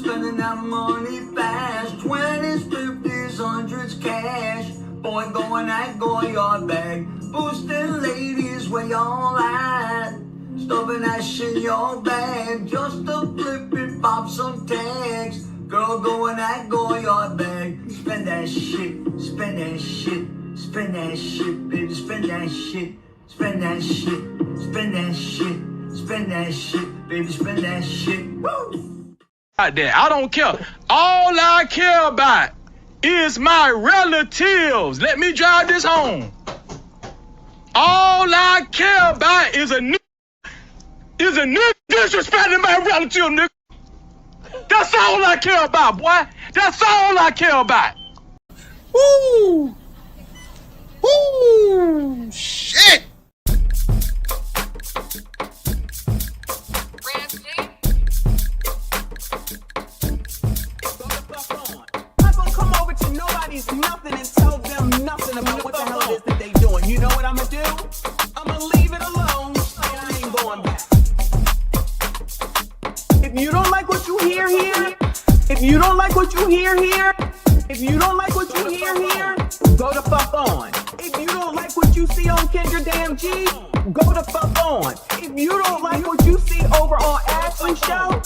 spending that money fast. 20s, 50s, 100s cash. Boy, going that Goyard bag. Boosting ladies, where y'all at? Stuffing that shit in your bag. Just to flip it, pop some tags. Girl, going that Goyard bag. Spend that shit, spend that shit. Spend that shit, baby, spend that shit. Spend that shit, spend that shit. Spend that shit, baby, spend that shit. Woo! Out there, I don't care. All I care about is my relatives. Let me drive this home. All I care about is a nigga disrespecting my relative, nigga. That's all I care about, boy. That's all I care about. Woo! Woo! Shit! Nobody's nothing and tell them nothing about what the hell it is that they doing. You know what I'ma do? I'ma leave it alone and I ain't going back. If you don't like what you hear here, if you don't like what you hear here, if you don't like what you hear here, go the fuck on. If you don't like what you see on Kendra Damn G, go the fuck on. If you don't like what you see over on Ashley's show,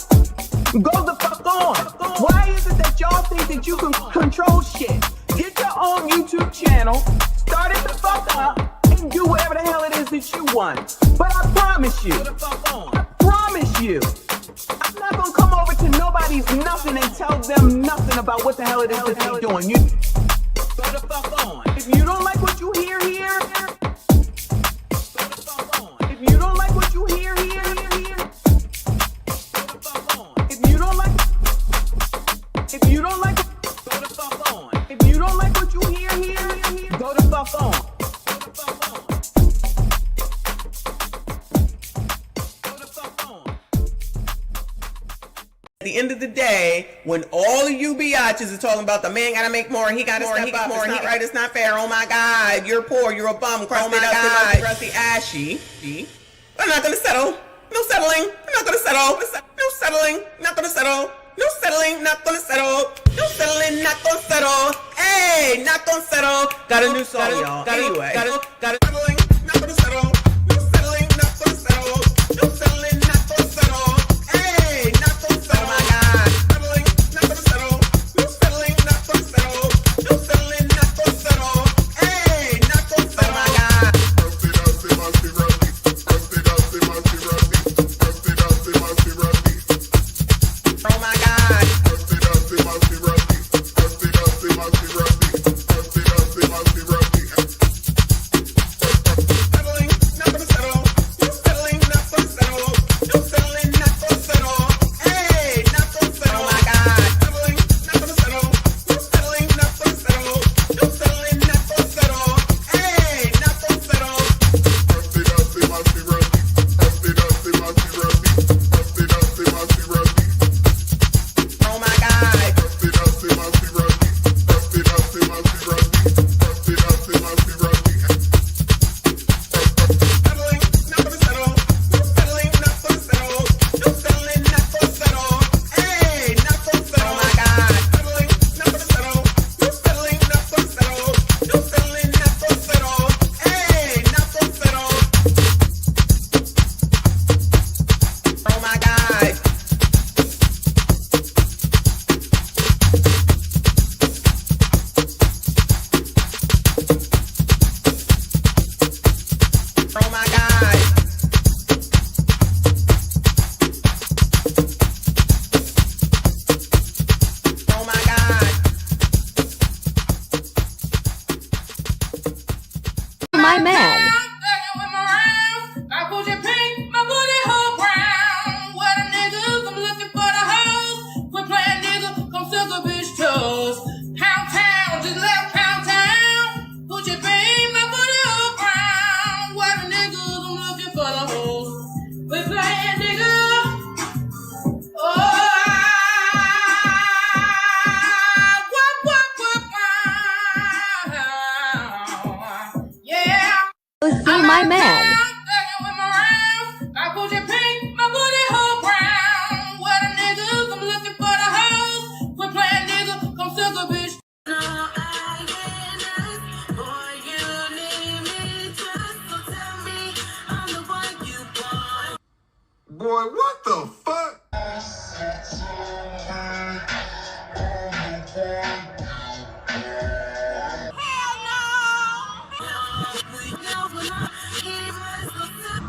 go the fuck on. Why is it that y'all think that you can control shit? Get your own YouTube channel, start it the fuck up, and do whatever the hell it is that you want. But I promise you, I'm not gonna come over to nobody's nothing and tell them nothing about what the hell it is that they're doing. You go the fuck on. If you don't like what you hear here, go the fuck on. If you don't like what you hear here, if you don't like, go the fuck on. If you don't like what you hear here, go the fuck on. Go the fuck on. At the end of the day, when all of you biatches are talking about the man gotta make more, he gotta step up, it's not right, it's not fair, oh my God, you're poor, you're a bum, crusty, rusty, ashy, I'm not gonna settle. No settling, I'm not gonna settle. No settling, not gonna settle. No settling, not gonna settle. No settling, not gonna settle. Hey, not gonna settle. Got a new song, y'all. Anyway, got it. Settling, not gonna settle. No settling, not gonna settle. No settling, not gonna settle. Hey, not gonna settle. Oh my God. Settling, not gonna settle. No settling, not gonna settle. No settling, not gonna settle. Hey, not gonna settle. Oh my God. Oh my God.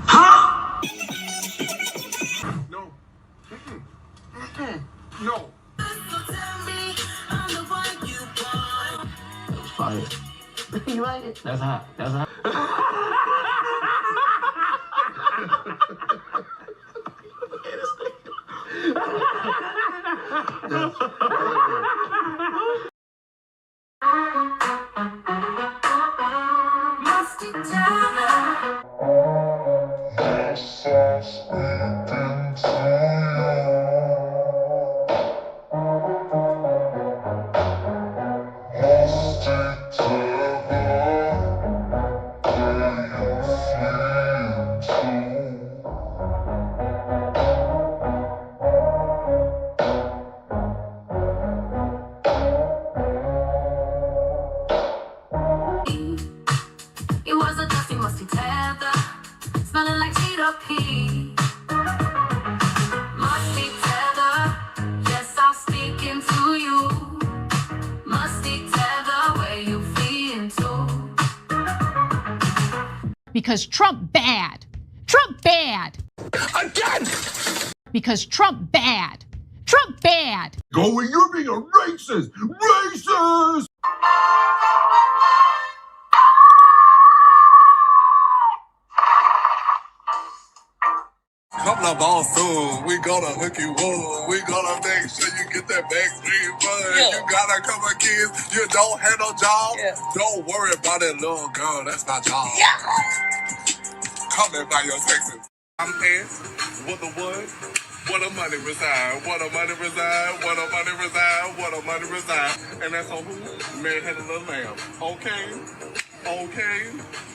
Huh? No. No. Fire. You like it? That's hot. That's hot. It was a dusty, musty tether, smelling like cheetah pea. Musty tether, yes, I'm speaking to you. Musty tether, where you feeling to? Because Trump bad. Trump bad. Again! Because Trump bad. Trump bad. Going, you're being a racist! Racist! Coming up all soon, we gonna hook you up. We gonna make sure you get that vaccine fund. Yeah. You got a couple of kids, you don't have no job. Yeah. Don't worry about it, little girl, that's my job. Yeah. Coming by your Texas. I'm asked, what the what? What a money reside, what a money reside, what a money reside, what a money reside. And that's on who? Man had a little lamb. Okay, okay,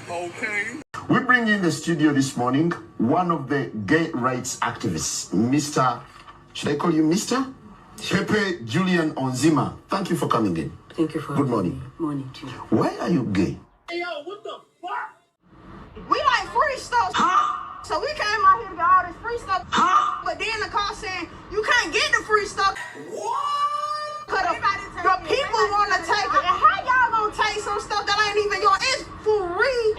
okay. We bring in the studio this morning one of the gay rights activists, Mr. Should I call you Mr? Pepe Julian Onzima. Thank you for coming in. Thank you for Good morning. Morning to you. Why are you gay? Hey, yo, what the fuck? We like free stuff. Huh? So we came out here to get all this free stuff. Huh? But then the call saying you can't get the free stuff. What? Cause the people want to take it. And how y'all gonna take some stuff that ain't even yours? It's free.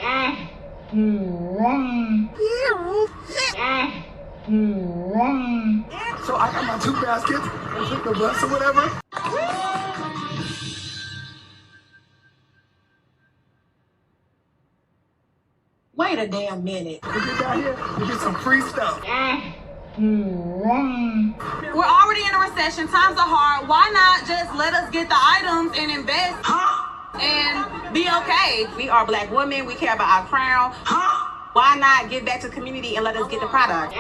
So I got my 2 baskets and took the bus or whatever. Wait a damn minute. We get down here, we get some free stuff. We're already in a recession. Times are hard. Why not just let us get the items and invest and be okay? We are black women. We care about our crown. Why not give back to the community and let us get the product?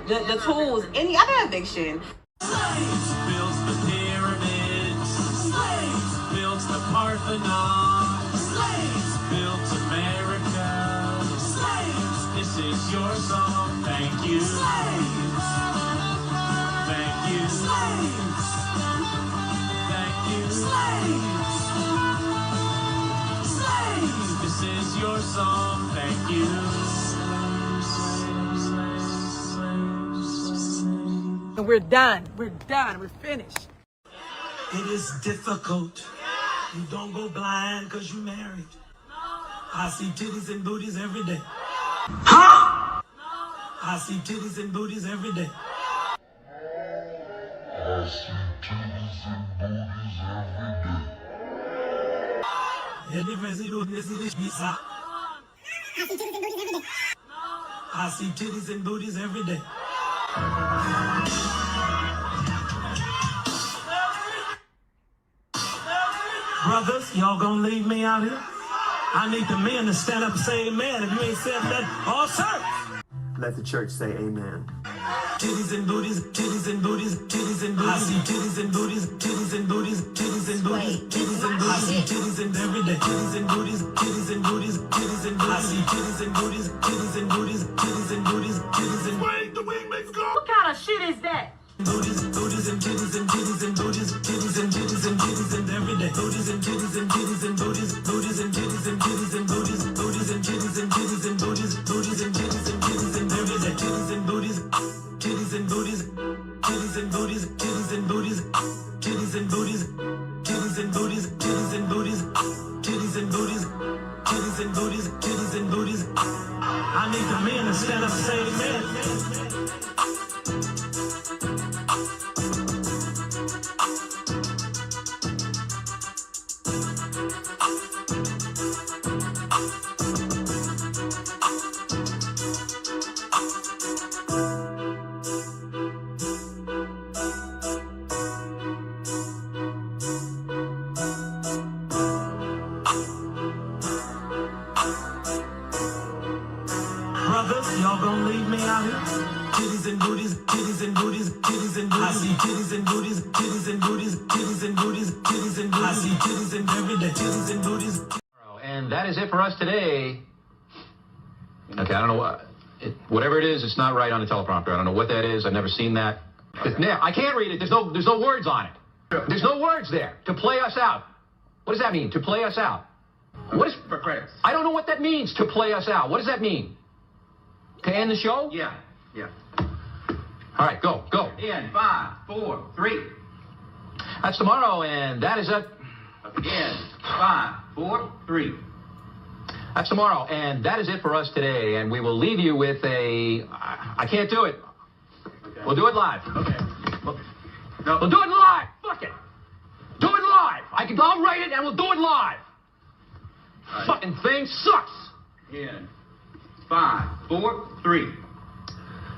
The tools, any other eviction. Slaves built the pyramids. Slaves built the Parthenon. Slaves built America. Slaves, this is your song. Thank you. Slaves. Thank you. Slaves. Thank you. Slaves. Slaves, this is your song. Thank you. And we're done. We're done. We're finished. It is difficult. You don't go blind because you married. I see titties and booties every day. Huh? I see titties and booties every day. I see titties and booties every day. I see titties and booties every day. Brothers, y'all gonna leave me out here? I need the men to stand up and say amen. If you ain't said that, all sir. Let the church say amen. Titties and booties, titties and booties, titties and booties. I see titties and booties, titties and booties, titties and booties, titties and booties. I see titties and every day. Titties and booties, titties and booties, titties and booties. I see titties and booties, titties and booties, titties and booties, titties and Wait, the wing makes go. What kind of shit is that? booties, booties and titties and titties and booties, titties and titties and titties and every day. Booties and titties and titties and booties, booties and titties and titties and booties, booties and titties and titties and booties, booties and titties and titties and every day. Titties and booties, titties and booties, titties and booties, titties and booties, titties and booties, titties and booties, titties and booties, titties and booties, titties and booties, titties and booties. I need the men instead of saying men. Brothers, y'all gonna leave me out here? Titties and booties, titties and booties, titties and booties. I see titties and booties, titties and booties, titties and booties, titties and booties. I see titties and every day, titties and booties. And that is it for us today. Okay, I don't know what, whatever it is, it's not right on the teleprompter. I don't know what that is. I've never seen that. Now, I can't read it. There's no words on it. There's no words there. To play us out. What does that mean? To play us out. What is for credits? I don't know what that means. To play us out. What does that mean? To end the show? Yeah. All right, go. In 5, 4, 3. That's tomorrow, and that is it. In 5, 4, 3. That's tomorrow, and that is it for us today. And we will leave you with I can't do it. Okay. We'll do it live. Okay. We'll do it live. Fuck it. Do it live. I'll write it, and we'll do it live. Right. Fucking thing sucks. In 5, 4, 3.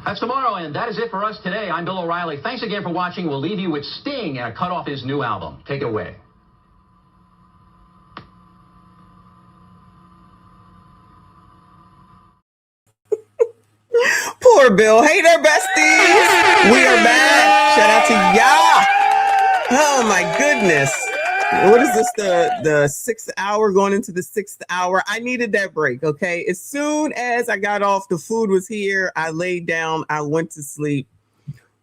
That's tomorrow, and that is it for us today. I'm Bill O'Reilly. Thanks again for watching. We'll leave you with Sting and a cut off his new album. Take it away. Poor Bill. Hey there, besties. We are back. Shout out to y'all. Oh my goodness. What is this? The 6th hour, going into the 6th hour. I needed that break. Okay. As soon as I got off, the food was here. I laid down. I went to sleep.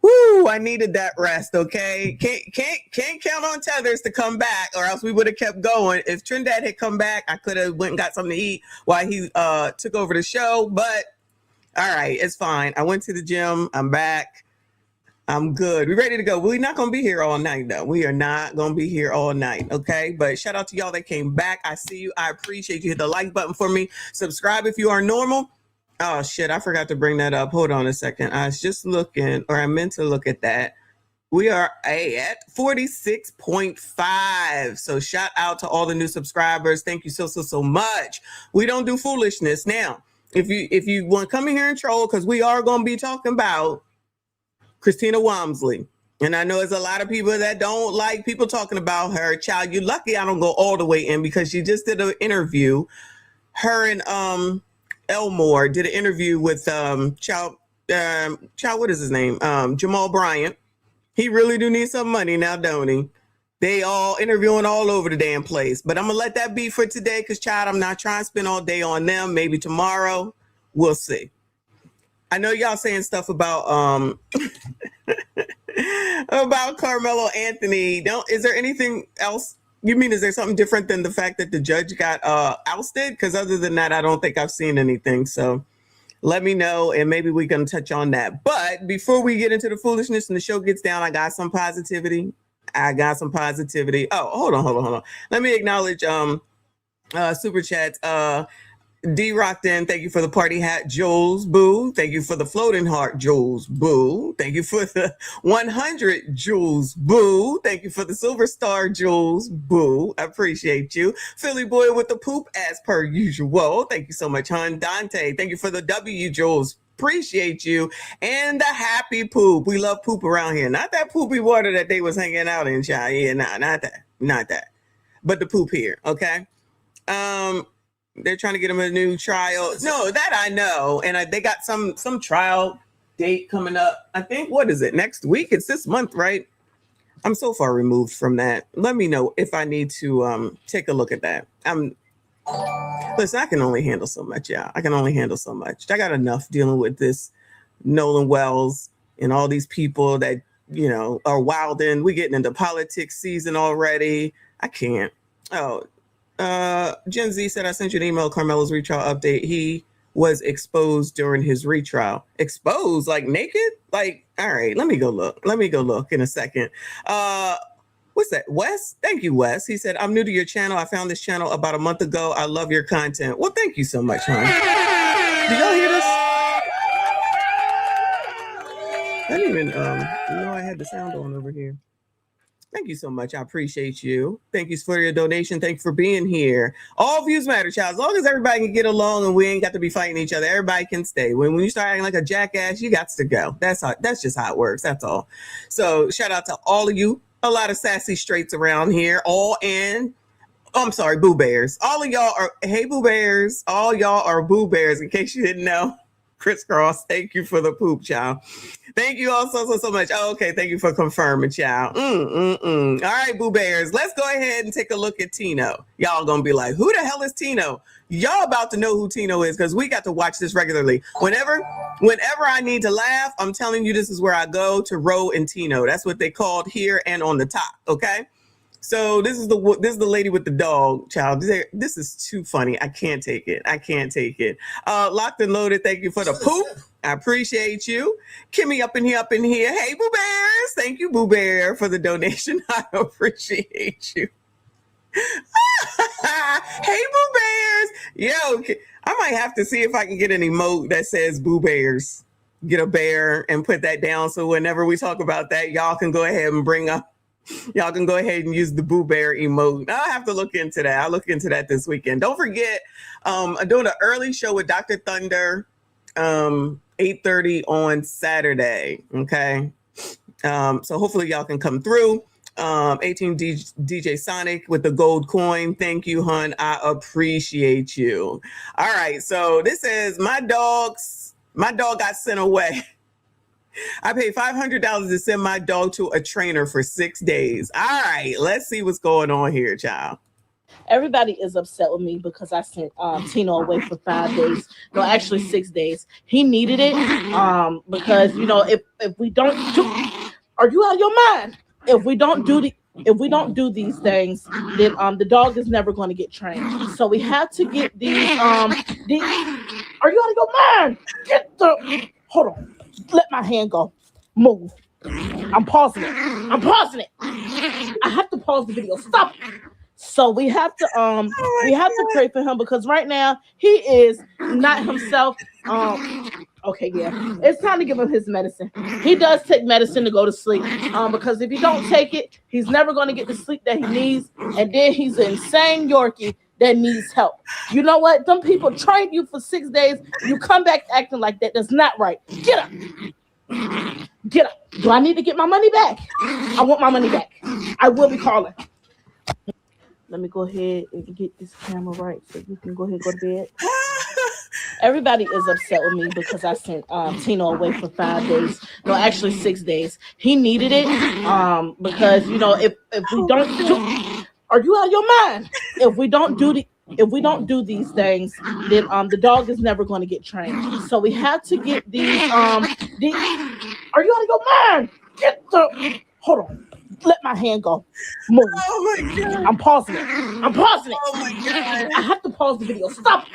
Woo! I needed that rest. Okay. Can't count on Tethers to come back, or else we would have kept going. If Trinidad had come back, I could have went and got something to eat while he took over the show. But all right, it's fine. I went to the gym. I'm back. I'm good. We're ready to go. We're not going to be here all night, though. We are not going to be here all night, okay? But shout out to y'all that came back. I see you. I appreciate you. Hit the like button for me. Subscribe if you are normal. Oh, shit. I forgot to bring that up. Hold on a second. I was just looking, or I meant to look at that. We are at 46.5. So shout out to all the new subscribers. Thank you so much. We don't do foolishness. Now, if you want to come in here and troll, because we are going to be talking about Christina Walmsley. And I know there's a lot of people that don't like people talking about her. Child, you're lucky I don't go all the way in, because she just did an interview. Her and Elmore did an interview with what is his name? Jamal Bryant. He really do need some money now, don't he? They all interviewing all over the damn place. But I'm going to let that be for today, because, child, I'm not trying to spend all day on them. Maybe tomorrow. We'll see. I know y'all saying stuff about about Carmelo Anthony. Is there anything else? You mean, is there something different than the fact that the judge got ousted? Because other than that, I don't think I've seen anything. So let me know, and maybe we can touch on that. But before we get into the foolishness and the show gets down, I got some positivity. Oh, hold on. Let me acknowledge super chats. D Rockton, thank you for the party hat, Jules Boo. Thank you for the floating heart, Jules Boo. Thank you for the 100, Jules Boo. Thank you for the silver star, Jules Boo. I appreciate you. Philly boy with the poop, as per usual. Thank you so much, hon. Dante, thank you for the W, Jules. Appreciate you. And the happy poop. We love poop around here. Not that poopy water that they was hanging out in, child. Yeah, not that. But the poop here, okay? They're trying to get him a new trial. No, that I know. And they got some trial date coming up. I think, what is it? Next week? It's this month, right? I'm so far removed from that. Let me know if I need to take a look at that. Listen, I can only handle so much, yeah. I can only handle so much. I got enough dealing with this Nolan Wells and all these people that, you know, are wilding. We getting into politics season already. I can't. Oh, Gen Z said, I sent you an email, Carmelo's retrial update. He was exposed during his retrial. Exposed? Like naked? Like All right, let me go look. Let me go look in a second. What's that? Wes? Thank you, Wes. He said, I'm new to your channel. I found this channel about a month ago. I love your content. Well, thank you so much, hon. Did y'all hear this? I didn't even know I had the sound on over here. Thank you so much. I appreciate you. Thank you for your donation. Thank you for being here. All views matter, child. As long as everybody can get along and we ain't got to be fighting each other, everybody can stay. When you start acting like a jackass, you got to go. That's just how it works. That's all. So shout out to all of you. A lot of sassy straights around here. I'm sorry, Boo Bears. All of y'all are, hey, Boo Bears. All y'all are Boo Bears, in case you didn't know. Crisscross, thank you for the poop, child. Thank you all so much. Oh, okay, thank you for confirming, child. All right, Boo Bears, let's go ahead and take a look at Tino. Y'all gonna be like, who the hell is Tino? Y'all about to know who Tino is because we got to watch this regularly. Whenever I need to laugh, I'm telling you, this is where I go to Ro and Tino. That's what they called here and on the top, okay? So this is the lady with the dog, child. This is too funny. I can't take it. Locked and loaded. Thank you for the poop. I appreciate you. Kimmy up in here. Hey, Boo Bears. Thank you, Boo Bear, for the donation. I appreciate you. Hey, Boo Bears. Yo, I might have to see if I can get an emote that says Boo Bears. Get a bear and put that down. So whenever we talk about that, y'all can go ahead and use the Boo Bear emote. I'll have to look into that. I'll look into that this weekend. Don't forget, I'm doing an early show with Dr. Thunder, 8:30 on Saturday. Okay. So hopefully y'all can come through. 18 DJ Sonic with the gold coin. Thank you, hun. I appreciate you. All right. So this says my dog got sent away. I paid $500 to send my dog to a trainer for 6 days. All right, let's see what's going on here, child. Everybody is upset with me because I sent Tino away for 5 days. No, actually 6 days. He needed it because if we don't do, are you out of your mind? If we don't do these things, then the dog is never going to get trained. So we have to get these. Are you out of your mind? Hold on. Let my hand go. Move. I'm pausing it. I have to pause the video. Stop. So we have to pray for him because right now he is not himself. Okay, yeah. It's time to give him his medicine. He does take medicine to go to sleep. Because if you don't take it, he's never going to get the sleep that he needs. And then he's an insane Yorkie that needs help. You know what? Them people trained you for 6 days. You come back acting like that. That's not right. Get up. Get up. Do I need to get my money back? I want my money back. I will be calling. Let me go ahead and get this camera right so you can go ahead and go to bed. Everybody is upset with me because I sent Tino away for 5 days. No, actually 6 days. He needed it because if we don't do, are you out of your mind? If we don't do these things, then the dog is never going to get trained. So we have to get these. Are you out of your mind? Hold on. Let my hand go. Move. Oh my God. I'm pausing it. Oh my God. I have to pause the video. Stop.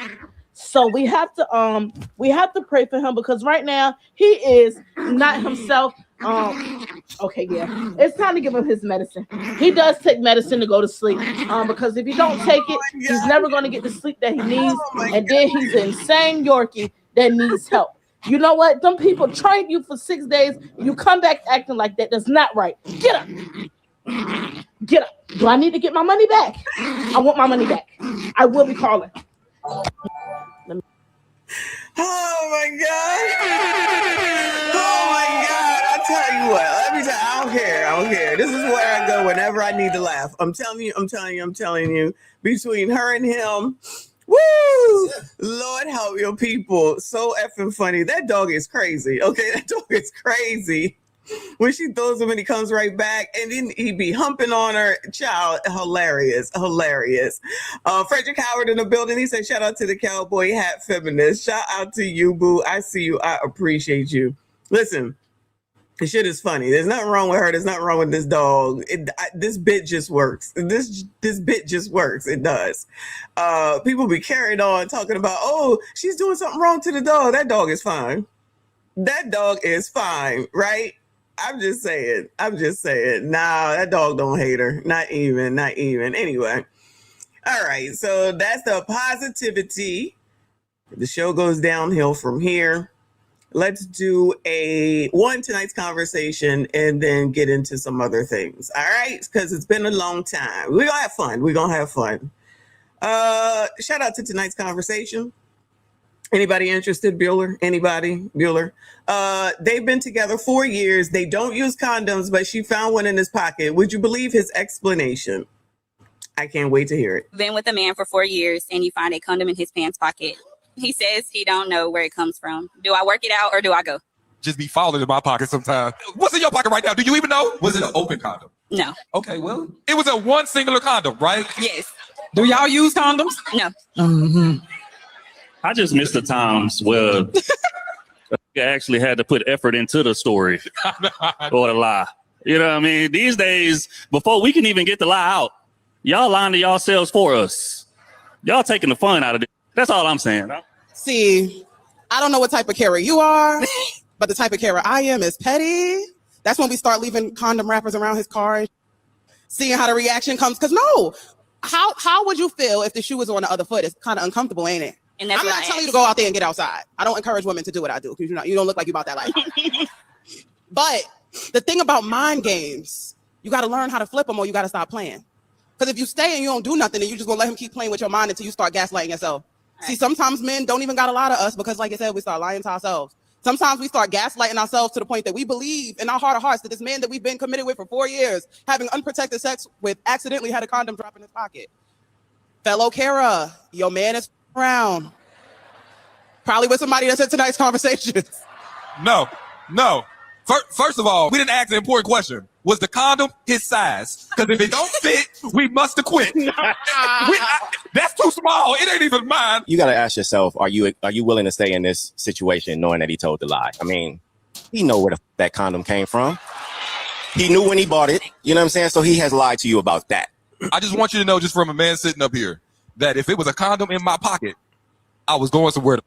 So we have to pray for him because right now he is not himself. Okay, yeah. It's time to give him his medicine. He does take medicine to go to sleep. Because if you don't take it, he's never going to get the sleep that he needs. And then he's an insane Yorkie that needs help. You know what? Them people trained you for 6 days. You come back acting like that. That's not right. Get up. Get up. Do I need to get my money back? I want my money back. I will be calling. Oh my God. I tell you what, I don't care. This is where I go whenever I need to laugh. I'm telling you, between her and him, woo, Lord help your people. So effing funny. That dog is crazy. Okay, that dog is crazy. When she throws him and he comes right back and then he be humping on her. Child, hilarious. Frederick Howard in the building. He said, shout out to the cowboy hat feminist. Shout out to you, boo. I see you. I appreciate you. Listen, the shit is funny. There's nothing wrong with her. There's nothing wrong with this dog. This bit just works. This bit just works. It does. People be carried on talking about, oh, she's doing something wrong to the dog. That dog is fine. That dog is fine, right? I'm just saying. Nah, that dog don't hate her. Not even. Anyway. All right. So that's the positivity. The show goes downhill from here. Let's do tonight's conversation and then get into some other things. All right? Because it's been a long time. We're going to have fun. Shout out to tonight's conversation. Anybody interested, Bueller? Anybody? Bueller? They've been together 4 years. They don't use condoms, but she found one in his pocket. Would you believe his explanation? I can't wait to hear it. Been with a man for 4 years and you find a condom in his pants pocket. He says he don't know where it comes from. Do I work it out or do I go? Just be falling in my pocket sometimes. What's in your pocket right now? Do you even know? Was it an open condom? No. Okay, well, it was a one singular condom, right? Yes. Do y'all use condoms? No. Mm-hmm. I just missed the times where I actually had to put effort into the story or the lie. You know what I mean? These days, before we can even get the lie out, y'all lying to yourselves for us. Y'all taking the fun out of it. That's all I'm saying. See, I don't know what type of carer you are, but the type of carer I am is petty. That's when we start leaving condom wrappers around his car, seeing how the reaction comes. Because no, how would you feel if the shoe was on the other foot? It's kind of uncomfortable, ain't it? And that's I'm not telling you to go out there and get outside. I don't encourage women to do what I do because you don't look like you about that life. But the thing about mind games, you got to learn how to flip them or you got to stop playing. Because if you stay and you don't do nothing, then you just gonna let him keep playing with your mind until you start gaslighting yourself. Right. See, sometimes men don't even got a lot of us because, like I said, we start lying to ourselves. Sometimes we start gaslighting ourselves to the point that we believe in our heart of hearts that this man that we've been committed with for 4 years, having unprotected sex with, accidentally had a condom drop in his pocket. Fellow Kara, your man is around. Probably with somebody that's in tonight's conversations. No. First of all, we didn't ask the important question. Was the condom his size? Because if it don't fit, we must have quit. That's too small. It ain't even mine. You got to ask yourself, are you willing to stay in this situation knowing that he told the lie? I mean, he know where that condom came from. He knew when he bought it. You know what I'm saying? So he has lied to you about that. I just want you to know, just from a man sitting up here, that if it was a condom in my pocket, I was going somewhere.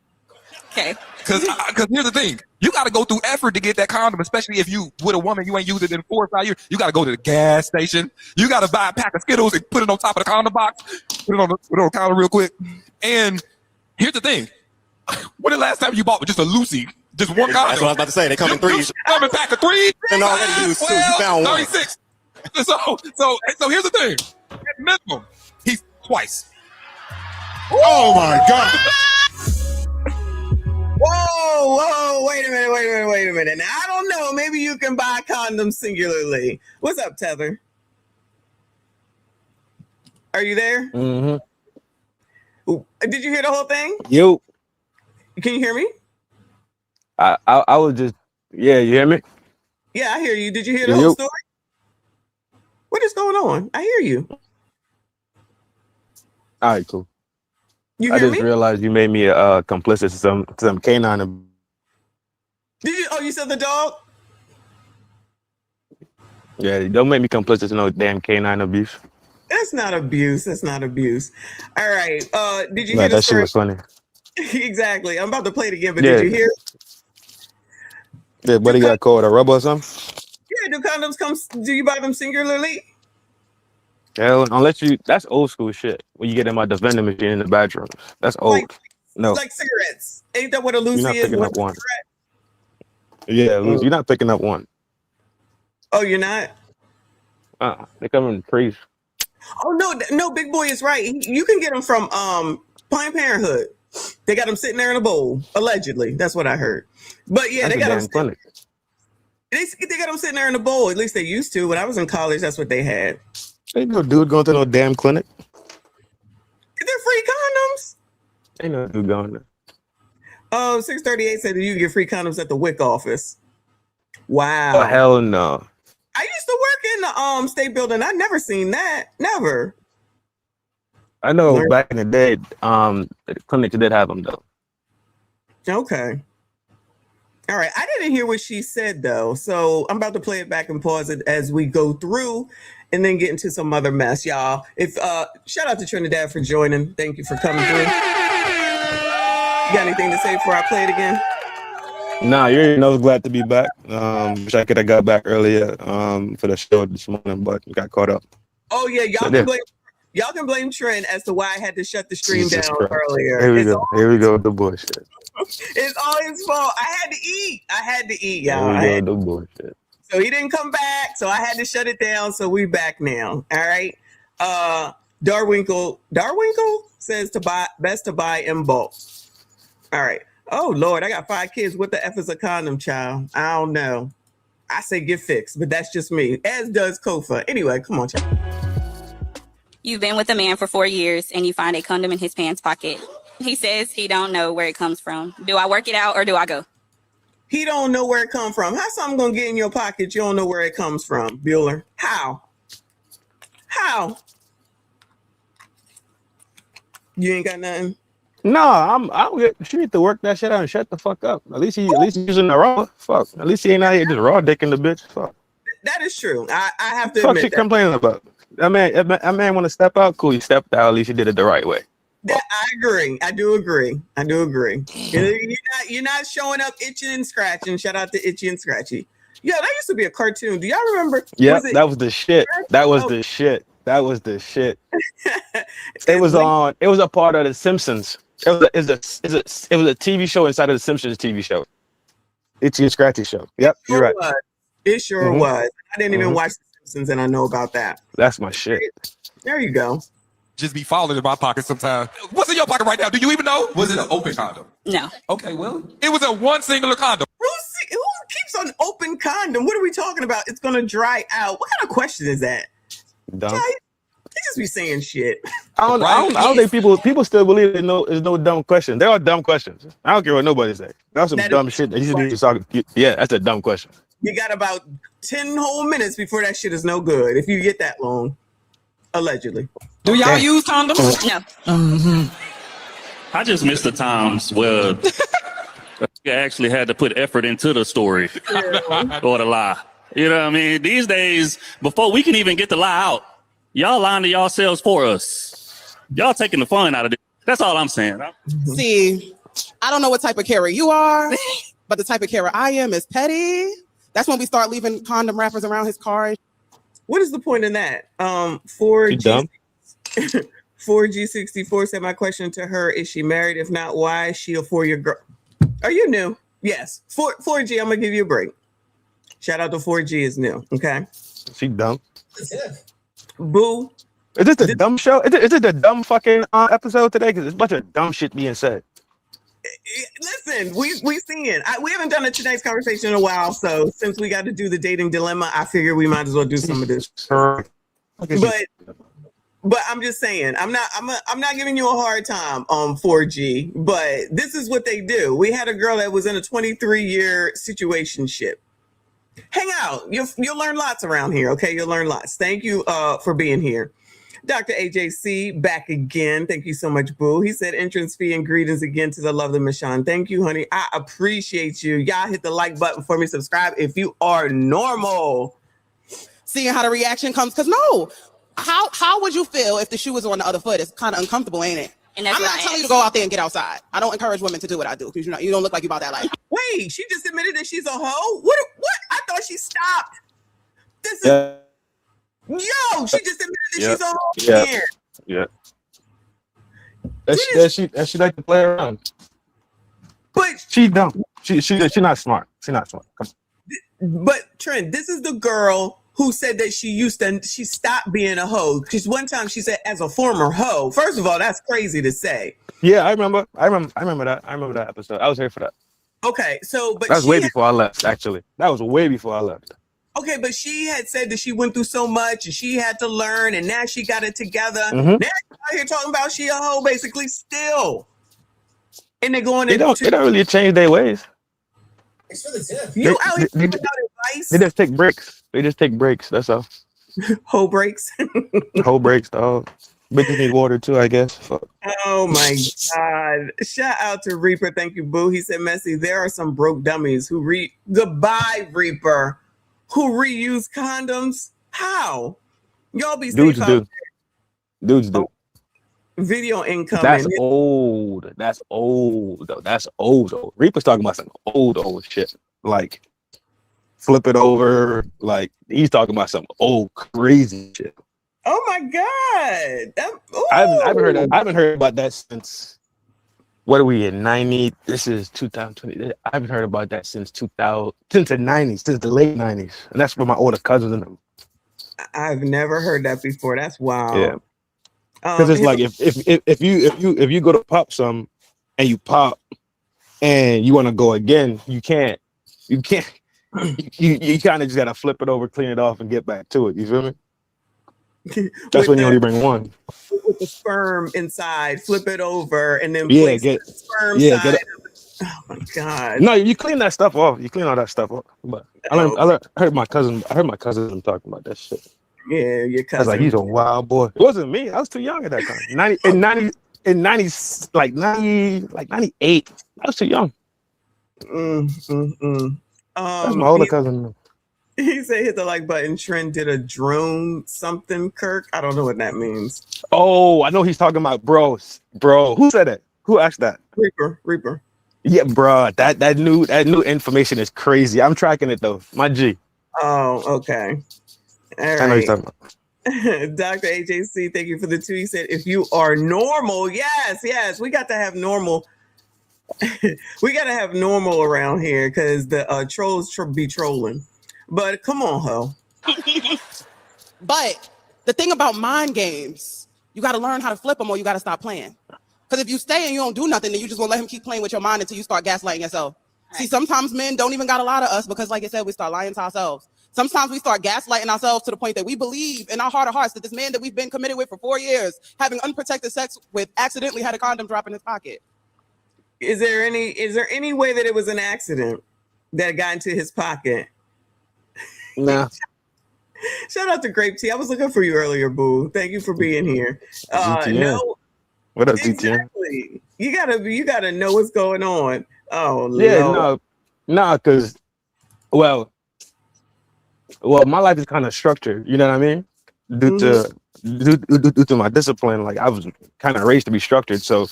Okay. Because here's the thing. You got to go through effort to get that condom, especially if you with a woman you ain't used it in 4 or 5 years. You got to go to the gas station. You got to buy a pack of Skittles and put it on top of the condom box. Put it on the counter real quick. And here's the thing. When the last time you bought just a Lucy? Just one condom? That's what I was about to say. They come in threes. Come in pack of 3? And already used 2. You found 1. 36. So here's the thing. At minimum, he's twice. Oh my God. Whoa, wait a minute. Now, I don't know. Maybe you can buy condoms singularly. What's up, Tether? Are you there? Mm-hmm. Did you hear the whole thing? Yo. Can you hear me? I was just, yeah, you hear me? Yeah, I hear you. Did you hear the whole story? What is going on? I hear you. All right, cool. You I hear just me? realized you made me complicit to some canine. Did you? Oh, you said the dog? Yeah, don't make me complicit to no damn canine abuse. That's not abuse. All right. Did you Nah, hear the that shit story? was funny. Exactly. I'm about to play it again, but Yeah. did you hear? Yeah, what he got called, a rubber or something? Yeah, do condoms come? Do you buy them singularly? Hell, unless that's old school shit. When you get them out the vending machine in the bathroom, that's old. No, Like cigarettes. Ain't that what a you're Lucy not is? picking One up one. cigarette? Yeah, Lucy, you're not picking up one. Oh, you're not? They come in trees. Oh no, Big Boy is right. You can get them from Planned Parenthood. They got them sitting there in a bowl, allegedly. That's what I heard. But yeah, That's they a got damn them. clinic. They got them sitting there in a bowl. At least they used to. When I was in college, that's what they had. Ain't no dude going to no damn clinic. They're free condoms. Ain't no dude going there. Oh, 638 said that you can get free condoms at the WIC office. Wow. Oh, hell no. I used to work in the state building. I never seen that. Never. I know back in the day, the clinic did have them though. Okay. All right. I didn't hear what she said though, so I'm about to play it back and pause it as we go through, and then get into some other mess, y'all. If shout out to Trinidad for joining. Thank you for coming through. You got anything to say before I play it again? Nah, you already know I was glad to be back. Wish I could have got back earlier for the show this morning, but got caught up. Oh yeah, So there. y'all can blame Trent as to why I had to shut the stream Jesus down Christ. earlier. Here we go. Here we go with the bullshit. It's all his fault. I had to eat, Here y'all. we go with the bullshit. So he didn't come back, so I had to shut it down. So we back now. All right. Darwinkle says best to buy in bulk. All right. Oh Lord, I got 5 kids. What the F is a condom, child? I don't know. I say get fixed, but that's just me. As does Kofa. Anyway, come on, child. You've been with a man for 4 years and you find a condom in his pants pocket. He says he don't know where it comes from. Do I work it out or do I go? He don't know where it comes from. How something gonna get in your pocket? You don't know where it comes from, Bueller. How? You ain't got nothing. No, she need to work that shit out and shut the fuck up. At least he's using the raw. Fuck. At least he ain't out here just raw dicking the bitch. Fuck. That is true. I have to Fuck admit she that. complaining about. That man want to step out. Cool, he stepped out. At least he did it the right way. I agree. I do agree. You're not showing up itching and scratching. Shout out to Itchy and Scratchy. Yeah, that used to be a cartoon. Do y'all remember? Yeah, that was the shit. That was the shit. It was on. It was a part of The Simpsons. It was a TV show inside of The Simpsons TV show. Itchy and Scratchy show. Yep, you're right. It sure was. I didn't even watch The Simpsons, and I know about that. That's my shit. There you go. Just be falling in my pocket sometimes. What's in your pocket right now? Do you even know? Was it an open condom? No. Okay, well, it was a one singular condom. Who keeps an open condom? What are we talking about? It's gonna dry out. What kind of question is that? Dumb. They just be saying shit. I don't think people still believe there's no dumb question. There are dumb questions. I don't care what nobody say. That's some dumb shit that you just need to talk. Yeah, that's a dumb question. You got about 10 whole minutes before that shit is no good. If you get that long, allegedly. Do y'all use condoms? No. I just miss the times where you actually had to put effort into the story or the lie. You know what I mean? These days, before we can even get the lie out, y'all lying to yourselves for us. Y'all taking the fun out of it. That's all I'm saying. See, I don't know what type of carer you are, but the type of carer I am is petty. That's when we start leaving condom wrappers around his car. What is the point in that? 4G64 said, my question to her, is she married? If not, why is she a 4-year girl? Are you new? Yes. 4G, I'm going to give you a break. Shout out to 4G is new, okay? She dumb. Boo. Is this the dumb show? Is it the dumb fucking episode today? Because there's a bunch of dumb shit being said. Listen, we seeing. We haven't done a today's conversation in a while, so since we got to do the dating dilemma, I figure we might as well do some of this. But I'm just saying, I'm not giving you a hard time on 4G, but this is what they do. We had a girl that was in a 23-year situationship. Hang out. You'll learn lots around here, okay? You'll learn lots. Thank you for being here. Dr. AJC, back again. Thank you so much, Boo. He said entrance fee and greetings again to the lovely Michon. Thank you, honey. I appreciate you. Y'all hit the like button for me. Subscribe if you are normal. Seeing how the reaction comes. Because no, how would you feel if the shoe was on the other foot? It's kind of uncomfortable, ain't it? And I'm not telling you to go out there and get outside. I don't encourage women to do what I do because you don't look like you about that life. Wait, she just admitted that she's a hoe? What? I thought she stopped. This is... Yeah. Yo, she just admitted that she's a hoe. Yeah. That she like to play around. But she dumb. She not smart. She not smart. Come on. But Trent, this is the girl who said that she stopped being a hoe. Because one time she said, as a former hoe. First of all, that's crazy to say. Yeah, I remember that. I remember that episode. I was here for that. Okay, so but that was way before I left. Actually, that was way before I left. Okay, but she had said that she went through so much and she had to learn, and now she got it together. Mm-hmm. Now she's out here talking about she a hoe, basically still. And they're going. They don't really change their ways. It's for the tip. You out here giving out advice? They just take breaks. That's all. Hoe breaks. Hoe breaks, dog. Bitches need water too, I guess. Fuck. Oh my God. Shout out to Reaper. Thank you, Boo. He said, Messy, there are some broke dummies who goodbye, Reaper, who reuse condoms. How? Y'all be safe Dudes out do. there. Dudes do. Video income. That's old. That's old though. That's old though. Reaper's talking about some old shit. Like flip it over. Like he's talking about some old crazy shit. Oh my god! I haven't heard about that since. What are we in 90? This is 2020. I haven't heard about that since 2000, since the 90s, since the late 90s, and that's for my older cousins and them. I've never heard that before. That's wild. Yeah. Because it's like if you go to pop some and you pop and you want to go again, you can't. You kind of just gotta flip it over, clean it off, and get back to it. You feel me? That's when you only bring one. With the sperm inside, flip it over, and then place the sperm side. Oh my god! No, you clean that stuff off. You clean all that stuff off. But I heard my cousin talking about that shit. Yeah, your cousin. I was like, he's a wild boy. It wasn't me. I was too young at that time. In 98. I was too young. That's my older cousin. He said hit the like button. Trent did a drone something, Kirk. I don't know what that means. Oh, I know he's talking about bro. Who said that? Who asked that? Reaper. Yeah, bro. That new information is crazy. I'm tracking it though. My G. Oh, okay. All right. I know he's talking about. Dr. AJC, thank you for the 2. He said, if you are normal, yes, we got to have normal. We got to have normal around here because the trolls be trolling. But come on, ho. But the thing about mind games, you got to learn how to flip them or you got to stop playing. Because if you stay and you don't do nothing, then you just gonna let him keep playing with your mind until you start gaslighting yourself. Right. See, sometimes men don't even got a lot of us because, like I said, we start lying to ourselves. Sometimes we start gaslighting ourselves to the point that we believe in our heart of hearts that this man that we've been committed with for 4 years, having unprotected sex with, accidentally had a condom drop in his pocket. Is there any way that it was an accident that got into his pocket? Nah. Shout out to Grape Tea. I was looking for you earlier, boo. Thank you for being here. No, what up, exactly. You gotta know what's going on. Oh yeah, Lord. no, because well, my life is kind of structured. You know what I mean? Due to my discipline, like I was kind of raised to be structured. So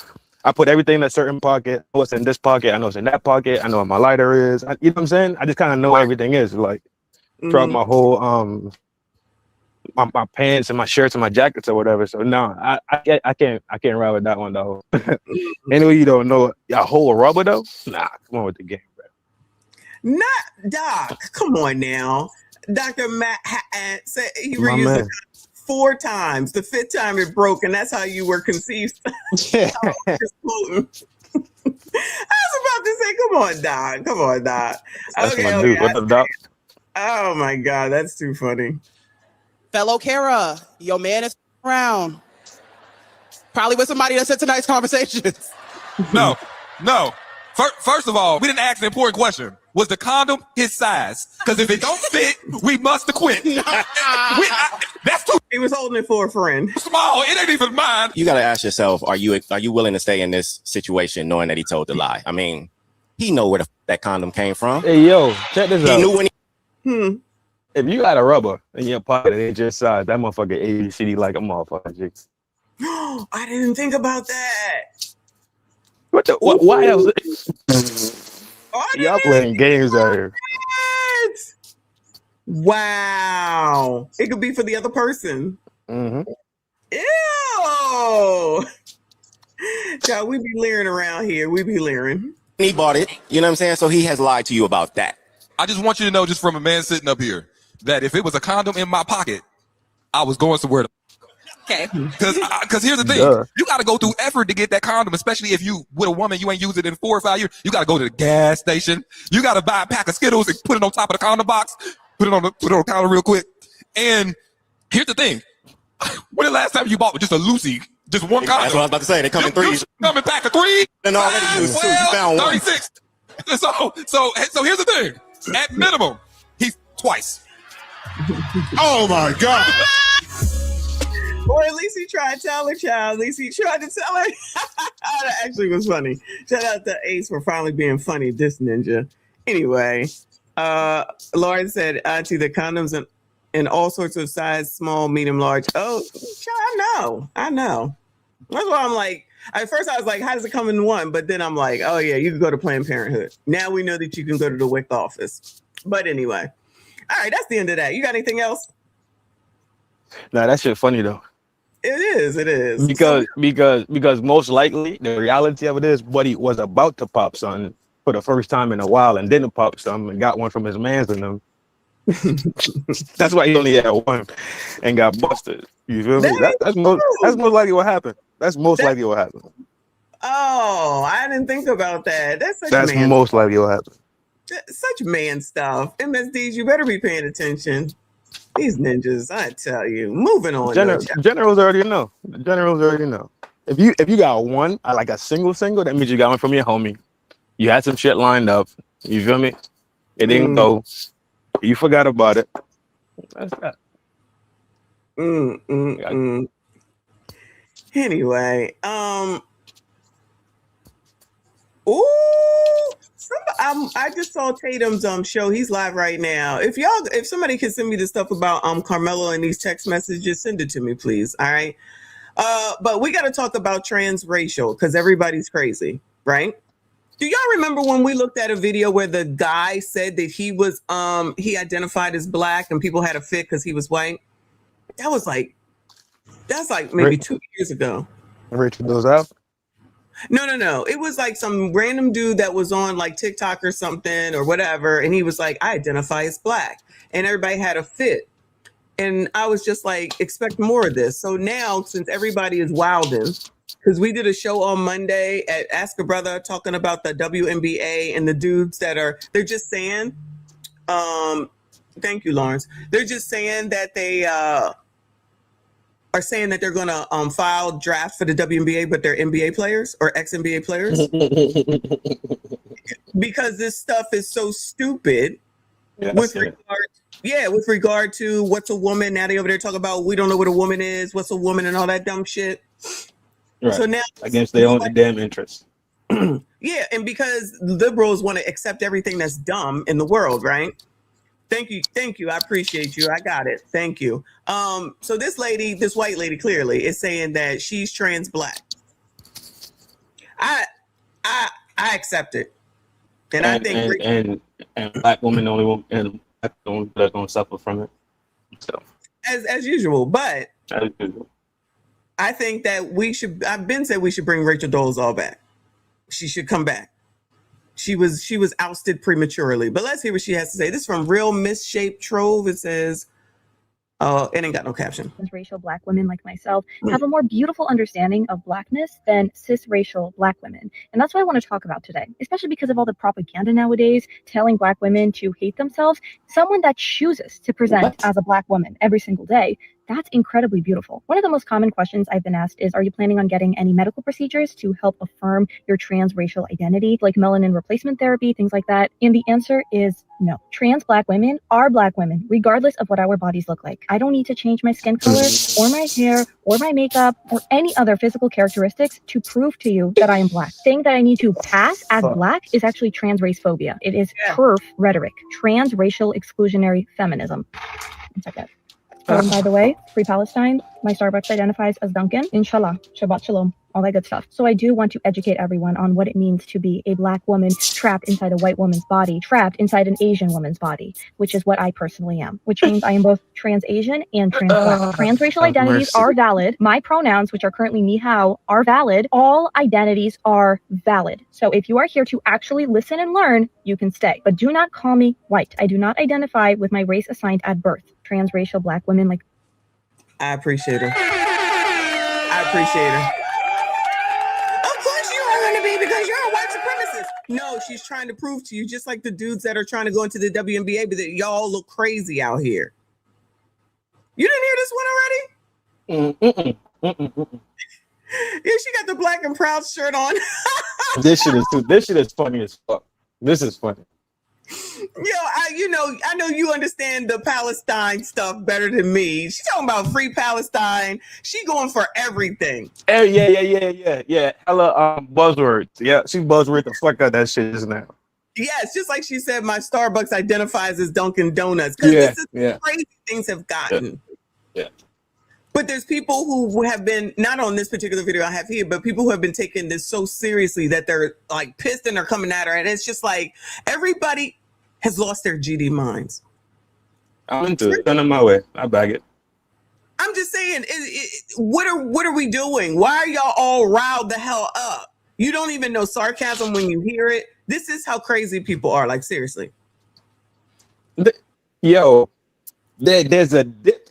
I put everything in a certain pocket. I know what's in this pocket. I know what's in that pocket. I know what my lighter is. You know what I'm saying? I just kind of know everything is like throughout my whole my pants and my shirts and my jackets or whatever. So no, I can't ride with that one though. Anyway, you don't know a whole rubber though. Nah, come on with the game, bro. Not Doc. Come on now, Dr. Matt said he reused it 4 times. The 5th time it broke, and that's how you were conceived. I was about to say, come on, Doc. That's my dude. What up, Doc? Oh my God, that's too funny. Fellow Kara, your man is around. Probably with somebody that said tonight's conversations. No. First of all, we didn't ask the important question. Was the condom his size? Because if it don't fit, we must have quit. That's too. He was holding it for a friend. Small. It ain't even mine. You got to ask yourself, are you willing to stay in this situation knowing that he told the lie? I mean, he know where that condom came from. Hey, yo, check this out. He knew when If you got a rubber in your pocket, it ain't just size. That motherfucker ABCD like a motherfucker. I didn't think about that. What the? Why else? Y'all playing games out here. Wow. It could be for the other person. Mm-hmm. Ew. Child, we be leering around here. We be leering. He bought it. You know what I'm saying? So he has lied to you about that. I just want you to know, just from a man sitting up here, that if it was a condom in my pocket, I was going somewhere. Okay. Because here's the thing. You got to go through effort to get that condom, especially if you with a woman you ain't used it in 4 or 5 years. You got to go to the gas station. You got to buy a pack of Skittles and put it on top of the condom box. Put it on the counter real quick. And here's the thing. When the last time you bought just a Lucy, just one condom? That's what I was about to say. They come in 3s. Come in pack of 3? And already used 2. You found 1. 36. So here's the thing. At minimum, he's twice. Oh my God. Or at least he tried to tell her, child. At least he tried to tell her. That actually was funny. Shout out to Ace for finally being funny, this ninja. Anyway, Lauren said, Auntie, the condoms in all sorts of size, small, medium, large. Oh, child, I know. That's why I'm like, at first I was like, how does it come in one? But then I'm like, oh yeah, you can go to Planned Parenthood. Now we know that you can go to the WIC office. But anyway, all right, that's the end of that. You got anything else? Nah, that shit funny though. It is. Because most likely the reality of it is Buddy was about to pop something for the first time in a while and didn't pop something and got one from his mans and them. That's why he only had one and got busted. You feel me? That's most likely what happened. That's most likely what happened. Oh, I didn't think about that. That's most likely what happened. Such man stuff. MSDs, you better be paying attention. These ninjas, I tell you. Moving on. Generals already know. Generals already know. If you got one, like a single, that means you got one from your homie. You had some shit lined up. You feel me? It didn't go. You forgot about it. That's that. Anyway, I just saw Tatum's show. He's live right now. If somebody can send me the stuff about Carmelo and these text messages, send it to me, please. All right. But we got to talk about transracial because everybody's crazy, right? Do y'all remember when we looked at a video where the guy said that he was he identified as black and people had a fit because he was white? That's like maybe 2 years ago. Rachel goes out. No. It was like some random dude that was on like TikTok or something or whatever, and he was like, "I identify as black," and everybody had a fit. And I was just like, expect more of this. So now, since everybody is wilding, because we did a show on Monday at Ask a Brother talking about the WNBA and the dudes they're just saying, thank you, Lawrence. They're just saying that they are saying that they're going to file draft for the WNBA, but they're NBA players or ex-NBA players. Because this stuff is so stupid with regard to what's a woman. Now they over there talking about we don't know what a woman is, what's a woman and all that dumb shit. Right. So now against their own damn interests. Yeah, and because liberals want to accept everything that's dumb in the world, right? Thank you. I appreciate you. I got it. Thank you. So this white lady clearly is saying that she's trans black. I accept it. And I think and black women only will and black women that's gonna suffer from it. So as usual, but I think that I've been said we should bring Rachel Dolezal back. She should come back. She was ousted prematurely. But let's hear what she has to say. This is from Real Misshaped Trove. It says, it ain't got no caption. Racial black women like myself have a more beautiful understanding of blackness than cisracial black women. And that's what I want to talk about today, especially because of all the propaganda nowadays telling black women to hate themselves. Someone that chooses to present as a black woman every single day, that's incredibly beautiful. One of the most common questions I've been asked is, are you planning on getting any medical procedures to help affirm your transracial identity, like melanin replacement therapy, things like that? And the answer is no. Trans black women are black women, regardless of what our bodies look like. I don't need to change my skin color or my hair or my makeup or any other physical characteristics to prove to you that I am black. Saying that I need to pass as black is actually trans race phobia. It is TERF rhetoric, transracial exclusionary feminism. One second. And by the way, Free Palestine, my Starbucks identifies as Duncan. Inshallah, Shabbat Shalom, all that good stuff. So I do want to educate everyone on what it means to be a black woman trapped inside a white woman's body, trapped inside an Asian woman's body, which is what I personally am, which means I am both trans Asian and trans black. Transracial identities are valid. My pronouns, which are currently me, how, are valid. All identities are valid. So if you are here to actually listen and learn, you can stay. But do not call me white. I do not identify with my race assigned at birth. Transracial black women like. I appreciate her. I appreciate her. Of course you are going to be, because you're a white supremacist. No, she's trying to prove to you, just like the dudes that are trying to go into the WNBA, but that y'all look crazy out here. You didn't hear this one already? Yeah, she got the black and proud shirt on. This shit is funny as fuck. This is funny. I know you understand the Palestine stuff better than me. She's talking about free Palestine. She going for everything. Oh, yeah. Hella buzzwords. Yeah, she buzzword the fuck out that shit just now. Yeah, it's just like she said, my Starbucks identifies as Dunkin' Donuts. Because this is crazy things have gotten. Yeah. But there's people who have been, not on this particular video I have here, but people who have been taking this so seriously that they're like pissed and they're coming at her. And it's just like everybody has lost their GD minds. I'm into it. Send it my way. I bag it. I'm just saying, what are we doing? Why are y'all all riled the hell up? You don't even know sarcasm when you hear it. This is how crazy people are. Like, seriously. Yo, there's a dip.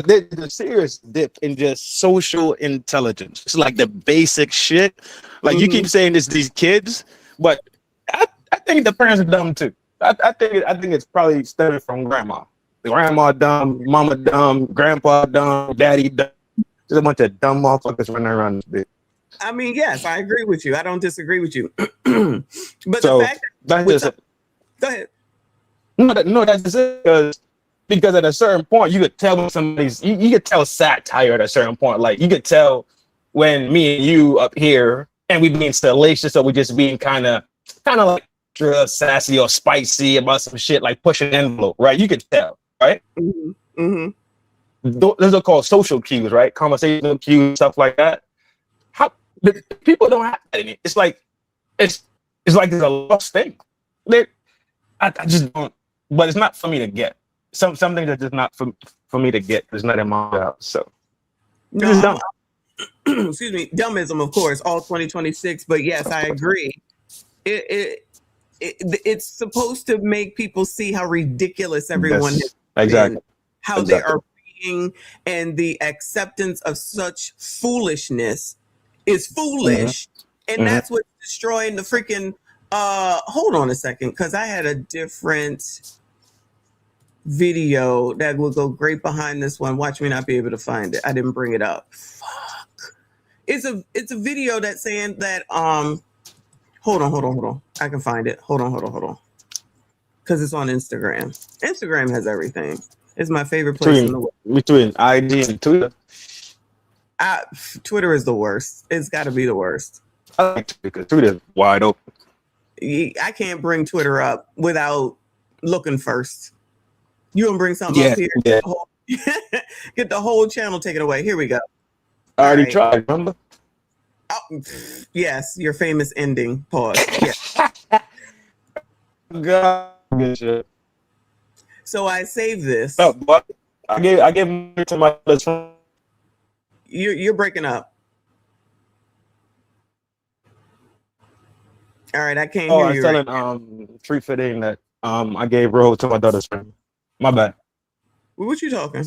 There's a serious dip in just social intelligence. It's like the basic shit. Like you keep saying this, these kids, but I think the parents are dumb too. I think it's probably stemming from grandma. The grandma dumb, mama dumb, grandpa dumb, daddy dumb. There's a bunch of dumb motherfuckers running around this bitch. I mean, yes, I agree with you. I don't disagree with you. But So the fact that go ahead. No, that's just it. Because at a certain point, you could tell when somebody's, you could tell satire at a certain point. Like you could tell when me and you up here and we being salacious or we just being kind of like sassy or spicy about some shit, like pushing an envelope, right? You could tell, right? Those are called social cues, right? Conversational cues, stuff like that. How people don't have that in it. It's like it's like there's a lost thing. I just don't. But it's not for me to get. Some things are just not for me to get. It's not in my house. So no, dumb. Excuse me, dumbism, of course, all 2026. But yes, I agree. It's supposed to make people see how ridiculous everyone is. Exactly. How they are being, and the acceptance of such foolishness is foolish, and that's what's destroying the freaking. Hold on a second, because I had a different video that will go great behind this one. Watch me not be able to find it. I didn't bring it up. Fuck. It's a video that's saying that hold on. I can find it. Hold on. Because it's on Instagram. Instagram has everything. It's my favorite place in the world. Between IG and Twitter. Twitter is the worst. It's got to be the worst. I like Twitter because Twitter is wide open. I can't bring Twitter up without looking first. You gonna bring something up here? Yeah. Get the whole channel taken away. Here we go. I already tried, remember? Oh, yes, your famous ending. Pause. Yes. God, good shit. So I saved this. No, but I gave it to my best friend. You're breaking up. All right, I can't hear you. I was telling Treat Fitting that I gave Roll to my daughter's friend. My bad. What you talking?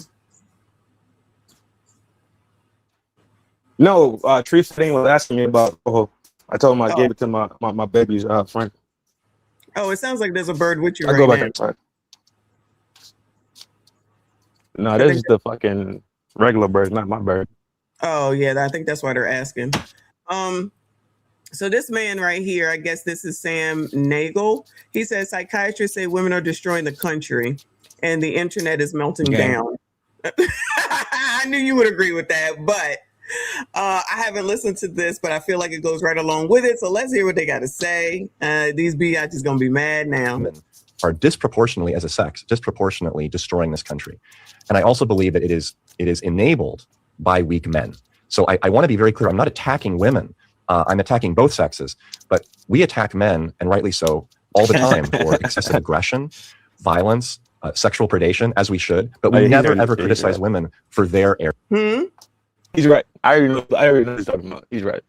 No, Treat Fitting was asking me about Roll. I told him I gave it to my baby's friend. Oh, it sounds like there's a bird with you I'll right go back now. inside. No, this is the fucking regular bird, not my bird. Oh yeah, I think that's why they're asking. So this man right here, I guess this is Sam Nagel. He says psychiatrists say women are destroying the country and the internet is melting down. I knew you would agree with that, but I haven't listened to this, but I feel like it goes right along with it. So let's hear what they got to say. These biatches gonna be mad now. Women are disproportionately, as a sex, disproportionately destroying this country. And I also believe that it is enabled by weak men. So I want to be very clear. I'm not attacking women. I'm attacking both sexes, but we attack men, and rightly so, all the time for excessive aggression, violence, sexual predation, as we should, but we never ever criticize women for their error. He's right. I already know what he's talking about. He's right.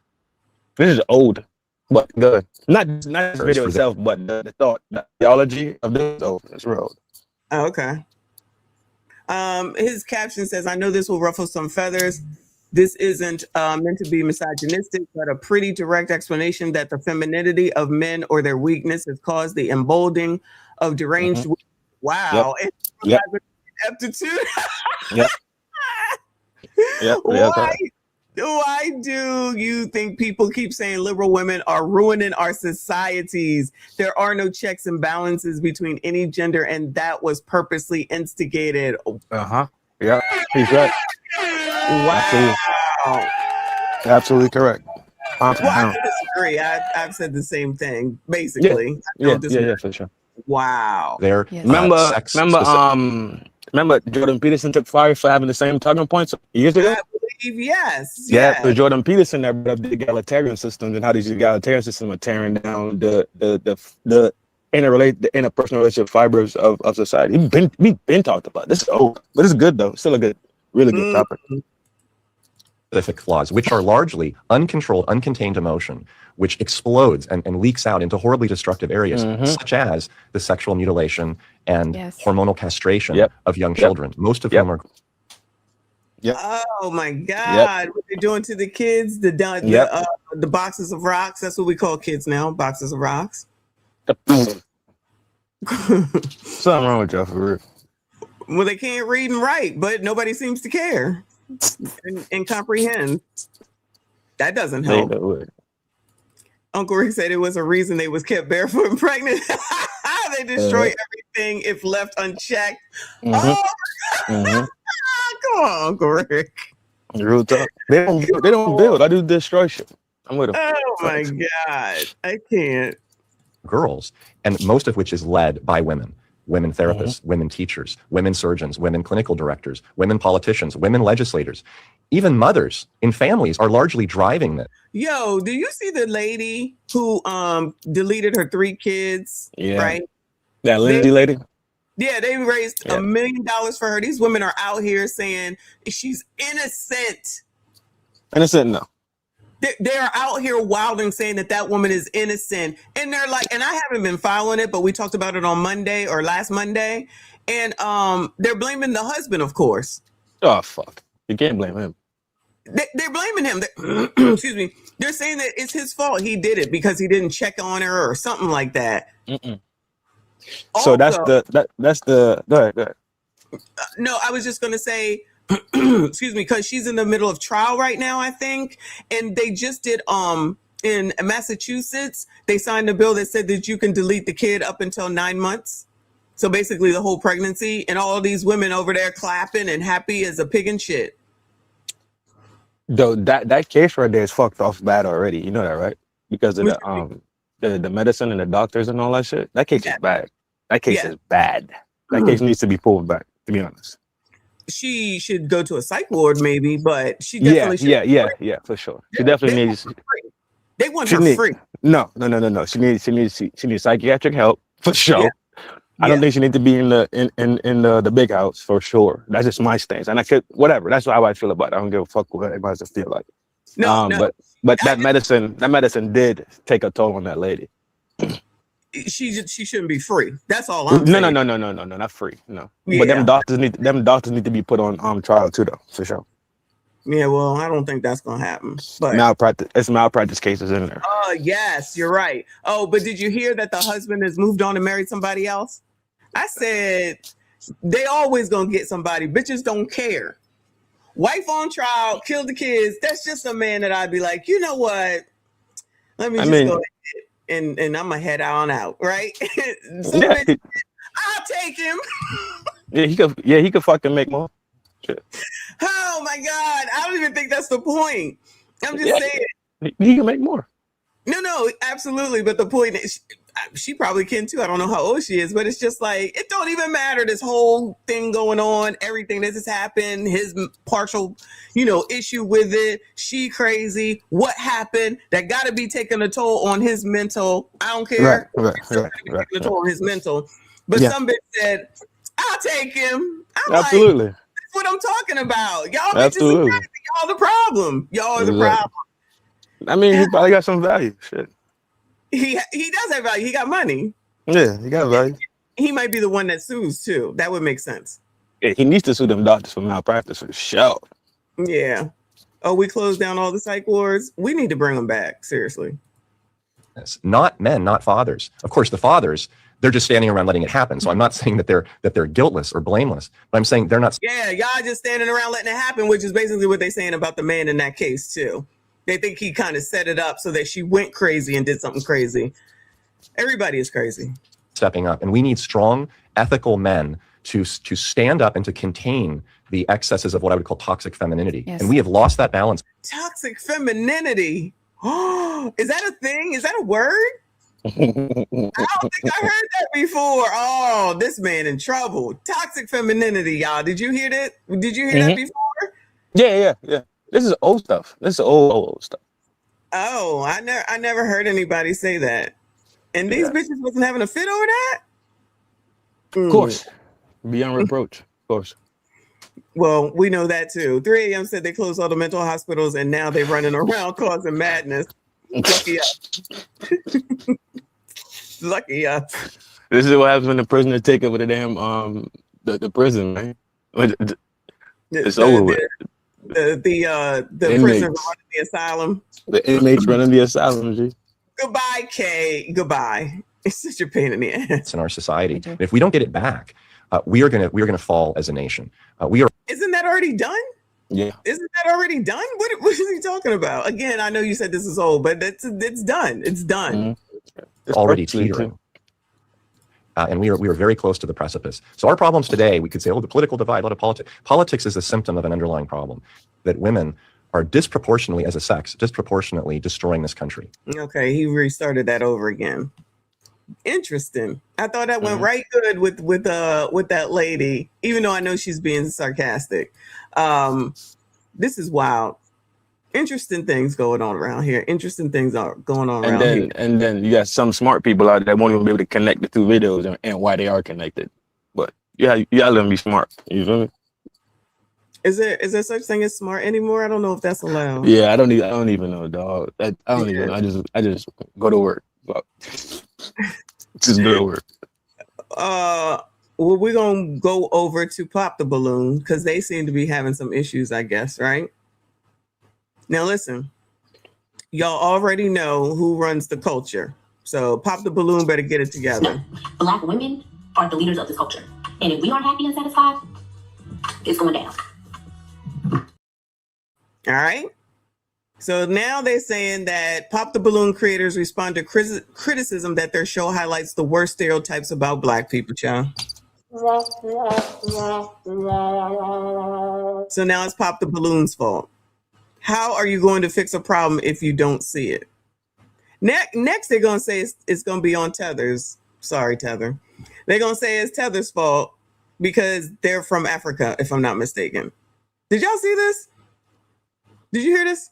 This is old, but good. Not the video itself, but the thought, the theology of this is old. It's real old. Oh, okay. His caption says, I know this will ruffle some feathers. This isn't meant to be misogynistic, but a pretty direct explanation that the femininity of men or their weakness has caused the emboldening of deranged. Wow. Yep. Aptitude. Yep. Yep. Why do you think people keep saying liberal women are ruining our societies? There are no checks and balances between any gender, and that was purposely instigated. Yeah. He's right. Wow. Absolutely correct. Well, I don't disagree. I've said the same thing, basically. Yeah, for sure. Wow. Remember Remember, Jordan Peterson took fire for having the same talking points years ago? I believe, yes. Yeah, so Jordan Peterson that brought up the egalitarian systems and how these egalitarian systems are tearing down the interpersonal relationship fibers of society. We've been talked about. This is old, but it's good though. Still a good, really good topic. Specific flaws, which are largely uncontrolled, uncontained emotion, which explodes and leaks out into horribly destructive areas, such as the sexual mutilation and hormonal castration of young children, most of whom are. Oh my God! What they're doing to the kids? The boxes of rocks. That's what we call kids now. Boxes of rocks. Something wrong with y'all for real. Well, they can't read and write, but nobody seems to care and comprehend. That doesn't help. Uncle Rick said it was a reason they was kept barefoot and pregnant. They destroy everything if left unchecked. Oh, come on, Uncle Rick. Real talk. They don't build. I do destroy shit. I'm with them. Oh my God, I can't. Girls, and most of which is led by women therapists, women teachers, women surgeons, women clinical directors, women politicians, women legislators, even mothers in families are largely driving this. Yo, do you see the lady who deleted her 3 kids? Right? That Lindsay lady? Yeah, they raised $1 million for her. These women are out here saying she's innocent. Innocent, no. They are out here wilding saying that woman is innocent. And they're like, and I haven't been following it, but we talked about it on Monday or last Monday. And they're blaming the husband, of course. Oh, fuck. You can't blame him. They're blaming him. Excuse me. They're saying that it's his fault. He did it because he didn't check on her or something like that. So that's the go ahead. No, I was just going to say, excuse me, because she's in the middle of trial right now, I think. And they just did in Massachusetts, they signed a bill that said that you can delete the kid up until 9 months. So basically the whole pregnancy, and all these women over there clapping and happy as a pig in shit. Though that case right there is fucked off bad already. You know that, right? Because of the medicine and the doctors and all that shit. That case is bad. That case is bad. That case needs to be pulled back, to be honest. She should go to a psych ward maybe, but she definitely should. Yeah, for sure. She definitely needs. They want her free. No. She needs psychiatric help for sure. I don't think she needs to be in the big house for sure. That's just my stance, and I could whatever. That's how I feel about it. I don't give a fuck what everybody else feel like. But that medicine did take a toll on that lady. She shouldn't be free. That's all I'm saying. No, not free. No. But them doctors need to be put on trial too, though, for sure. Yeah, well, I don't think that's gonna happen. But malpractice cases in there. Oh, yes, you're right. Oh, but did you hear that the husband has moved on and married somebody else? I said they always gonna get somebody. Bitches don't care. Wife on trial, killed the kids. That's just a man that I'd be like, you know what? Let me go ahead and I'm gonna head on out, right? Bitch, I'll take him. he could fucking make more. Shit. Oh my God. I don't even think that's the point. I'm just saying. He can make more. No, absolutely. But the point is, she probably can too. I don't know how old she is, but it's just like, it don't even matter. This whole thing going on, everything that has happened, his partial, issue with it. She crazy. What happened? That got to be taking a toll on his mental. I don't care. Right. Taking a toll on his mental. But some bitch said, I'll take him. I'm absolutely. Like, that's what I'm talking about. Y'all bitches are crazy. Y'all the problem. Y'all are the problem. I mean, he probably got some value. Shit. He does have value. He got money. Yeah, he got value. He might be the one that sues too. That would make sense. Yeah, he needs to sue them doctors for malpractice for sure. Yeah. Oh, we closed down all the psych wards. We need to bring them back. Seriously. Yes. Not men, not fathers. Of course, the fathers, they're just standing around letting it happen. So I'm not saying that they're guiltless or blameless, but I'm saying they're not. Yeah, y'all just standing around letting it happen, which is basically what they're saying about the man in that case too. They think he kind of set it up so that she went crazy and did something crazy. Everybody is crazy. Stepping up, and we need strong, ethical men to stand up and to contain the excesses of what I would call toxic femininity. Yes. And we have lost that balance. Toxic femininity. Oh, is that a thing? Is that a word? I don't think I heard that before. Oh, this man in trouble. Toxic femininity, y'all. Did you hear that? Did you hear that before? Yeah. This is old stuff. This is old stuff. Oh, I never heard anybody say that. And these bitches wasn't having a fit over that? Of course. Beyond reproach. Of course. Well, we know that too. 3 a.m. said they closed all the mental hospitals and now they're running around causing madness. Lucky us. Lucky us. This is what happens when the prisoner take over the damn the prison, man. It's over with. The prisoners running the asylum. The inmates running the asylum, G. Goodbye, Kay. Goodbye. It's such a pain in the ass. It's in our society. And if we don't get it back, we are gonna fall as a nation. Isn't that already done? Yeah. Isn't that already done? What is he talking about? Again, I know you said this is old, but it's done. It's done. It's already teetering. And we are very close to the precipice. So our problems today, we could say, oh, the political divide, a lot of politics. Politics is a symptom of an underlying problem, that women are disproportionately, as a sex, disproportionately destroying this country. Okay, he restarted that over again. Interesting. I thought that went right good with that lady, even though I know she's being sarcastic. This is wild. Interesting things going on around here. Interesting things are going on around here. And then you got some smart people out there that won't even be able to connect the two videos and why they are connected. But you gotta let them be smart. You feel me? Is there such thing as smart anymore? I don't know if that's allowed. Yeah, I don't even know, dog. I don't even know. I just go to work. Just go to work. Well, we're gonna go over to Pop the Balloon because they seem to be having some issues, I guess, right? Now listen, y'all already know who runs the culture. So Pop the Balloon better get it together. Black women are the leaders of this culture. And if we aren't happy and satisfied, it's going down. All right. So now they're saying that Pop the Balloon creators respond to criticism that their show highlights the worst stereotypes about Black people, child. So now it's Pop the Balloon's fault. How are you going to fix a problem if you don't see it? Next, they're going to say it's going to be on Tether's. Sorry, Tether. They're going to say it's Tether's fault because they're from Africa, if I'm not mistaken. Did y'all see this? Did you hear this?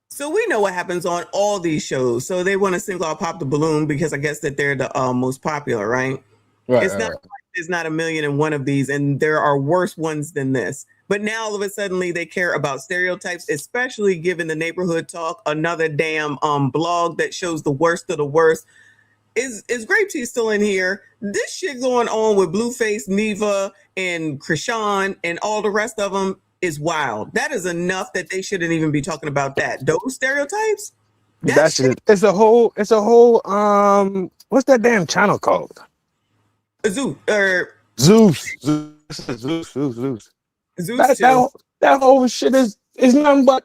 So we know what happens on all these shows. So they want to single out Pop the Balloon because I guess that they're the most popular, right? It's not like there's not 1,000,001 of these, and there are worse ones than this. But now all of a sudden they care about stereotypes, especially given the Neighborhood Talk, another damn blog that shows the worst of the worst. Is Grape Tea still in here? This shit going on with Blueface, Neva, and Krishan, and all the rest of them is wild. That is enough that they shouldn't even be talking about that. Those stereotypes? That's it. It's a whole what's that damn channel called? Zeus. That whole shit is nothing but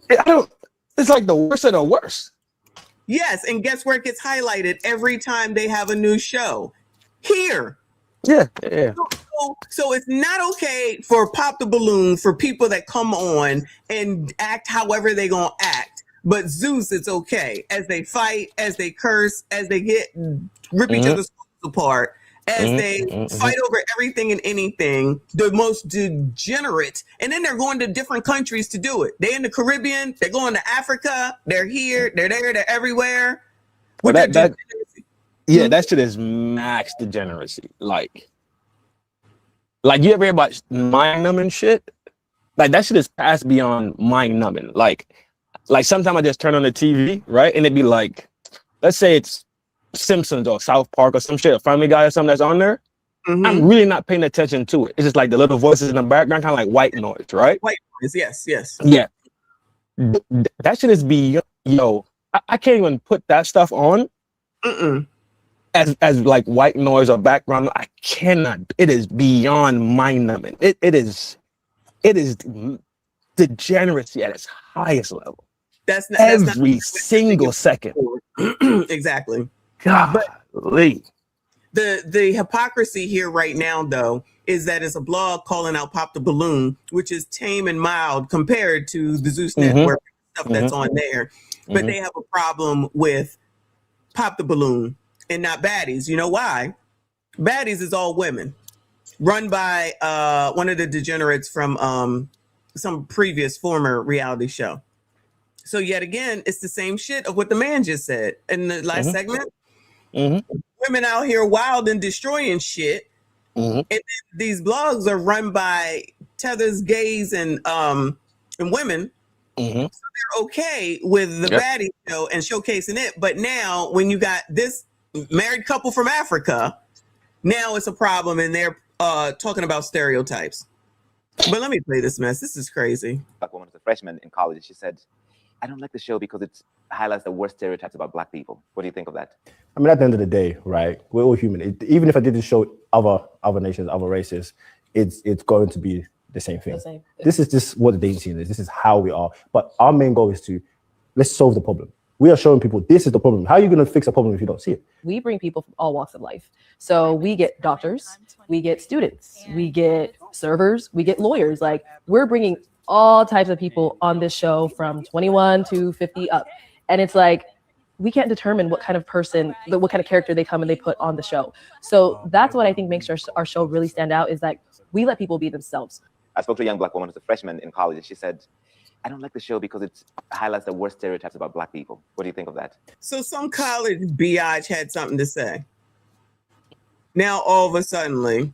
it's like the worst of the worst. Yes, and guess where it gets highlighted every time they have a new show? Here. Yeah. So it's not okay for Pop the Balloon for people that come on and act however they gonna act. But Zeus, it's okay as they fight, as they curse, as they rip each other's apart, as they fight over everything and anything, the most degenerate. And then they're going to different countries to do it. They're in the Caribbean, they're going to Africa, they're here, they're there, they're everywhere. Well, that shit is max degeneracy. Like you ever hear about mind numbing shit? Like that shit is past beyond mind numbing. Like sometimes I just turn on the TV, right? And it'd be like, let's say it's Simpsons or South Park or some shit, or Family Guy or something that's on there. I'm really not paying attention to it. It's just like the little voices in the background, kind of like white noise, right? White noise, yes. Yeah. That shit is beyond, I can't even put that stuff on as like white noise or background. I cannot. It is beyond mind numbing. It is degeneracy at its highest level. That's every single second. Exactly. Golly. The hypocrisy here right now, though, is that it's a blog calling out Pop the Balloon, which is tame and mild compared to the Zeus Network stuff that's on there. but they have a problem with Pop the Balloon and not Baddies. You know why? Baddies is all women, run by one of the degenerates from some previous former reality show. So yet again, it's the same shit of what the man just said in the last segment. Women out here wild and destroying shit. And then these blogs are run by tethers, gays, and women. So they're okay with the baddie show and showcasing it. But now when you got this married couple from Africa, now it's a problem, and they're talking about stereotypes. But let me play this mess. This is crazy. Black woman was a freshman in college, and she said, I don't like the show because it highlights the worst stereotypes about Black people. What do you think of that? I mean, at the end of the day, right, we're all human. Even if I did this show other nations, other races, it's going to be the same thing. This is just what the dating scene is. This is how we are. But our main goal is to let's solve the problem. We are showing people this is the problem. How are you going to fix a problem if you don't see it? We bring people from all walks of life. So we get doctors, we get students, we get servers, we get lawyers. Like, we're bringing all types of people on this show from 21 to 50 up. And it's like, we can't determine what kind of person, what kind of character they come and they put on the show. So that's what I think makes our show really stand out, is like we let people be themselves. I spoke to a young Black woman who's a freshman in college, and she said, I don't like the show because it highlights the worst stereotypes about Black people. What do you think of that? So some college biatch had something to say. Now all of a sudden,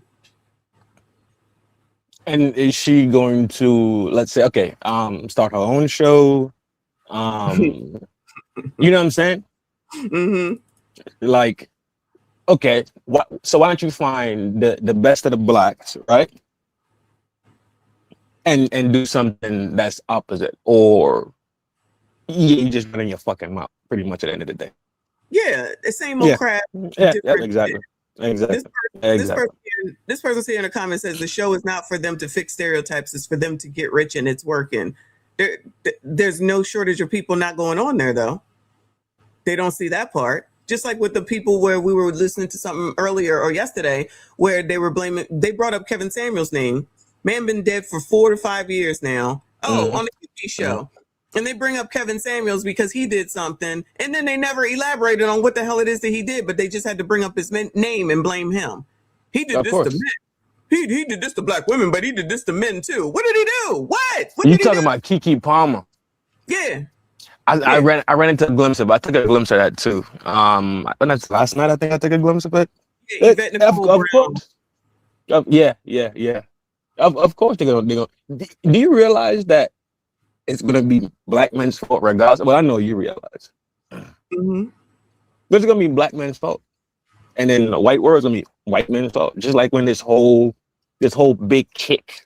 and is she going to, let's say, okay, start her own show? You know what I'm saying? Like, okay, so why don't you find the best of the Blacks, right? And do something that's opposite, or you just running your fucking mouth pretty much at the end of the day. Yeah, the same old crap. Yeah, exactly. Exactly. This person here in the comments says the show is not for them to fix stereotypes, it's for them to get rich, and it's working. There's no shortage of people not going on there, though. They don't see that part. Just like with the people where we were listening to something earlier or yesterday where they brought up Kevin Samuels' name. Man been dead for 4 to 5 years now. On the TV show. And they bring up Kevin Samuels because he did something, and then they never elaborated on what the hell it is that he did, but they just had to bring up his name and blame him. He did this to men. He did this to Black women, but he did this to men too. What did he do? What you talking about Keke Palmer? Yeah. I ran into a glimpse of it. I took a glimpse of that too. That's last night. I think I took a glimpse of it. Of course. Yeah. Of course they're gonna. Do you realize that it's gonna be Black men's fault regardless? Well, I know you realize. But it's gonna be Black men's fault, and then the white world's gonna be white men's fault. Just like when this whole big kick,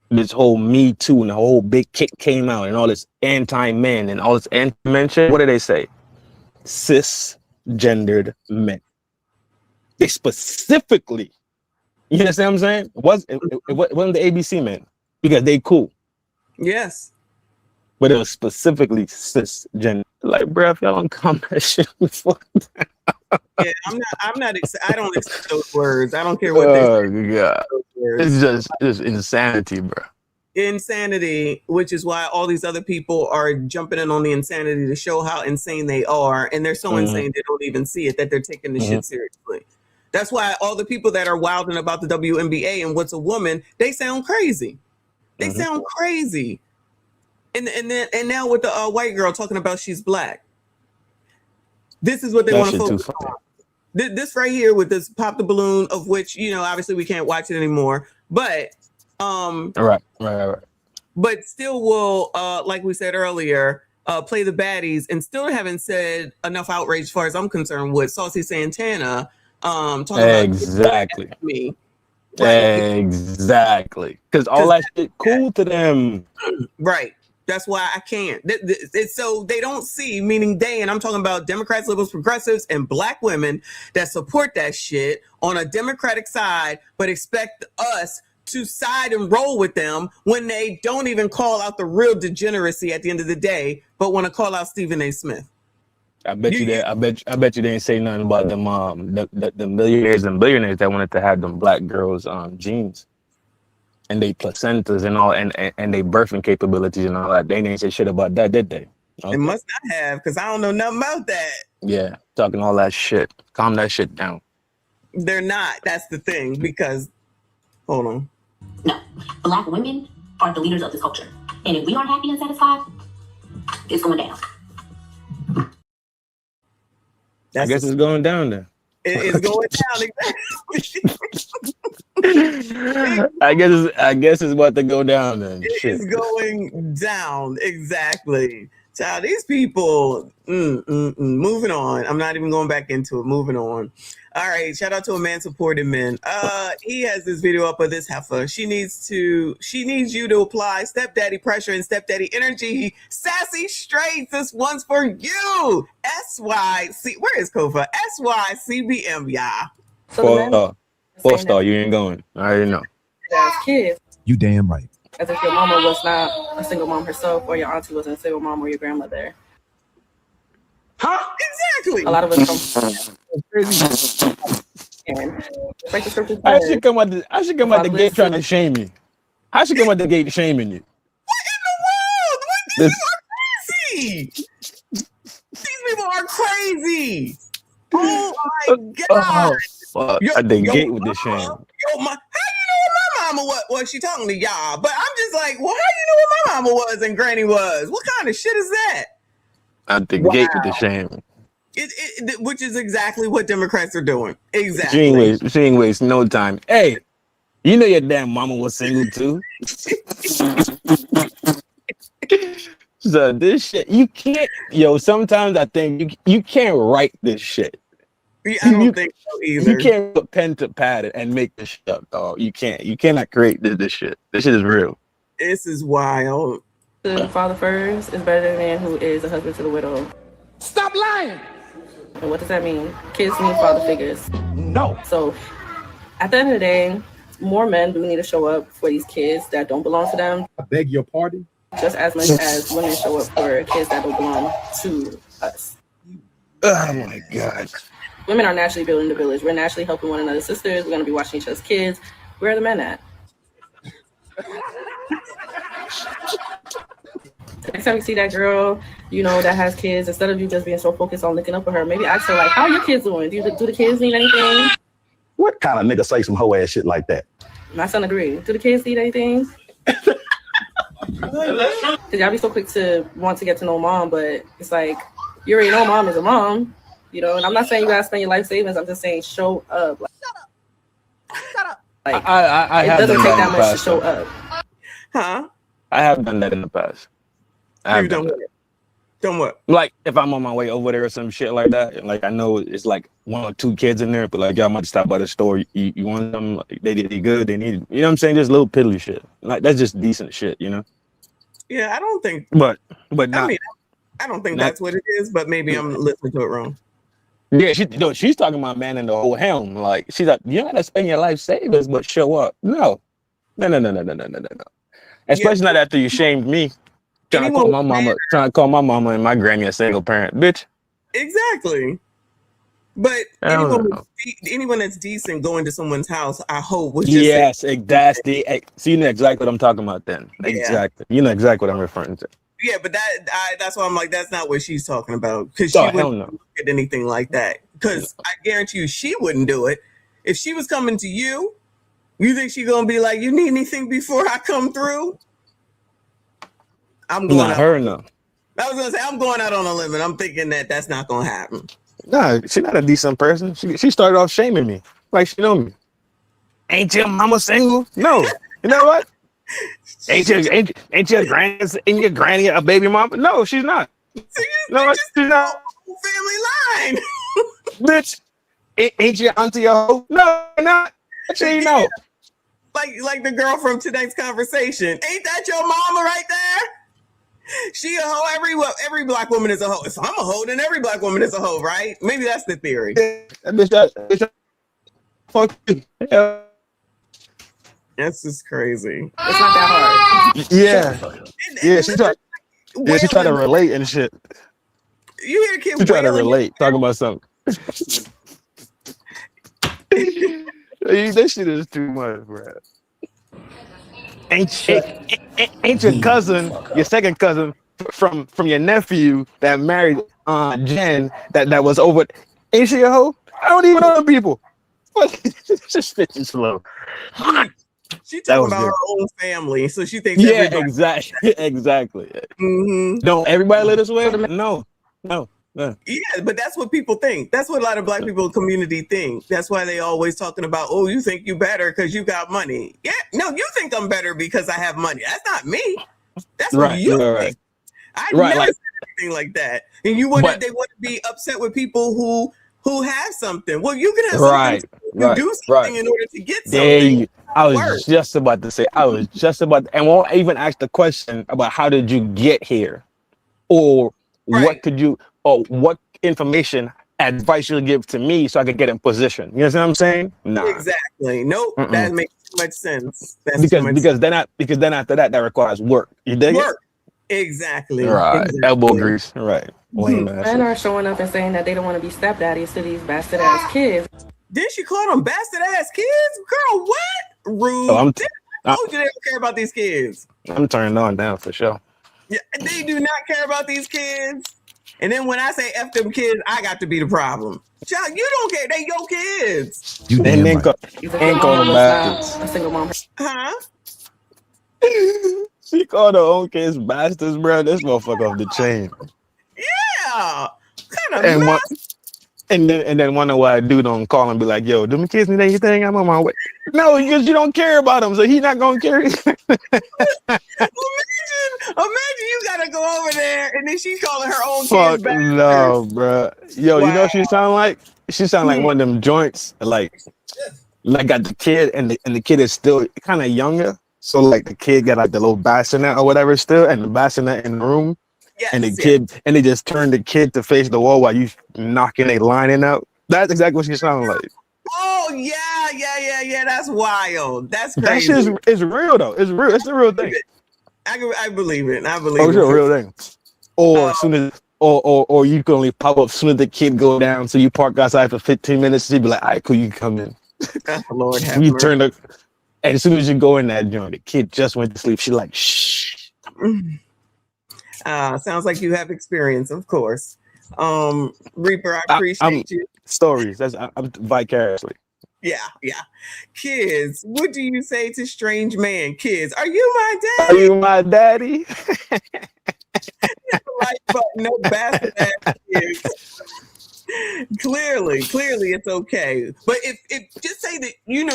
this whole Me Too and the whole big kick came out, and all this anti-men and all this anti-men shit. What do they say? Cisgendered men. They specifically. You understand what I'm saying? It wasn't the ABC men because they cool. Yes. But it was specifically cisgender. Like, bro, if y'all don't come that shit before. Yeah, I don't accept those words. I don't care what they say. God. It's just insanity, bro. Insanity, which is why all these other people are jumping in on the insanity to show how insane they are. And they're so insane they don't even see it, that they're taking the shit seriously. That's why all the people that are wilding about the WNBA and what's a woman, they sound crazy. They sound crazy. And now with the white girl talking about she's Black. This is what they want to focus on. This right here with this Pop the Balloon, of which, obviously we can't watch it anymore. But right. But still will, like we said earlier, play the baddies, and still haven't said enough outrage as far as I'm concerned with Saucy Santana. Talking exactly. About me. Exactly. Because all that shit cool to them. Right. That's why I can't. It's so they don't see, meaning they, and I'm talking about Democrats, liberals, progressives, and Black women that support that shit on a Democratic side, but expect us to side and roll with them when they don't even call out the real degeneracy at the end of the day, but want to call out Stephen A. Smith. I bet you they didn't say nothing about them the millionaires and billionaires that wanted to have them Black girls genes and they placentas and all and they birthing capabilities and all that. They didn't say shit about that, did they? Okay. It must not have, because I don't know nothing about that. Yeah, talking all that shit. Calm that shit down. They're not. That's the thing, because, hold on. No, Black women are the leaders of this culture. And if we aren't happy and satisfied, it's going down. I guess it's going down then. It's going down, exactly. I guess it's about to go down then. Shit. It's going down, exactly. Child, these people, moving on. I'm not even going back into it. Moving on. All right, shout out to a man supporting men. He has this video up of this heifer. She needs you to apply stepdaddy pressure and stepdaddy energy. Sassy straight, this one's for you. SYC, where is Kofa? SYCBM, yeah. Four star, you ain't going. I already know. As kids, You damn right. as if your mama was not a single mom herself, or your auntie wasn't a single mom, or your grandmother. Huh? Exactly. A lot of us come and like the scripture I says, should come out the gate trying to shame me. I should come out the gate shaming you. What in the world? These people are crazy. These people are crazy. Oh my God. Fuck. At the gate with the shame. How you know what my mama was? Well, she talking to y'all, but I'm just like, well, how you know what my mama was and granny was? What kind of shit is that? At the gate with the shame. Which is exactly what Democrats are doing. Exactly. She ain't waste no time. Hey, you know your damn mama was single too. So this shit, you can't. Yo, sometimes I think you can't write this shit. Yeah, I don't think so either. You can't put pen to pad and make this shit up, dog. You can't. You cannot create this shit. This shit is real. This is wild. the father first is better than a man who is a husband to the widow. Stop lying! And what does that mean? Kids need father figures. No. So at the end of the day, more men do need to show up for these kids that don't belong to them. I beg your pardon? Just as much as women show up for kids that don't belong to us. Oh my God. Women are naturally building the village. We're naturally helping one another's sisters. We're going to be watching each other's kids. Where are the men at? Next time you see that girl, you know, that has kids, instead of you just being so focused on looking up at her, maybe ask her, like, how are your kids doing? Do the kids need anything? What kind of nigga say some hoe ass shit like that? My son agreed. Do the kids need anything? Because y'all be so quick to want to get to know mom, but it's like, you already know mom is a mom, you know, and I'm not saying you gotta spend your life savings. I'm just saying show up. Like, Shut up. Like, I it have doesn't done take that that in the much to past, show though. up. Huh? I have done that in the past. You've done what? Done what? Like if I'm on my way over there or some shit like that, and like I know it's like 1 or 2 kids in there, but like y'all might stop by the store. You want them? Like, they good. They need. You know what I'm saying? Just little piddly shit. Like that's just decent shit. You know. Yeah, I don't think. But not. I mean, I don't think that's what it is. But maybe I'm listening to it wrong. Yeah, she's talking about man in the whole helm. Like she's like, you gotta spend your life savings, but show up. No. Especially not after you shamed me. Trying to call my mama and my granny a single parent, bitch. Exactly. But anyone that's decent going to someone's house, I hope was just that's the. So you know exactly what I'm talking about then. Yeah. Exactly. You know exactly what I'm referring to. Yeah, but that's why I'm like, that's not what she's talking about. Because she wouldn't look at anything like that. Because I guarantee you she wouldn't do it. If she was coming to you, you think she's gonna be like, you need anything before I come through? I'm going Not out. her, no. I was gonna say I'm going out on a limb, and I'm thinking that's not gonna happen. Nah, she's not a decent person. She started off shaming me. Like she know me. Ain't your mama single? No. You know what? Ain't your granny and your granny a baby mama? No, she's not. No, she's not. Family line. Bitch, ain't your auntie a hoe? No, not. Actually, no. Like the girl from tonight's conversation. Ain't that your mama right there? She a hoe. Every black woman is a hoe. If I'm a hoe, then every black woman is a hoe, right? Maybe that's the theory. Bitch, fuck you. Yeah. That's just crazy. It's not that hard. Yeah, she tried to relate and shit. You hear kids? She tried to relate, talking about something. That shit is too much, bro. Ain't your cousin, your second cousin, from your nephew that married Jen that was over. Ain't she a hoe? I don't even know the people. Just bitch slow. She That talking was about good. her own family, so she thinks Yeah, everybody. exactly. Mm-hmm. Don't everybody live this way? No. Yeah, but that's what people think. That's what a lot of Black people community think. That's why they always talking about, oh, you think you better because you got money. Yeah, no, you think I'm better because I have money. That's not me. That's what you think. I never like, said anything like that. And you want they want to be upset with people who have something. Well, you can have something. You do something in order to get There something. you, I was just about to say, and won't even ask the question about how did you get here, or what could you, or what information, advice you give to me so I could get in position. You know what I'm saying? Nah. Exactly. Nope. That makes too much sense. That's because then after that requires work. You dig work. Exactly. Right. Exactly. Elbow grease. Right. Lame ass. Men are showing up and saying that they don't want to be stepdaddies to these bastard ass kids. Did she call them bastard ass kids? Girl, what? Rude. Oh, I told you they don't care about these kids. I'm turning on down for sure. Yeah, they do not care about these kids. And then when I say F them kids, I got to be the problem. Child, you don't care. They your kids. You damn right. Ain't call them bastards. A single mom. Huh? She called her own kids bastards, bro. This motherfucker off the chain. Yeah. Kind of And one, and then wonder why a dude don't call and be like, "Yo, do my kids need anything? I'm on my way." No, because you don't care about them, so he's not gonna care. Imagine you gotta go over there and then she's calling her own Fuck kids bastards. no, bro. Yo, you know what she sound like? She sound like one of them joints, like got the kid and the kid is still kind of younger. So like the kid got like the little bassinet or whatever still, and the bassinet in the room. And the kid, and they just turn the kid to face the wall while you knocking a lining out. That's exactly what she sounded like. Oh yeah. That's wild. That's That crazy. shit is real though. It's real. It's the real thing. I believe it. I believe Oh, it. it's a real thing. Or as soon as, or you can only pop up as soon as the kid go down. So you park outside for 15 minutes. She'd be like, "All right, cool, you can come in." Oh, Lord have You mercy. turn the, and as soon as you go in that joint, the kid just went to sleep. She like, shh. Sounds like you have experience, of course. Reaper, I appreciate you. Stories. I'm vicariously. Yeah. Kids, what do you say to strange man? Kids, are you my Are daddy? you my daddy? Like, but no bastard ass kids. Clearly it's okay. But if just say that,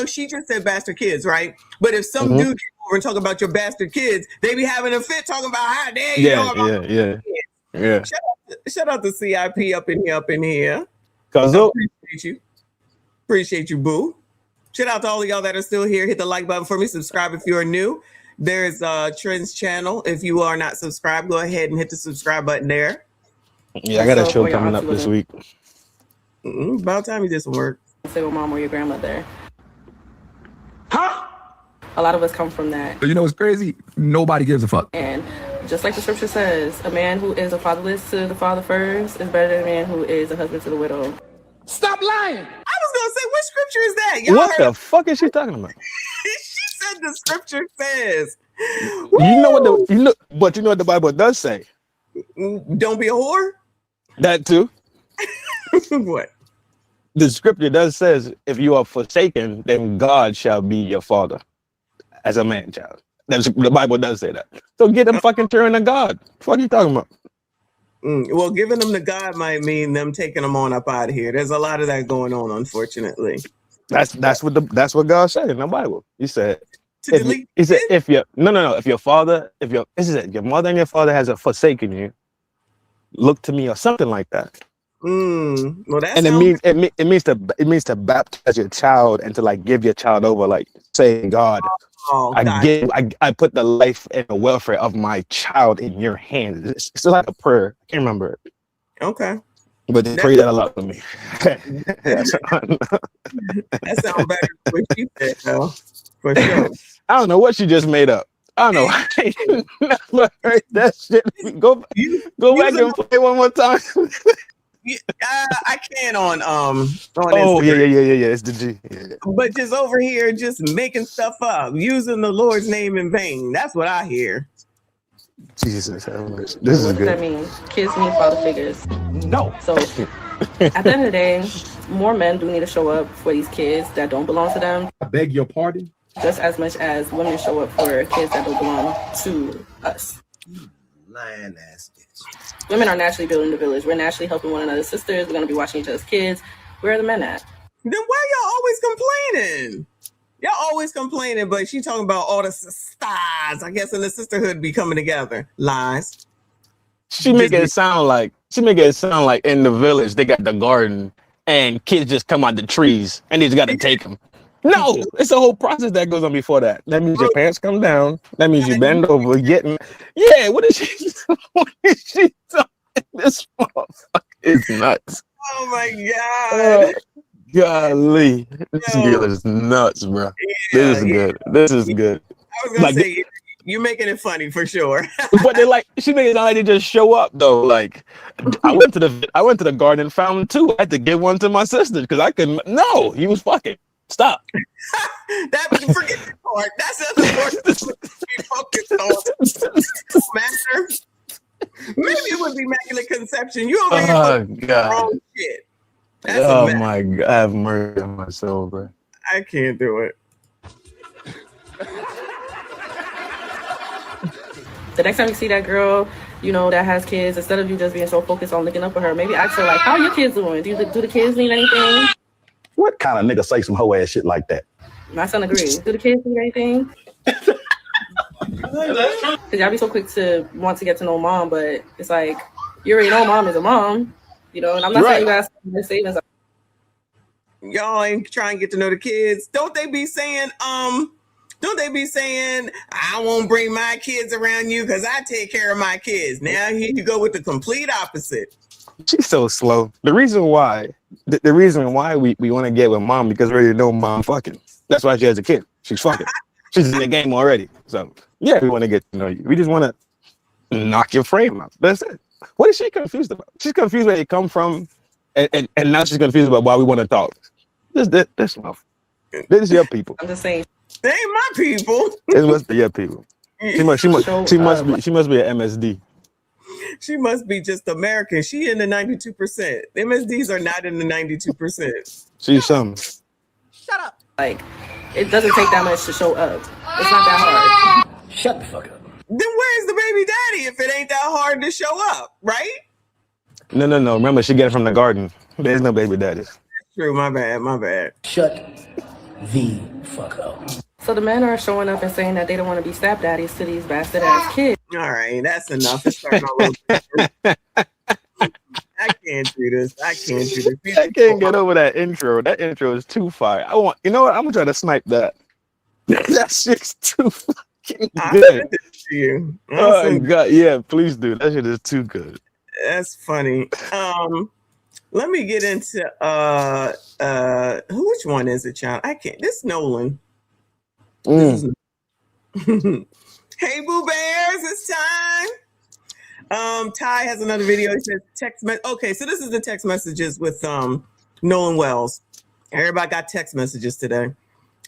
she just said bastard kids, right? But if some dude came over and talk about your bastard kids, they be having a fit talking about how dare you know about kids. Yeah. Shout out to CIP up in here. Cause Appreciate you, boo. Shout out to all of y'all that are still here. Hit the like button for me. Subscribe if you are new. There's Trend's channel. If you are not subscribed, go ahead and hit the subscribe button there. Yeah, I got a show coming up this week. About time you did some work. Single mom or your grandmother. Huh? A lot of us come from that. You know what's crazy? Nobody gives a fuck. And just like the scripture says, a man who is a fatherless to the father first is better than a man who is a husband to the widow. Stop lying. I was gonna say, what scripture is that? Y'all What heard the fuck is she talking about? She said the scripture says. You know what the Bible does say. Don't be a whore. That too. What? The scripture does says, if you are forsaken, then God shall be your father as a man child. The Bible does say that. So get them fucking turn to God. What are you talking about? Well, giving them to God might mean them taking them on up out of here. There's a lot of that going on, unfortunately. That's what God said in the Bible. He said, if your mother and your father has forsaken you, look to me or something like that. Well, that's and it means to baptize your child and to like give your child over, like saying, God, I put the life and the welfare of my child in your hands. It's like a prayer. I can't remember it. Okay. But they pray that a lot for me. That sounds better than what you said, though. For sure. I don't know what she just made up. I don't know. I ain't never heard that shit. Go back and play one more time. I can on Instagram. Yeah. It's the G. Yeah. But just over here, just making stuff up, using the Lord's name in vain. That's what I hear. Jesus, this What is does that good. mean? Kids need father figures. No. So at the end of the day, more men do need to show up for these kids that don't belong to them. I beg your pardon? Just as much as women show up for kids that don't belong to us. Lying ass bitch. Women are naturally building the village. We're naturally helping one another's sisters. We're going to be watching each other's kids. Where are the men at? Then why y'all always complaining? Y'all always complaining, but she talking about all the sisters. I guess in the sisterhood be coming together. Lies. She make it sound like in the village they got the garden and kids just come out the trees and they just got to take them. No, it's a whole process that goes on before that. That means your pants come down. That means you bend over, getting. Yeah, what is she? What is she talking? This motherfucker is nuts. Oh my god. Golly, this girl is nuts, bro. This is good. This is good. I was gonna say you're making it funny for sure. But they she made it sound like they just show up though. Like I went to the garden and found two. I had to give one to my sister because I couldn't. No, he was fucking. Stop. Forget the part. That's the other part we focused on. Master. Maybe it would be immaculate conception. You over here wrong shit. That's oh my God, I have murder on my soul, bro. I can't do it. The next time you see that girl, that has kids, instead of you just being so focused on looking up at her, maybe ask her like, how are your kids doing? Do the kids need anything? What kind of nigga say some hoe ass shit like that? My son agrees. Do the kids need anything? Because y'all be so quick to want to get to know mom, but it's like, you already know mom is a mom, and I'm not saying you guys have savings. Y'all ain't trying to get to know the kids. Don't they be saying, I won't bring my kids around you because I take care of my kids. Now here you go with the complete opposite. She's so slow. The reason why we want to get with mom because we already know mom fucking. That's why she has a kid. She's fucking. She's in the game already. So yeah, we want to get to know you. We just want to knock your frame out. That's it. What is she confused about? She's confused where you come from, and now she's confused about why we want to talk. This love. This is your people. I'm just saying. They ain't my people. This must be your people. She must be an MSD. She must be just American. She in the 92%. MSDs are not in the 92%. She's something. Shut up. Like, it doesn't take that much to show up. It's not that hard. Shut the fuck up. Then where's the baby daddy if it ain't that hard to show up, right? No. Remember, she get it from the garden. There's no baby daddy. That's true. My bad. Shut the fuck up. So the men are showing up and saying that they don't want to be stepdaddies to these bastard ass kids. All right, that's enough. It's starting all over. I can't do this. I can't get over that intro. That intro is too fire. You know what? I'm gonna try to snipe that. That shit's too fucking I'll good. send it to you. Oh God, yeah, please do. That shit is too good. That's funny. Let me get into which one is it, child? I can't. This Nolan. Hey, Boo Bears, it's time. Ty has another video. He says text message. Okay, so this is the text messages with Nolan Wells. Everybody got text messages today.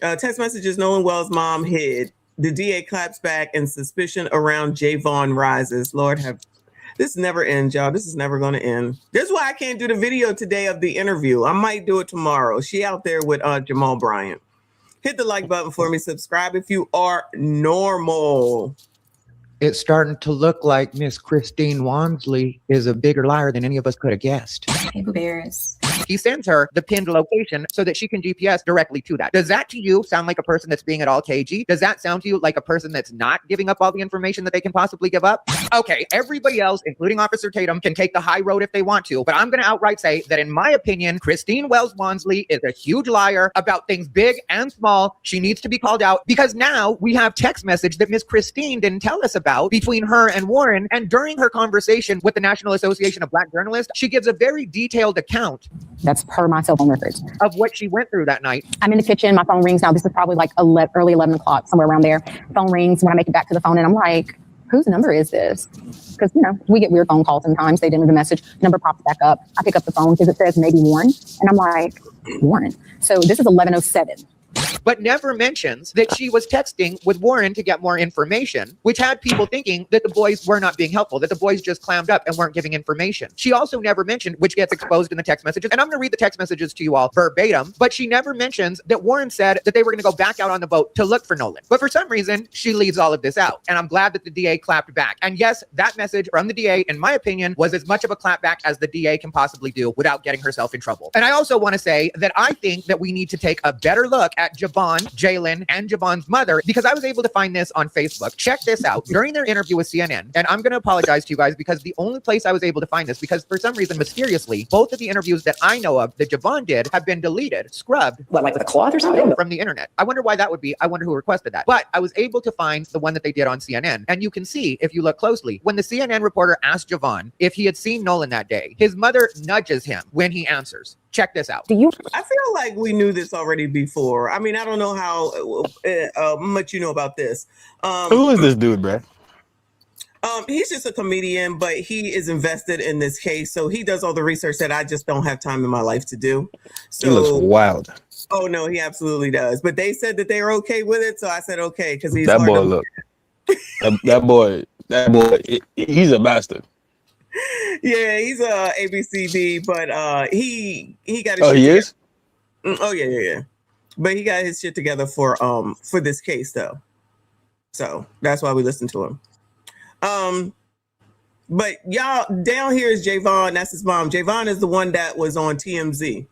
Text messages Nolan Wells' mom hid. The DA claps back and suspicion around Javon rises. Lord have. This never ends, y'all. This is never going to end. This is why I can't do the video today of the interview. I might do it tomorrow. She out there with Jamal Bryant. Hit the like button for me. Subscribe if you are normal. It's starting to look like Miss Christine Wansley is a bigger liar than any of us could have guessed. Hey, Boo Bears. He sends her the pinned location so that she can GPS directly to that. Does that to you sound like a person that's being at all cagey? Does that sound to you like a person that's not giving up all the information that they can possibly give up? Okay, everybody else, including Officer Tatum, can take the high road if they want to, but I'm going to outright say that in my opinion, Christine Wells Wansley is a huge liar about things big and small. She needs to be called out because now we have text message that Miss Christine didn't tell us about between her and Warren, and during her conversation with the National Association of Black Journalists, she gives a very detailed account. That's per my cell phone records. Of what she went through that night. I'm in the kitchen. My phone rings now. This is probably like early 11 o'clock, somewhere around there. Phone rings when I make it back to the phone, and I'm like, whose number is this? Because, we get weird phone calls sometimes. They didn't leave a message. Number pops back up. I pick up the phone because it says maybe Warren. And I'm like, Warren. So this is 11:07. but never mentions that she was texting with Warren to get more information, which had people thinking that the boys were not being helpful, that the boys just clammed up and weren't giving information. She also never mentioned, which gets exposed in the text messages, and I'm going to read the text messages to you all verbatim, but she never mentions that Warren said that they were going to go back out on the boat to look for Nolan. But for some reason, she leaves all of this out, and I'm glad that the DA clapped back. And yes, that message from the DA, in my opinion, was as much of a clapback as the DA can possibly do without getting herself in trouble. And I also want to say that I think that we need to take a better look at Javon, Jalen, and Javon's mother, because I was able to find this on Facebook. Check this out. During their interview with CNN, and I'm going to apologize to you guys because the only place I was able to find this, because for some reason, mysteriously, both of the interviews that I know of that Javon did have been deleted, scrubbed. What, like with a cloth or something? From the internet. I wonder why that would be. I wonder who requested that. But I was able to find the one that they did on CNN. And you can see, if you look closely, when the CNN reporter asked Javon if he had seen Nolan that day, his mother nudges him when he answers. Check this out. I feel like we knew this already before. I mean, I don't know how much you know about this. Who is this dude, Brad? He's just a comedian, but he is invested in this case. So he does all the research that I just don't have time in my life to do. So, He looks wild. Oh, no, he absolutely does. But they said that they were okay with it. So I said, okay, because he's That hard boy to- look. that boy, he's a bastard. Yeah, he's a ABCD, but he got his Oh, shit he together. is? Oh yeah. But he got his shit together for this case though. So that's why we listen to him. But y'all down here is Javon. That's his mom. Javon is the one that was on TMZ.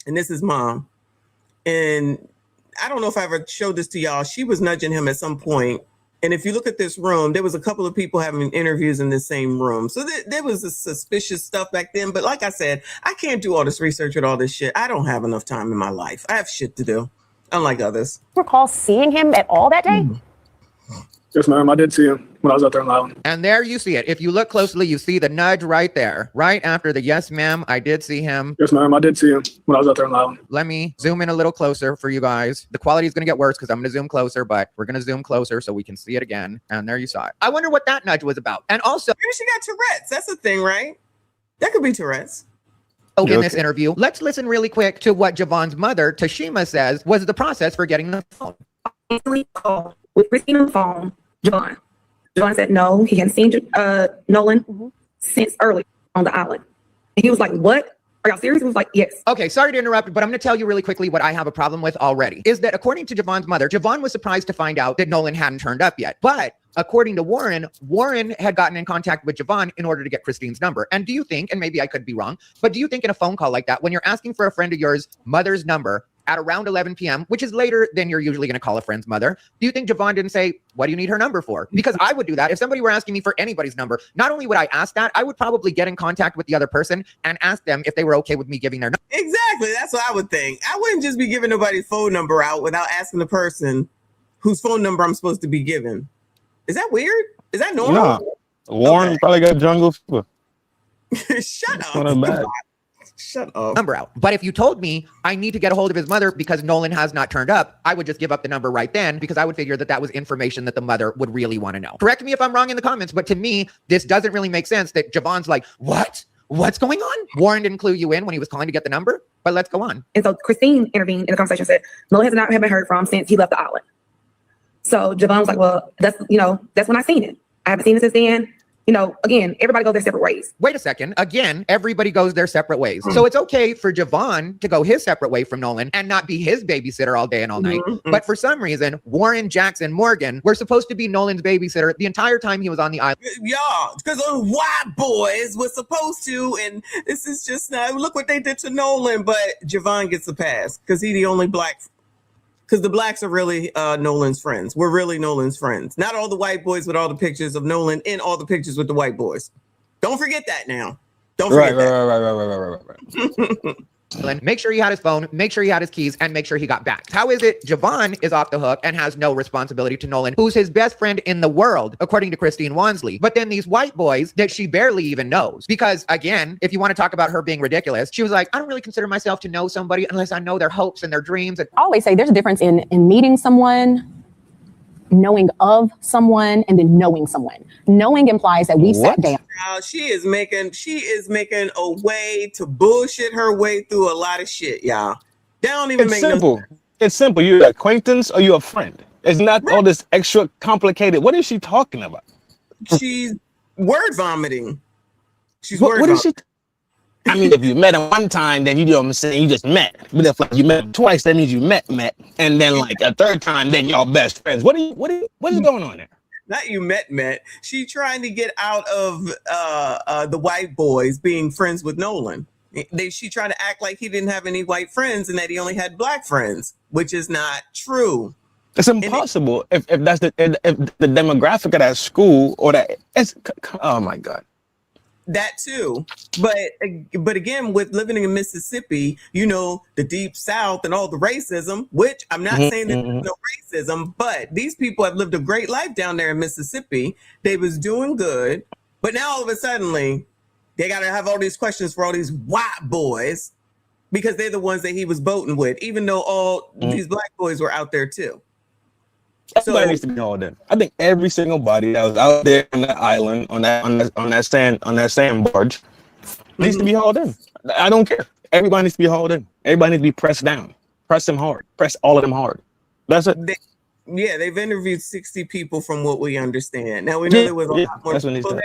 And this is mom. And I don't know if I ever showed this to y'all. She was nudging him at some point. And if you look at this room, there was a couple of people having interviews in the same room. So there was a suspicious stuff back then. But like I said, I can't do all this research with all this shit. I don't have enough time in my life. I have shit to do, unlike others. Recall seeing him at all that day? Yes, ma'am. I did see him when I was out there in Loudon. And there you see it. If you look closely, you see the nudge right there, right after the yes, ma'am, I did see him. Yes, ma'am. I did see him when I was out there in Loudon. Let me zoom in a little closer for you guys. The quality is going to get worse because I'm going to zoom closer, but we're going to zoom closer so we can see it again. And there you saw it. I wonder what that nudge was about. And also, maybe she got Tourette's. That's the thing, right? That could be Tourette's. in this interview, let's listen really quick to what Javon's mother, Tashima, says was the process for getting the phone. With Christine on the phone, Javon said no, he hadn't seen Nolan since early on the island. And he was like, what? Are y'all serious? He was like, yes. Okay, sorry to interrupt, but I'm going to tell you really quickly what I have a problem with already. Is that according to Javon's mother, Javon was surprised to find out that Nolan hadn't turned up yet. But according to Warren, Warren had gotten in contact with Javon in order to get Christine's number. And do you think, and maybe I could be wrong, but do you think in a phone call like that, when you're asking for a friend of yours mother's number at around 11 p.m., which is later than you're usually going to call a friend's mother, do you think Javon didn't say, what do you need her number for? Because I would do that. If somebody were asking me for anybody's number, not only would I ask that, I would probably get in contact with the other person and ask them if they were okay with me giving their number. Exactly. That's what I would think. I wouldn't just be giving nobody's phone number out without asking the person whose phone number I'm supposed to be giving. Is that weird? Is that normal? Nah. Warren probably got jungle fever. Shut up. Shut up. Number out. But if you told me I need to get a hold of his mother because Nolan has not turned up, I would just give up the number right then because I would figure that that was information that the mother would really want to know. Correct me if I'm wrong in the comments, but to me, this doesn't really make sense that Javon's like, what? What's going on? Warren didn't clue you in when he was calling to get the number, but let's go on. And so Christine intervened in the conversation, said, Nolan haven't been heard from since he left the island. So Javon was like, well, that's when I seen it. I haven't seen it since then. Again, everybody goes their separate ways. Wait a second. Again, everybody goes their separate ways. So it's okay for Javon to go his separate way from Nolan and not be his babysitter all day and all night. But for some reason, Warren, Jackson, Morgan were supposed to be Nolan's babysitter the entire time he was on the island. Y'all, because those white boys were supposed to, and this is just now, look what they did to Nolan, but Javon gets a pass because he's the only black. Because the blacks are really Nolan's friends. We're really Nolan's friends. Not all the white boys with all the pictures of Nolan and all the pictures with the white boys. Don't forget that now. Don't forget that. Right. Make sure he had his phone, make sure he had his keys, and make sure he got back. How is it Javon is off the hook and has no responsibility to Nolan, who's his best friend in the world, according to Christine Wansley? But then these white boys that she barely even knows. Because again, if you want to talk about her being ridiculous, she was like, I don't really consider myself to know somebody unless I know their hopes and their dreams. I always say there's a difference in meeting someone, knowing of someone, and then knowing someone. Knowing implies that we sat down. She is making a way to bullshit her way through a lot of shit, y'all. They don't even It's make simple. It's simple. You're an acquaintance or you're a friend. It's not all this extra complicated. What is she talking about? She's word vomiting. She's What is she? I mean, if you met him one time, then you know what I'm saying, you just met. But if like you met him twice, that means you met, and then like a third time, then y'all best friends. What is going on there? Not you met. She trying to get out of the white boys being friends with Nolan. She tried to act like he didn't have any white friends and that he only had black friends, which is not true. It's impossible if that's if the demographic of that school or that. Oh my God. That too, but again, with living in Mississippi, you know, the deep South and all the racism, which I'm not saying that there's no racism, but these people have lived a great life down there in Mississippi. They was doing good, but now all of a sudden, they got to have all these questions for all these white boys because they're the ones that he was boating with, even though all these black boys were out there too. Everybody needs to be hauled in. I think every single body that was out there on that island, on that sand barge, needs to be hauled in. I don't care. Everybody needs to be hauled in. Everybody needs to be pressed down. Press them hard. Press all of them hard. That's it. They've interviewed 60 people from what we understand. Now we know there was a lot more people there.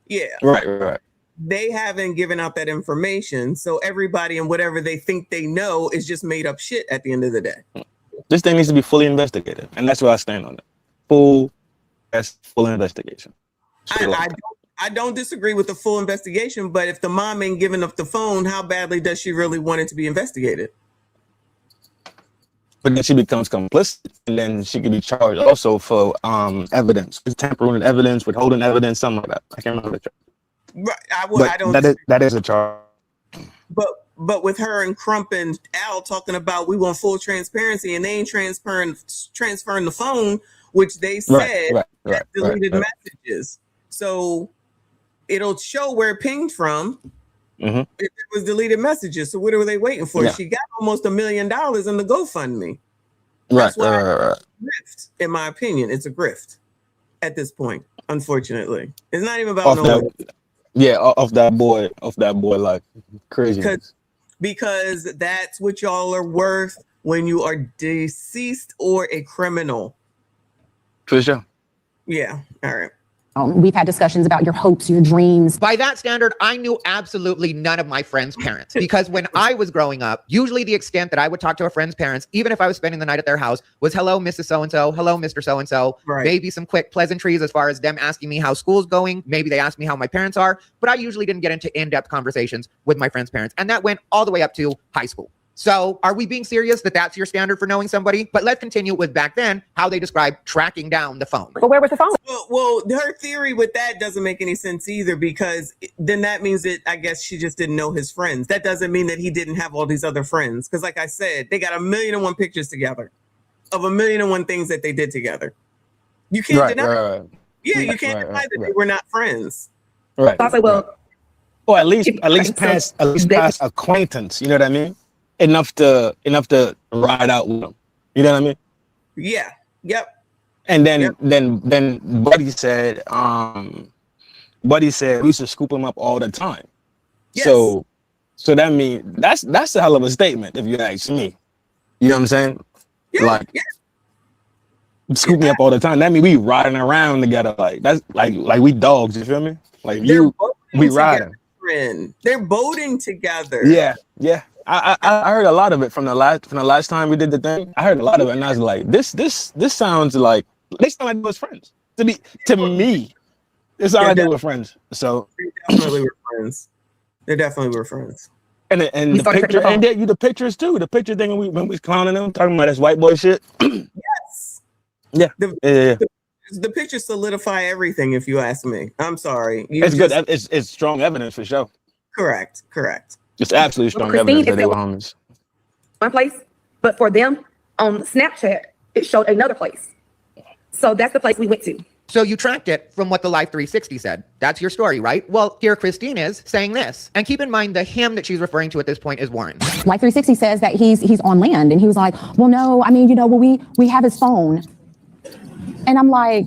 Yeah. Right. They haven't given out that information, so everybody and whatever they think they know is just made up shit at the end of the day. This thing needs to be fully investigated, and that's where I stand on it. Full investigation. I don't disagree with the full investigation, but if the mom ain't giving up the phone, how badly does she really want it to be investigated? But then she becomes complicit, and then she could be charged also for evidence, tampering with evidence, withholding evidence, something like that. I can't remember the charge. Right, that is a charge. But with her and Crump and Al talking about we want full transparency, and they ain't transferring the phone, which they said deleted messages. So it'll show where it pinged from if it was deleted messages. So what are they waiting for? She got almost $1 million in the GoFundMe. That's why it's a grift, in my opinion. It's a grift at this point, unfortunately. It's not even about Nolan. Off that boy, like crazy. Because that's what y'all are worth when you are deceased or a criminal. For sure. Yeah. All right. We've had discussions about your hopes, your dreams. By that standard, I knew absolutely none of my friends' parents because when I was growing up, usually the extent that I would talk to a friend's parents, even if I was spending the night at their house, was hello, Mrs. So-and-so, hello, Mr. So-and-so, maybe some quick pleasantries as far as them asking me how school's going. Maybe they asked me how my parents are, but I usually didn't get into in-depth conversations with my friends' parents. And that went all the way up to high school. So are we being serious that that's your standard for knowing somebody? But let's continue with back then, how they described tracking down the phone. But where was the phone? Well, her theory with that doesn't make any sense either, because then that means that I guess she just didn't know his friends. That doesn't mean that he didn't have all these other friends. Because like I said, they got 1,000,001 pictures together of 1,000,001 things that they did together. You can't deny. Yeah, you can't deny that they were not friends. Right. I say, well, or at least past acquaintance. You know what I mean? Enough to ride out with them. You know what I mean? Yeah. Yep. And then Buddy said we used to scoop him up all the time. Yes. So that means that's a hell of a statement if you ask me. You know what I'm saying? Yeah. Scoop me up all the time. That means we riding around together. Like that's like we dogs. You feel me? Like we riding. They're boating together. Yeah. I heard a lot of it from the last time we did the thing. I heard a lot of it, and I was like, this sounds like they sound like they was friends. To me, it sounds like they were friends. So they definitely were friends. They definitely were friends. And the picture, and the pictures too. The picture thing when we was clowning them, talking about this white boy shit. Yes. Yeah. The pictures solidify everything. If you ask me, I'm sorry. It's good. It's strong evidence for sure. Correct. It's absolutely strong evidence that they were homies. One place, but for them on Snapchat, it showed another place. So that's the place we went to. So you tracked it from what the Live 360 said. That's your story, right? Well, here Christine is saying this. And keep in mind, the him that she's referring to at this point is Warren. Live 360 says that he's on land, and he was like, well, no, I mean, we have his phone. And I'm like,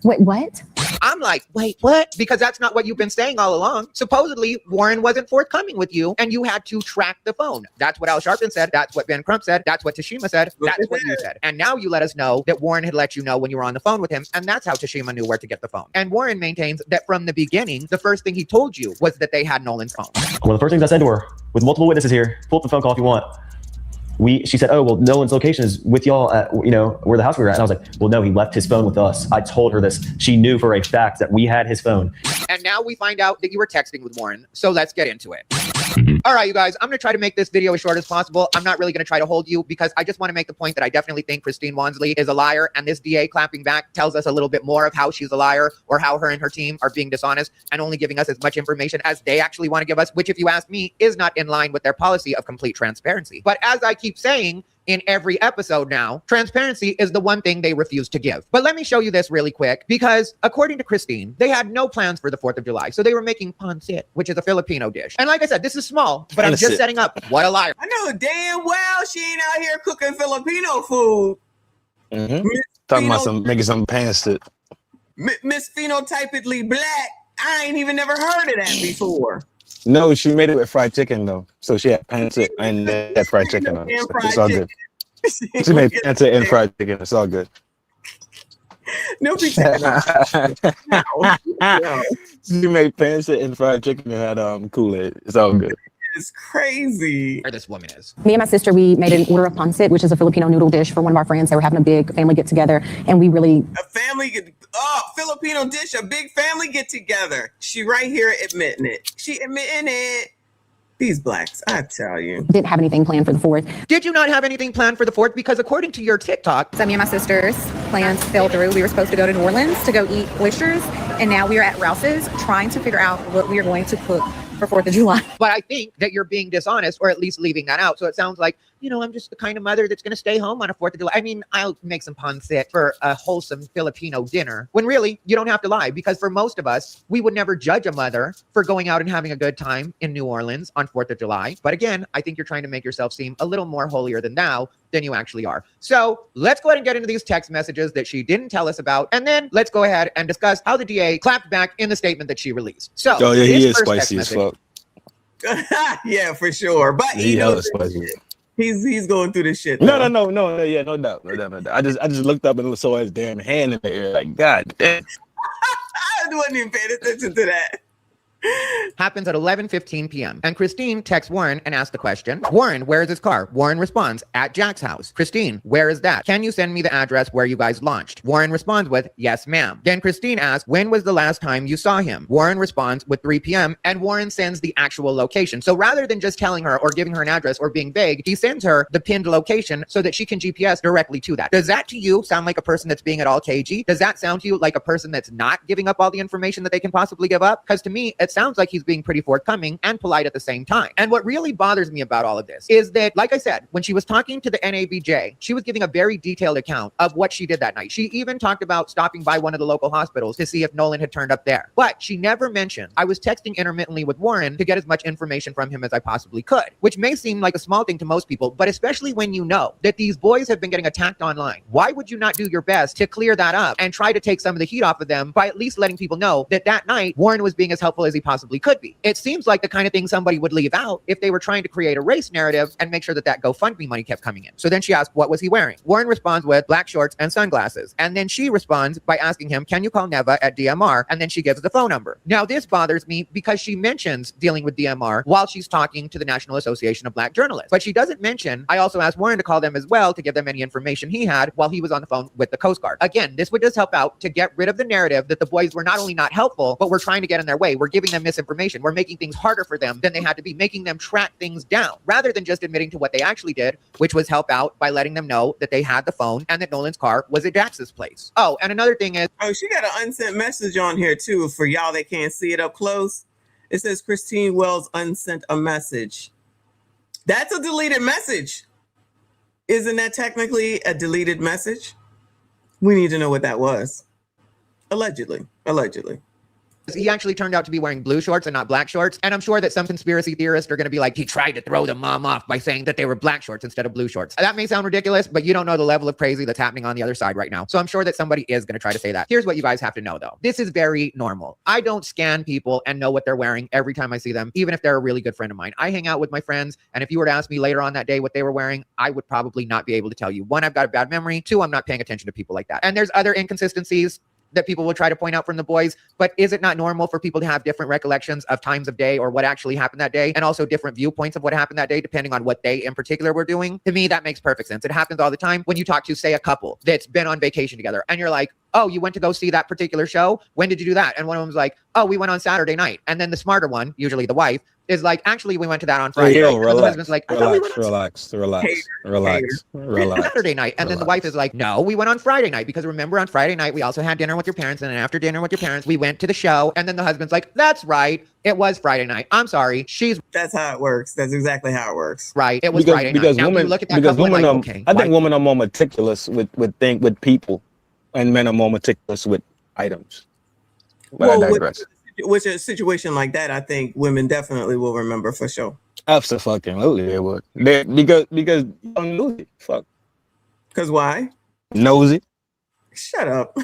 wait, what? I'm like, wait, what? Because that's not what you've been saying all along. Supposedly, Warren wasn't forthcoming with you, and you had to track the phone. That's what Al Sharpton said. That's what Ben Crump said. That's what Tashima said. That's what you said. And now you let us know that Warren had let you know when you were on the phone with him, and that's how Tashima knew where to get the phone. And Warren maintains that from the beginning, the first thing he told you was that they had Nolan's phone. One of the first things I said to her, with multiple witnesses here, pull up the phone call if you want. She said, oh, well, Nolan's location is with y'all at, where the house we were at. And I was like, well, no, he left his phone with us. I told her this. She knew for a fact that we had his phone. And now we find out that you were texting with Warren. So let's get into it. All right, you guys, I'm going to try to make this video as short as possible. I'm not really going to try to hold you because I just want to make the point that I definitely think Christine Wansley is a liar. And this DA clapping back tells us a little bit more of how she's a liar or how her and her team are being dishonest and only giving us as much information as they actually want to give us, which, if you ask me, is not in line with their policy of complete transparency. But as I keep saying, in every episode now, transparency is the one thing they refuse to give. But let me show you this really quick, because according to Christine, they had no plans for the 4th of July. So they were making pancit, which is a Filipino dish. And like I said, this is small, but I'm just setting up. What a liar. I know damn well she ain't out here cooking Filipino food. Talking about making some pancit. Miss Phenotypically Black. I ain't even never heard of that before. No, she made it with fried chicken though. So she had pancit and had fried chicken on it. So it's all good. She made pancit and fried chicken. It's all good. No, she made pancit and fried chicken and had Kool-Aid. It's all good. It's crazy. Where this woman is. Me and my sister, we made an order of pancit, which is a Filipino noodle dish for one of our friends. They were having a big family get together, and we really Filipino dish, a big family get together. She right here admitting it. She admitting it. These blacks, I tell you. didn't have anything planned for the 4th. Did you not have anything planned for the 4th? Because according to your TikTok, So me and my sister's plans fell through. We were supposed to go to New Orleans to go eat oysters, and now we are at Rouse's trying to figure out what we are going to cook for 4th of July. But I think that you're being dishonest, or at least leaving that out. So it sounds like, I'm just the kind of mother that's going to stay home on a 4th of July. I mean, I'll make some pancit for a wholesome Filipino dinner. When really, you don't have to lie, because for most of us, we would never judge a mother for going out and having a good time in New Orleans on 4th of July. But again, I think you're trying to make yourself seem a little more holier than thou than you actually are. So let's go ahead and get into these text messages that she didn't tell us about. And then let's go ahead and discuss how the DA clapped back in the statement that she released. So oh yeah, he is spicy as fuck. Yeah, for sure. But he knows spicy. He's going through this shit. No, yeah, no doubt. I just looked up and saw his damn hand in the air. Like, God damn. I wasn't even paying attention to that. Happens at 11:15 p.m. And Christine texts Warren and asks the question, Warren, where is his car? Warren responds, at Jack's house. Christine, where is that? Can you send me the address where you guys launched? Warren responds with, yes, ma'am. Then Christine asks, when was the last time you saw him? Warren responds with 3 p.m. and Warren sends the actual location. So rather than just telling her or giving her an address or being vague, he sends her the pinned location so that she can GPS directly to that. Does that to you sound like a person that's being at all cagey? Does that sound to you like a person that's not giving up all the information that they can possibly give up? Because to me, it sounds like he's being pretty forthcoming and polite at the same time. And what really bothers me about all of this is that, like I said, when she was talking to the NABJ, she was giving a very detailed account of what she did that night. She even talked about stopping by one of the local hospitals to see if Nolan had turned up there. But she never mentioned, I was texting intermittently with Warren to get as much information from him as I possibly could, which may seem like a small thing to most people, but especially when you know that these boys have been getting attacked online. Why would you not do your best to clear that up and try to take some of the heat off of them by at least letting people know that that night Warren was being as helpful as he possibly could be? It seems like the kind of thing somebody would leave out if they were trying to create a race narrative and make sure that that GoFundMe money kept coming in. So then she asked, what was he wearing? Warren responds with black shorts and sunglasses. And then she responds by asking him, can you call Neva at DMR? And then she gives the phone number. Now this bothers me because she mentions dealing with DMR while she's talking to the National Association of Black Journalists. But she doesn't mention, I also asked Warren to call them as well to give them any information he had while he was on the phone with the Coast Guard. Again, this would just help out to get rid of the narrative that the boys were not only not helpful, but we're trying to get in their way. We're giving them misinformation. We're making things harder for them than they had to be, making them track things down rather than just admitting to what they actually did, which was help out by letting them know that they had the phone and that Nolan's car was at Jax's place. Oh, and another thing is, she got an unsent message on here too for y'all that can't see it up close. It says Christine Wells unsent a message. That's a deleted message. Isn't that technically a deleted message? We need to know what that was. Allegedly. He actually turned out to be wearing blue shorts and not black shorts. And I'm sure that some conspiracy theorists are going to be like, he tried to throw the mom off by saying that they were black shorts instead of blue shorts. That may sound ridiculous, but you don't know the level of crazy that's happening on the other side right now. So I'm sure that somebody is going to try to say that. Here's what you guys have to know though. This is very normal. I don't scan people and know what they're wearing every time I see them, even if they're a really good friend of mine. I hang out with my friends, and if you were to ask me later on that day what they were wearing, I would probably not be able to tell you. One, I've got a bad memory. Two, I'm not paying attention to people like that. And there's other inconsistencies that people will try to point out from the boys, but is it not normal for people to have different recollections of times of day or what actually happened that day, and also different viewpoints of what happened that day depending on what they in particular were doing? To me, that makes perfect sense. It happens all the time when you talk to, say, a couple that's been on vacation together, and you're like, oh, you went to go see that particular show? When did you do that? And one of them's like, oh, we went on Saturday night. And then the smarter one, usually the wife, is like, actually, we went to that on Friday. Yo, night. And the husband's like, relax. Saturday night. And then the wife is like, no, we went on Friday night, because remember on Friday night, we also had dinner with your parents. And then after dinner with your parents, we went to the show. And then the husband's like, that's right. It was Friday night. I'm sorry. That's how it works. That's exactly how it works. Right. It was Friday night. Now, women, you look at that because couple women and are, like, okay, I think women are more meticulous with people, and men are more meticulous with items. But I digress. With a situation like that, I think women definitely will remember for sure. Absolutely, they would. Because you don't nosy. Fuck. Because why? Nosy. Shut up.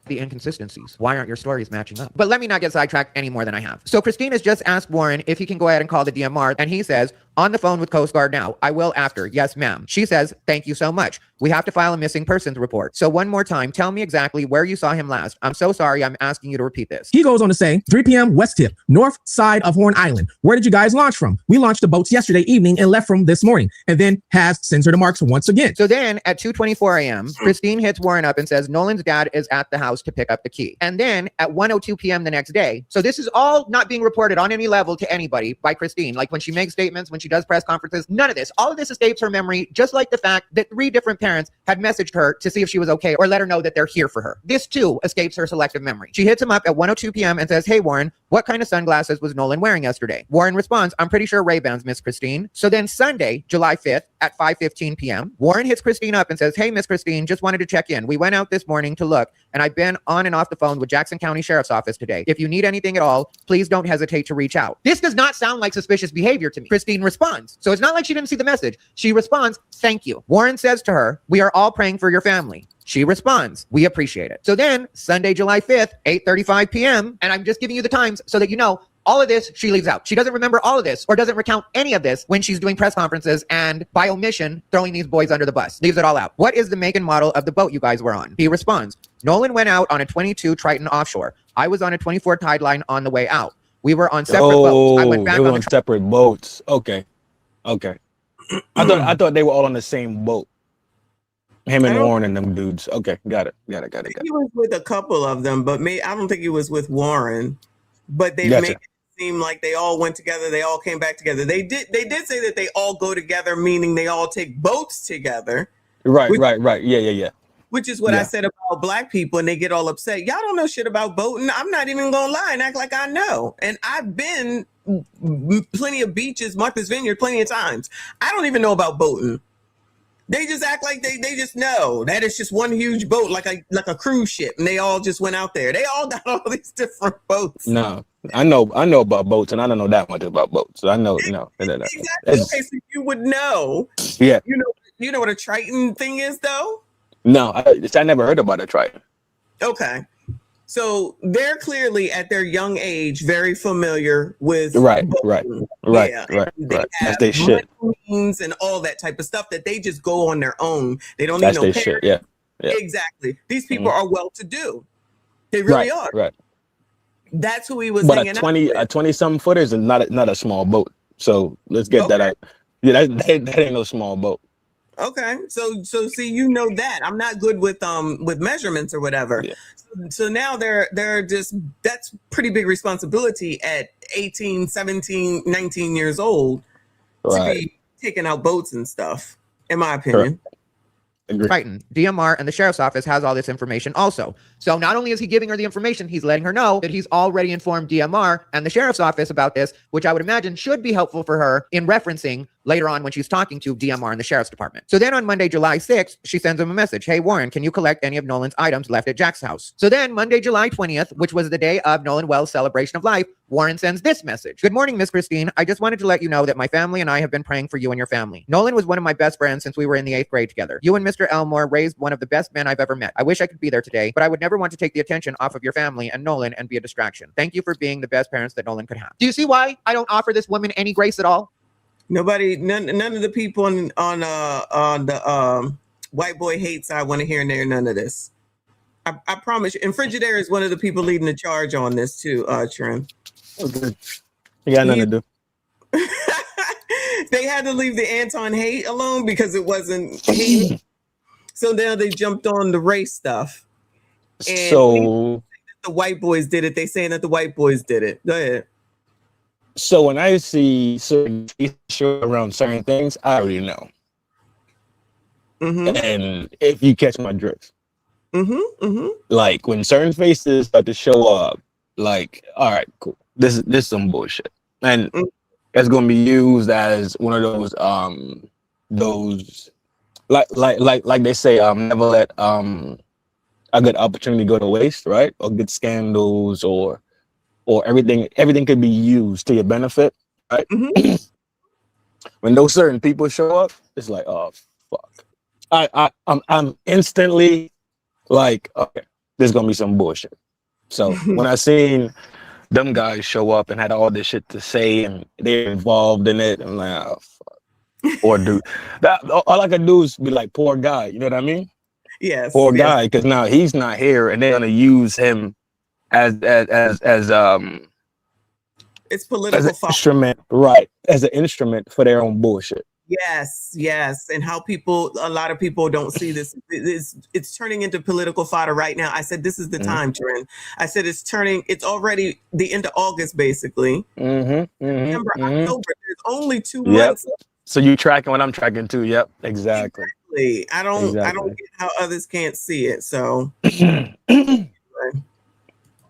The inconsistencies. Why aren't your stories matching up? But let me not get sidetracked any more than I have. So Christine has just asked Warren if he can go ahead and call the DMR, and he says, on the phone with Coast Guard now. I will after. Yes, ma'am. She says, thank you so much. We have to file a missing persons report. So one more time, tell me exactly where you saw him last. I'm so sorry. I'm asking you to repeat this. He goes on to say, 3 p.m. West Tip, north side of Horn Island. Where did you guys launch from? We launched the boats yesterday evening and left from this morning, and then has sends her the marks once again. So then at 2:24 a.m., Christine hits Warren up and says, Nolan's dad is at the house to pick up the key. And then at 1:02 p.m. the next day, so this is all not being reported on any level to anybody by Christine. Like when she makes statements, when she does press conferences, none of this. All of this escapes her memory, just like the fact that 3 different parents had messaged her to see if she was okay or let her know that they're here for her. This too escapes her selective memory. She hits him up at 1:02 p.m. and says, hey, Warren, what kind of sunglasses was Nolan wearing yesterday? Warren responds, I'm pretty sure Ray-Bans, Miss Christine. So then Sunday, July 5th at 5:15 p.m., Warren hits Christine up and says, hey, Miss Christine, just wanted to check in. We went out this morning to look, and I've been on and off the phone with Jackson County Sheriff's Office today. If you need anything at all, please don't hesitate to reach out. This does not sound like suspicious behavior to me. Christine responds. So it's not like she didn't see the message. She responds, thank you. Warren says to her, we are all praying for your family. She responds, we appreciate it. So then Sunday, July 5th, 8:35 p.m., and I'm just giving you the times so that you know, all of this she leaves out. She doesn't remember all of this or doesn't recount any of this when she's doing press conferences and by omission throwing these boys under the bus. Leaves it all out. What is the make and model of the boat you guys were on? He responds, Nolan went out on a 22 Triton offshore. I was on a 24 Tide Line on the way out. We were on separate boats. I went back they were on on separate boats. Okay. I thought they were all on the same boat. Him and Warren and them dudes. Okay, got it. He was with a couple of them, but I don't think he was with Warren. But they make it seem like they all went together. They all came back together. They did say that they all go together, meaning they all take boats together. Right. Yeah. Which is what I said about black people, and they get all upset. Y'all don't know shit about boating. I'm not even gonna lie and act like I know. And I've been plenty of beaches, Martha's Vineyard, plenty of times. I don't even know about boating. They just act like they just know that it's just one huge boat, like a cruise ship, and they all just went out there. They all got all these different boats. No, I know about boats, and I don't know that much about boats. So I know, Exactly. Okay, so you would know. Yeah. You know what a Triton thing is, though? No, I never heard about a Triton. Okay. So they're clearly at their young age very familiar with right. That's their shit. And all that type of stuff that they just go on their own. They don't need no parents. Shit. Yeah. Exactly. These people are well to do. They really are. Right. That's who he was. But a 20-something footer is not a small boat. So let's get that out. Yeah, that ain't no small boat. Okay, so see, you know that I'm not good with measurements or whatever. Yeah. So now they're just, that's pretty big responsibility at 18, 17, 19 years old to be taking out boats and stuff, in my opinion. Fighting. DMR and the sheriff's office has all this information also. So not only is he giving her the information, he's letting her know that he's already informed DMR and the sheriff's office about this, which I would imagine should be helpful for her in referencing later on when she's talking to DMR and the sheriff's department. So then on Monday, July 6th, she sends him a message. Hey, Warren, can you collect any of Nolan's items left at Jack's house? So then Monday, July 20th, which was the day of Nolan Wells' celebration of life, Warren sends this message. Good morning, Miss Christine. I just wanted to let you know that my family and I have been praying for you and your family. Nolan was one of my best friends since we were in the 8th grade together. You and Mr. Elmore raised one of the best men I've ever met. I wish I could be there today, but I would never want to take the attention off of your family and Nolan and be a distraction. Thank you for being the best parents that Nolan could have. Do you see why I don't offer this woman any grace at all? None of the people on the white boy hate side want to hear none of this. I promise you. And Frigidaire is one of the people leading the charge on this too, Trent. Okay. You got nothing to do. They had to leave the Anton hate alone because it wasn't hate. So now they jumped on the race stuff. And So the white boys did it. They saying that the white boys did it. Go ahead. So when I see certain show around certain things, I already know. And if you catch my drift, like when certain faces start to show up, like, all right, cool, this is some bullshit, and it's gonna be used as one of those like they say, never let a good opportunity go to waste, right? Or good scandals or everything could be used to your benefit, right? When those certain people show up, it's like, oh fuck. I'm instantly like, okay, there's gonna be some bullshit. So when I seen them guys show up and had all this shit to say and they're involved in it, I'm like, oh fuck. Or dude, that all I can do is be like, poor guy, you know what I mean? Yes. Poor guy, because now he's not here and they're gonna use him as it's political as an instrument, right? As an instrument for their own bullshit. Yes. And how a lot of people don't see this. It's turning into political fodder right now. I said, this is the time, Trent. I said, it's already the end of August, basically. September, October, there's only 2 months. So you tracking what I'm tracking too. Yep, exactly. I don't get how others can't see it. So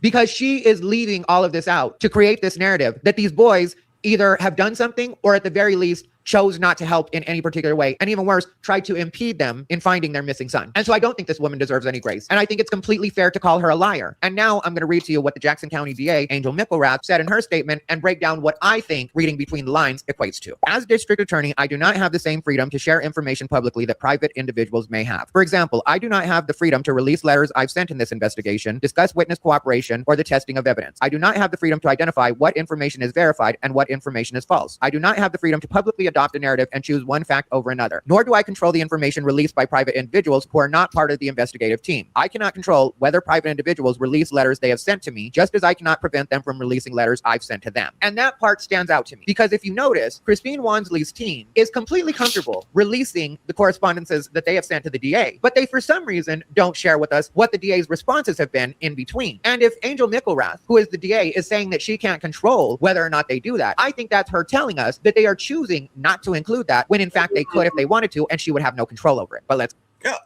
because she is leaving all of this out to create this narrative that these boys either have done something or at the very least chose not to help in any particular way, and even worse, tried to impede them in finding their missing son. And so I don't think this woman deserves any grace. And I think it's completely fair to call her a liar. And now I'm going to read to you what the Jackson County DA, Angel Michelrath, said in her statement and break down what I think reading between the lines equates to. As district attorney, I do not have the same freedom to share information publicly that private individuals may have. For example, I do not have the freedom to release letters I've sent in this investigation, discuss witness cooperation, or the testing of evidence. I do not have the freedom to identify what information is verified and what information is false. I do not have the freedom to publicly adopt a narrative and choose one fact over another, nor do I control the information released by private individuals who are not part of the investigative team. I cannot control whether private individuals release letters they have sent to me, just as I cannot prevent them from releasing letters I've sent to them. And that part stands out to me, because if you notice, Christine Wansley's team is completely comfortable releasing the correspondences that they have sent to the DA, but they for some reason don't share with us what the DA's responses have been in between. And if Angel Michelrath, who is the DA, is saying that she can't control whether or not they do that, I think that's her telling us that they are choosing not to include that when in fact they could if they wanted to, and she would have no control over it. But let's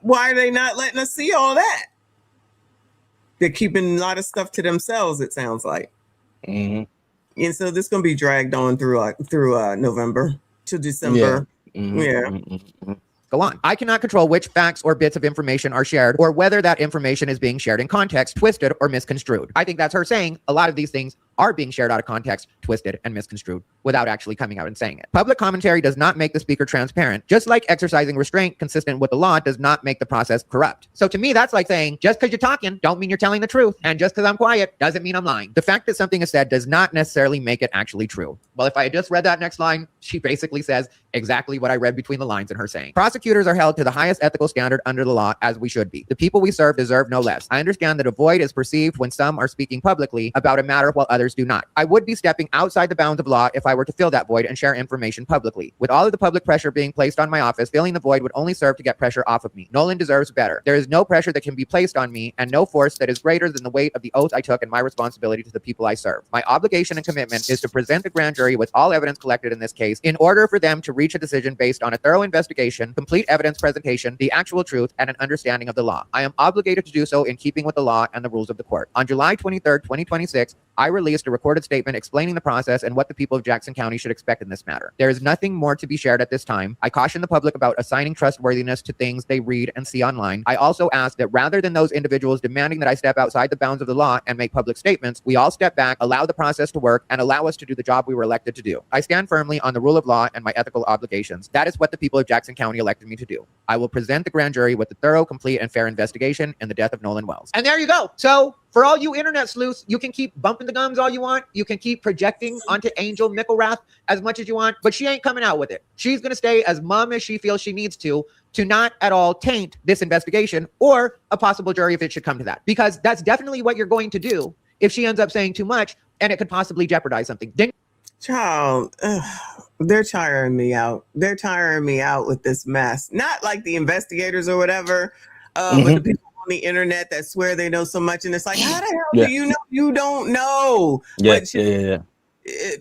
why are they not letting us see all that? They're keeping a lot of stuff to themselves, it sounds like. And so this is going to be dragged on through November to December. Go on. I cannot control which facts or bits of information are shared or whether that information is being shared in context, twisted, or misconstrued. I think that's her saying a lot of these things are being shared out of context, twisted, and misconstrued without actually coming out and saying it. Public commentary does not make the speaker transparent, just like exercising restraint consistent with the law does not make the process corrupt. So to me, that's like saying, just because you're talking, don't mean you're telling the truth. And just because I'm quiet doesn't mean I'm lying. The fact that something is said does not necessarily make it actually true. Well, if I had just read that next line, she basically says exactly what I read between the lines in her saying. Prosecutors are held to the highest ethical standard under the law, as we should be. The people we serve deserve no less. I understand that a void is perceived when some are speaking publicly about a matter while others do not. I would be stepping outside the bounds of law if I were power to fill that void and share information publicly. With all of the public pressure being placed on my office, filling the void would only serve to get pressure off of me. Nolan deserves better. There is no pressure that can be placed on me and no force that is greater than the weight of the oath I took and my responsibility to the people I serve. My obligation and commitment is to present the grand jury with all evidence collected in this case in order for them to reach a decision based on a thorough investigation, complete evidence presentation, the actual truth, and an understanding of the law. I am obligated to do so in keeping with the law and the rules of the court. On July 23rd, 2026, I released a recorded statement explaining the process and what the people of Jackson County should expect in this matter. There is nothing more to be shared at this time. I caution the public about assigning trustworthiness to things they read and see online. I also ask that rather than those individuals demanding that I step outside the bounds of the law and make public statements, we all step back, allow the process to work, and allow us to do the job we were elected to do. I stand firmly on the rule of law and my ethical obligations. That is what the people of Jackson County elected me to do. I will present the grand jury with a thorough, complete, and fair investigation in the death of Nolan Wells. And there you go. So for all you internet sleuths, you can keep bumping the gums all you want. You can keep projecting onto Angel Mickelrath as much as you want, but she ain't coming out with it. She's going to stay as mum as she feels she needs to not at all taint this investigation or a possible jury if it should come to that. Because that's definitely what you're going to do if she ends up saying too much and it could possibly jeopardize something. Child, they're tiring me out. They're tiring me out with this mess. Not like the investigators or whatever, but the people on the internet that swear they know so much. And it's like, how the hell do you know? You don't know.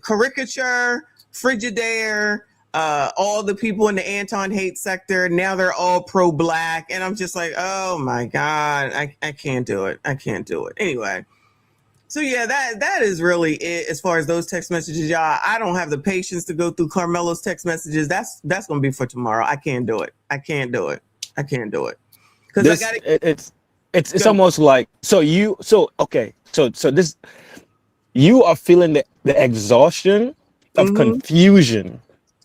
Caricature, Frigidaire, all the people in the Anton hate sector, now they're all pro-black. And I'm just like, oh my God, I can't do it. I can't do it. Anyway. So yeah, that is really it as far as those text messages, y'all. I don't have the patience to go through Carmelo's text messages. That's gonna be for tomorrow. I can't do it. I can't do it. I can't do it. Because it's almost like so you are feeling the exhaustion of confusion,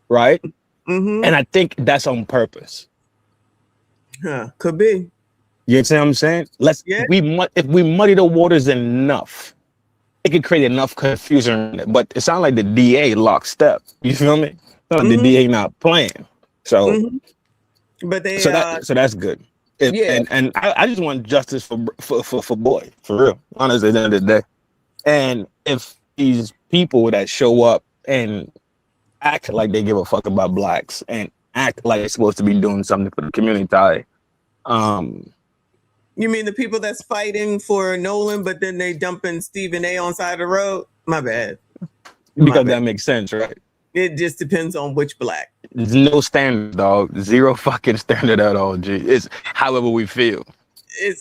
right? And I think that's on purpose. Could be. You know what I'm saying? If we muddy the waters enough, it could create enough confusion. But it sounds like the DA lockstep. You feel me? The DA not playing. So, but they so that's good. And I just want justice for boy, for real. Honestly, at the end of the day. And if these people that show up and act like they give a fuck about blacks and act like they're supposed to be doing something for the community, you mean the people that's fighting for Nolan, but then they dumping Stephen A on side of the road? My bad. Because that makes sense, right? It just depends on which black. There's no standard, dog. Zero fucking standard at all, G. It's however we feel.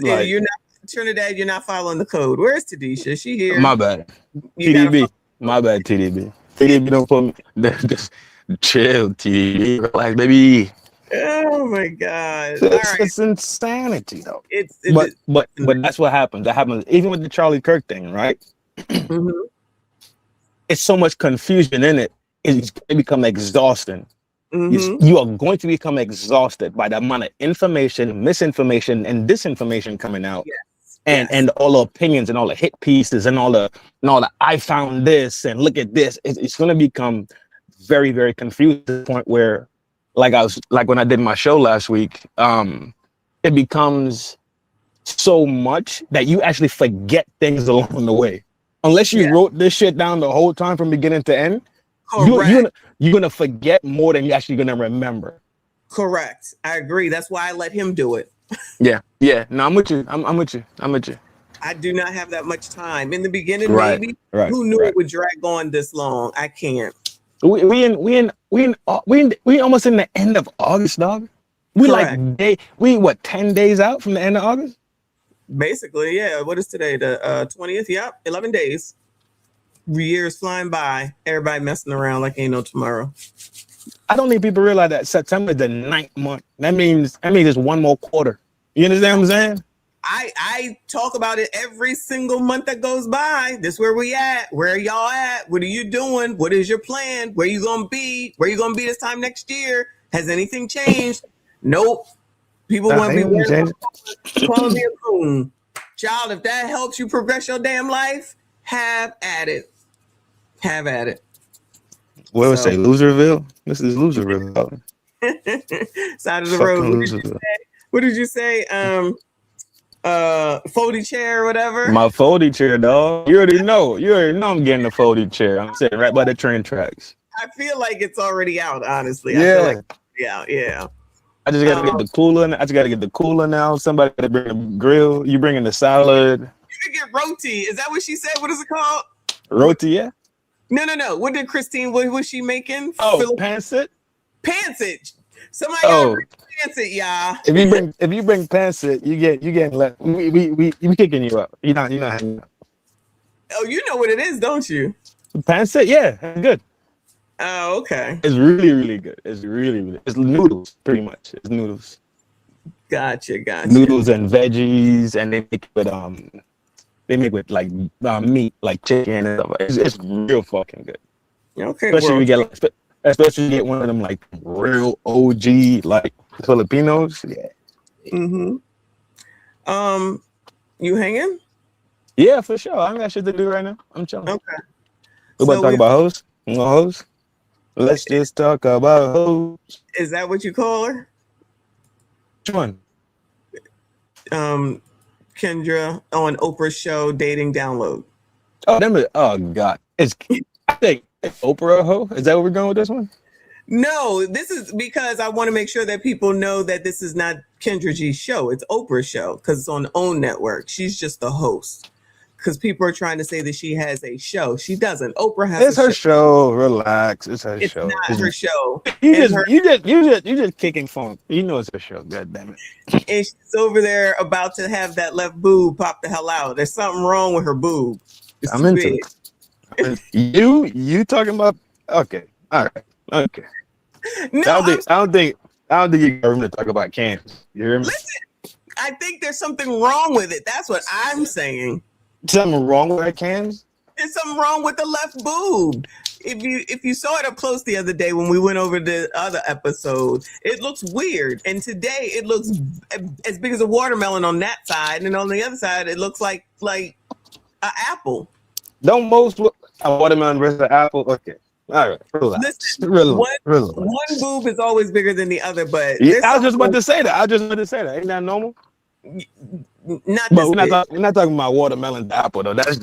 You're not Trinidad, you're not following the code. Where's Tadisha? She here. My bad. TDB. My bad, TDB. TDB don't put me. Just chill, TDB. Relax, baby. Oh my God! It's insanity, though. But that's what happens. That happens even with the Charlie Kirk thing, right? It's so much confusion in it. It's going to become exhausting. You are going to become exhausted by the amount of information, misinformation, and disinformation coming out, and all the opinions and all the hit pieces and all the I found this and look at this. It's going to become very, very confused to the point where. Like when I did my show last week, it becomes so much that you actually forget things along the way. Unless you wrote this shit down the whole time from beginning to end, you're gonna forget more than you're actually gonna remember. Correct. I agree. That's why I let him do it. Yeah. No, I'm with you. I'm with you. I do not have that much time. In the beginning, maybe. Who knew it would drag on this long? I can't. We almost in the end of August, dog. We 10 days out from the end of August? Basically, yeah. What is today? The 20th? Yep, 11 days. Years flying by. Everybody messing around like ain't no tomorrow. I don't think people realize that September is the 9th month. That means it's one more quarter. You understand what I'm saying? I talk about it every single month that goes by. This where we at. Where are y'all at? What are you doing? What is your plan? Where you gonna be? Where you gonna be this time next year? Has anything changed? Nope. People want to be calling me a coon. Child, if that helps you progress your damn life, have at it. Have at it. What would say, Loserville? This is Loserville. Side of the road. What did you say? Foldy chair or whatever. My foldy chair, dog. You already know I'm getting the foldy chair. I'm sitting right by the train tracks. I feel like it's already out. Honestly, Yeah. I feel like yeah. I just gotta get the cooler. I just gotta get the cooler now. Somebody gotta bring the grill. You bringing the salad? You can get roti. Is that what she said? What is it called? Roti, yeah. No. What did Christine? What was she making? Oh, pancit. Pancit. Somebody gotta bring pancit, y'all. If you bring pancit, you get left. We kicking you up. You're not hanging up. Oh, you know what it is, don't you? Pancit, yeah, it's good. Oh, okay. It's really good. It's really. It's noodles, pretty much. It's noodles. Gotcha. Noodles and veggies, and they make with they make with like meat, like chicken and stuff. It's real fucking good. Okay. Especially you get one of them like real OG like Filipinos. Yeah. Mm-hmm. You hanging? Yeah, for sure. I got shit to do right now. I'm chilling. Okay. We about to talk about hoes? You want hoes? Let's just talk about hoes. Is that what you call her? Which one? Kendra on Oprah's show, Dating Download. Oh God. I think Oprah a hoe? Is that where we're going with this one? No, this is because I want to make sure that people know that this is not Kendra G's show. It's Oprah's show because it's on OWN network. She's just the host. Because people are trying to say that she has a show. She doesn't. Oprah has It's her show. Relax. It's her show. It's not her show. You just kicking funk. You know it's her show. God damn it. And she's over there about to have that left boob pop the hell out. There's something wrong with her boob. It's I'm too into big. it. You talking about? Okay. All right. Okay. No, I don't think you got room to talk about cans. You hear me? listen, I think there's something wrong with it. That's what I'm saying. Something wrong with that cans? There's something wrong with the left boob. If you saw it up close the other day when we went over the other episode, it looks weird. And today it looks as big as a watermelon on that side, and on the other side it looks like an apple. Don't most look a watermelon versus an apple? Okay. All right. Relax. Listen, Relax. one boob is always bigger than the other, but Yeah, I was just about to say that. Ain't that normal? Not But this we're not talking about watermelon to apple though. That's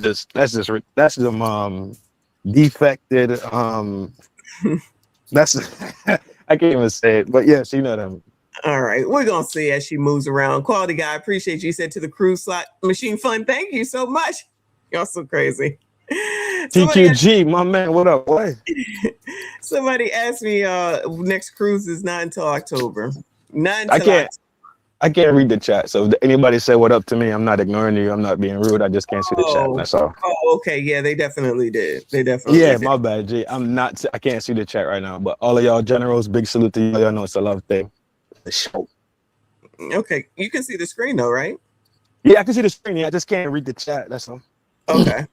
them defected that's I can't even say it, but yes, you know what I mean. All right, we're gonna see as she moves around. Quality guy, appreciate you. Said to the cruise slot machine fun. Thank you so much. Y'all so crazy. TQG, my man, what up? What? Somebody asked me next cruise is not until October. I can't read the chat. So if anybody say what up to me, I'm not ignoring you. I'm not being rude. I just can't see the chat. That's all. Oh, okay. Yeah, they definitely did. Did. My bad, G. I can't see the chat right now. But all of y'all generals, big salute to y'all. Y'all know it's a love thing. The show. Okay. You can see the screen though, right? Yeah, I can see the screen. Yeah, I just can't read the chat. That's all. Okay.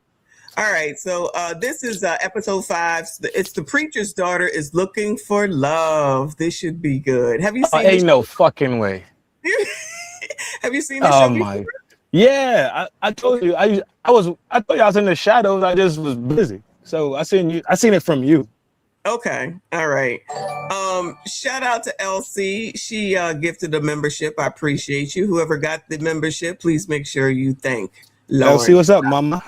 All right. So this is episode 5. It's the preacher's daughter is looking for love. This should be good. Have you seen Ain't no fucking way. Have you seen this show before? Yeah, I told you I thought I was in the shadows. I just was busy. So I seen it from you. Okay. All right. Shout out to LC. She gifted a membership. I appreciate you. Whoever got the membership, please make sure you thank Lauren. LC, what's up, mama?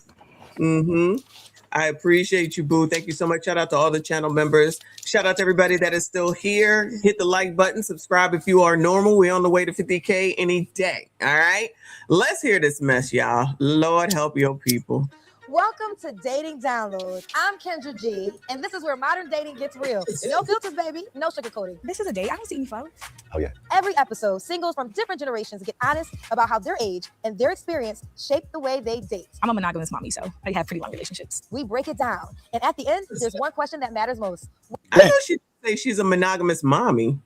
I appreciate you, boo. Thank you so much. Shout out to all the channel members. Shout out to everybody that is still here. Hit the like button. Subscribe if you are normal. We're on the way to 50K any day. All right. Let's hear this mess, y'all. Lord help your people. Welcome to Dating Downloads. I'm Kendra G, and this is where modern dating gets real. No filters, baby. No sugarcoating. This is a date. I don't see any flowers. Oh, yeah. Every episode, singles from different generations get honest about how their age and their experience shape the way they date. I'm a monogamous mommy, so I have pretty long relationships. We break it down. And at the end, there's one question that matters most. I know she say she's a monogamous mommy.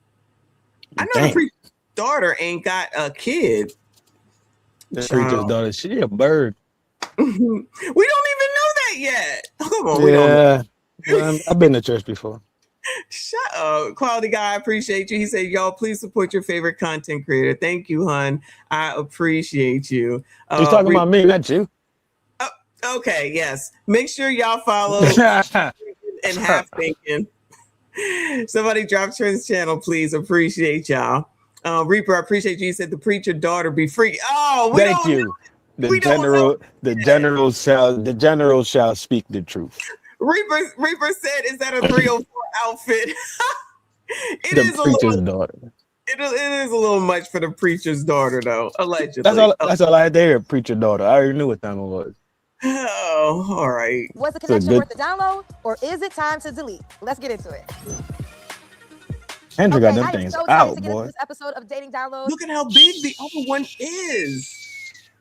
I know the preacher's daughter ain't got a kid. The preacher's daughter, she a bird. We don't even know that yet. Come on, yeah, well, I've been to church before. Shut up. Quality guy, I appreciate you. He said, y'all, please support your favorite content creator. Thank you, hun. I appreciate you. He's talking about me, not you. Okay, yes. Make sure y'all follow and have thinking. Somebody drop Trent's channel, please. Appreciate y'all. Reaper, I appreciate you. He said the preacher daughter be free. Oh, thank you. The general shall speak the truth. Reaper said, is that a 304 outfit. It The is a preacher's little. daughter. It is a little much for the preacher's daughter, though. Allegedly. That's all I had to hear. Preacher daughter. I already knew what time it was. Oh, all right. Was the So connection good. worth the download, or is it time to delete? Let's get into it. Kendra got Okay, them I am things so excited out, to get into boy. this episode of Dating Downloads. Look at how big the other one is.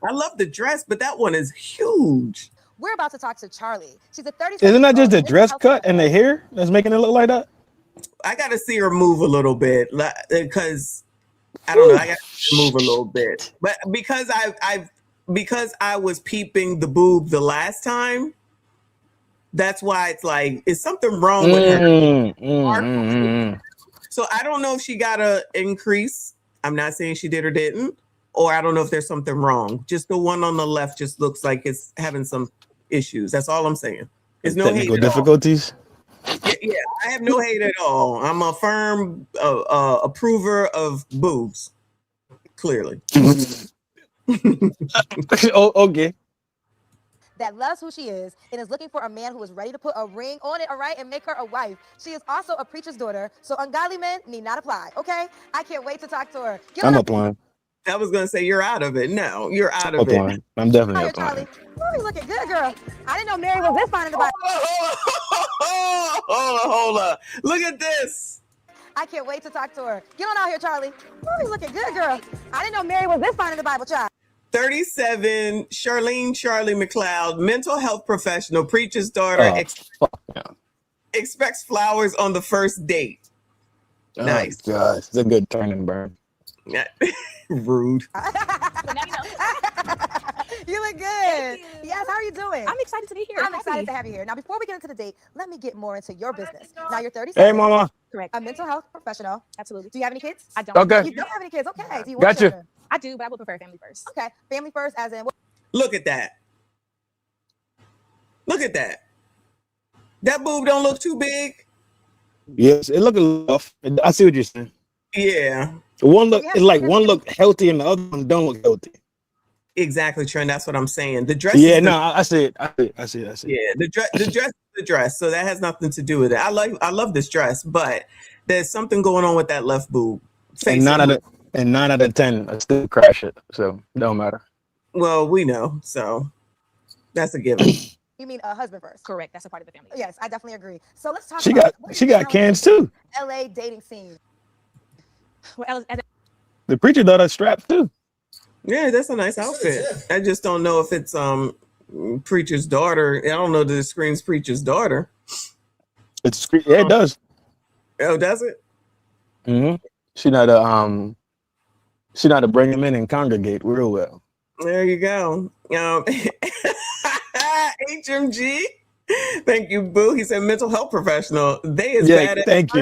I love the dress, but that one is huge. We're about to talk to Charlie. She's a 37. Isn't that just the dress cut and the hair that's making it look like that? I got to see her move a little bit because I don't know. I got to move a little bit, but because I was peeping the boob the last time, that's why it's like, is something wrong with her? So I don't know if she got a increase. I'm not saying she did or didn't, or I don't know if there's something wrong. Just the one on the left just looks like it's having some issues. That's all I'm saying. There's no hate Technical at all. difficulties. Yeah, I have no hate at all. I'm a firm approver of boobs. Clearly. Oh, okay. That loves who she is and is looking for a man who is ready to put a ring on it, all right, and make her a wife. She is also a preacher's daughter, so ungodly men need not apply, okay? I can't wait to talk to her. I'm applying. I was gonna say you're out of it. No, you're out of Applying. it. I'm definitely Hiya, applying. Charlie. Oh, you looking good, girl. I didn't know Mary was this fine in the Bible. Hold on. Look at this. I can't wait to talk to her. Get on out here, Charlie. Oh, you looking good, girl. I didn't know Mary was this fine in the Bible, child. 37, Charlene Charlie McLeod, mental health professional, preacher's daughter, expects flowers on the first date. Nice. Oh, gosh, it's a good turn and burn. Rude. You look good. Yes, how are you doing? I'm excited to be here. I'm Happy. excited to have you here. Now, before we get into the date, let me get more into your business. Now, you're 37. Hey, mama. Correct. A mental health professional. Absolutely. Do you have any kids? I don't. Okay. You don't have any kids. Okay. Do you want Gotcha. children? I do, but I would prefer family first. Okay. Family first, as in what? Look at that. Look at that. That boob don't look too big. Yes, it look a little off. I see what you're saying. Yeah. One look, it's like one look healthy and the other one don't look healthy. Exactly, Trent. That's what I'm saying. The dress. Yeah, is no, I see it. I see it. Yeah, the dress is the dress. So that has nothing to do with it. I love this dress, but there's something going on with that left boob. And 9 out of 10, I still crash it. So don't matter. Well, we know. So that's a given. You mean a husband first? Correct. That's a part of the family. Yes, I definitely agree. So let's talk She about got cans too. LA dating scene. Well, The preacher daughter strapped too. Yeah, that's a nice outfit. I just don't know if it's preacher's daughter. I don't know that it screams preacher's daughter. It does. Oh, does it? Mm-hmm. She know to bring him in and congregate real well. There you go. HMG. Thank you, Boo. He said mental health professional. They is bad at Thank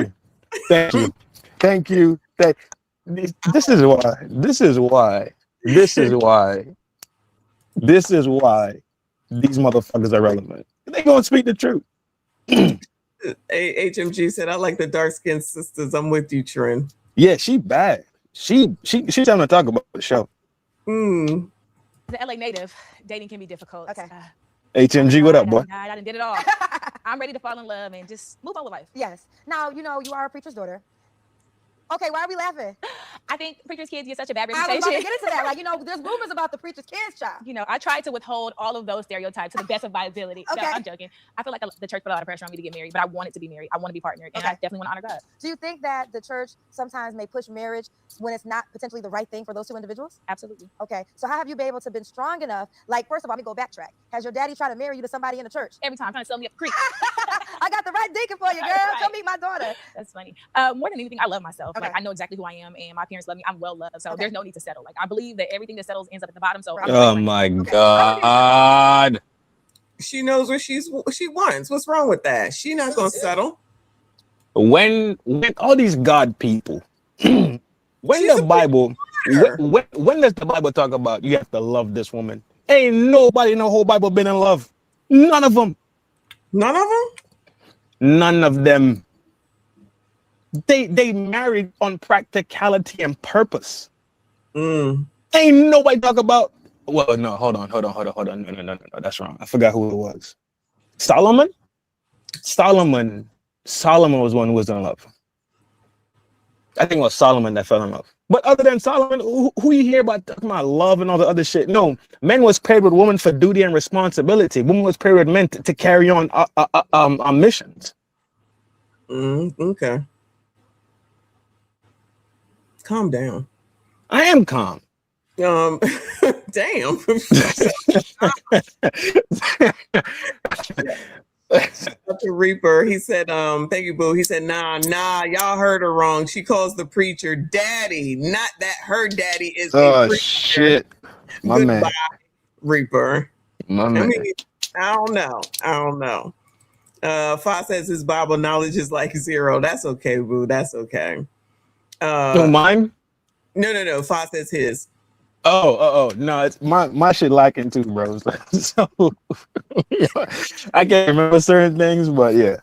you. This is why these motherfuckers are relevant. They gonna speak the truth. HMG said, I like the dark-skinned sisters. I'm with you, Trent. Yeah, she bad. She's trying to talk about the show. as an LA native, dating can be difficult. Okay. HMG, what up, boy? I done did it all. I'm ready to fall in love and just move on with life. Yes. Now, you know, you are a preacher's daughter. Okay, why are we laughing? I think preachers' kids get such a bad I was reputation. about to get into that. Like, you know, there's rumors about the preacher's kids, child. You know, I tried to withhold all of those stereotypes to the best of my ability. Okay. No, I'm joking. I feel like the church put a lot of pressure on me to get married, but I wanted to be married. I want to be partnered, and I definitely want to honor God. Do you think that the church sometimes may push marriage when it's not potentially the right thing for those two individuals? Absolutely. Okay, so how have you been able to been strong enough? Like, first of all, let me go backtrack. Has your daddy tried to marry you to somebody in the church? Every time trying to sell me up the creek. I got the right deacon for you, girl. Right. Come meet my daughter. That's funny. More than anything, I love myself. Okay. Like, I know exactly who I am, and my parents love me. I'm well loved, so there's no need to settle. Like, I believe that everything that settles ends up at the bottom. So Oh my God. She knows what she wants. What's wrong with that? She not gonna settle. When all these God people, when does the Bible talk about you have to love this woman? Ain't nobody in the whole Bible been in love. None of them. None of them? None of them. They married on practicality and purpose. Ain't nobody talk about. Well, no, hold on. No, that's wrong. I forgot who it was. Solomon Solomon was one who was in love. I think it was Solomon that fell in love. But other than Solomon, who you hear about talking about love and all the other shit? No, men was paired with women for duty and responsibility. Women was paired with men to carry on missions. Okay. Calm down. I am calm. Damn. Dr. Reaper, he said, thank you, boo. He said, nah, y'all heard her wrong. She calls the preacher daddy, not that her daddy is a preacher. Shit. My Goodbye, man. Reaper. My man. I mean, I don't know. Fox says his Bible knowledge is like 0. That's okay, boo. That's okay. Don't mind? No. Fox says his. Oh, no, it's my shit lacking too, bro. So I can't remember certain things, but yeah.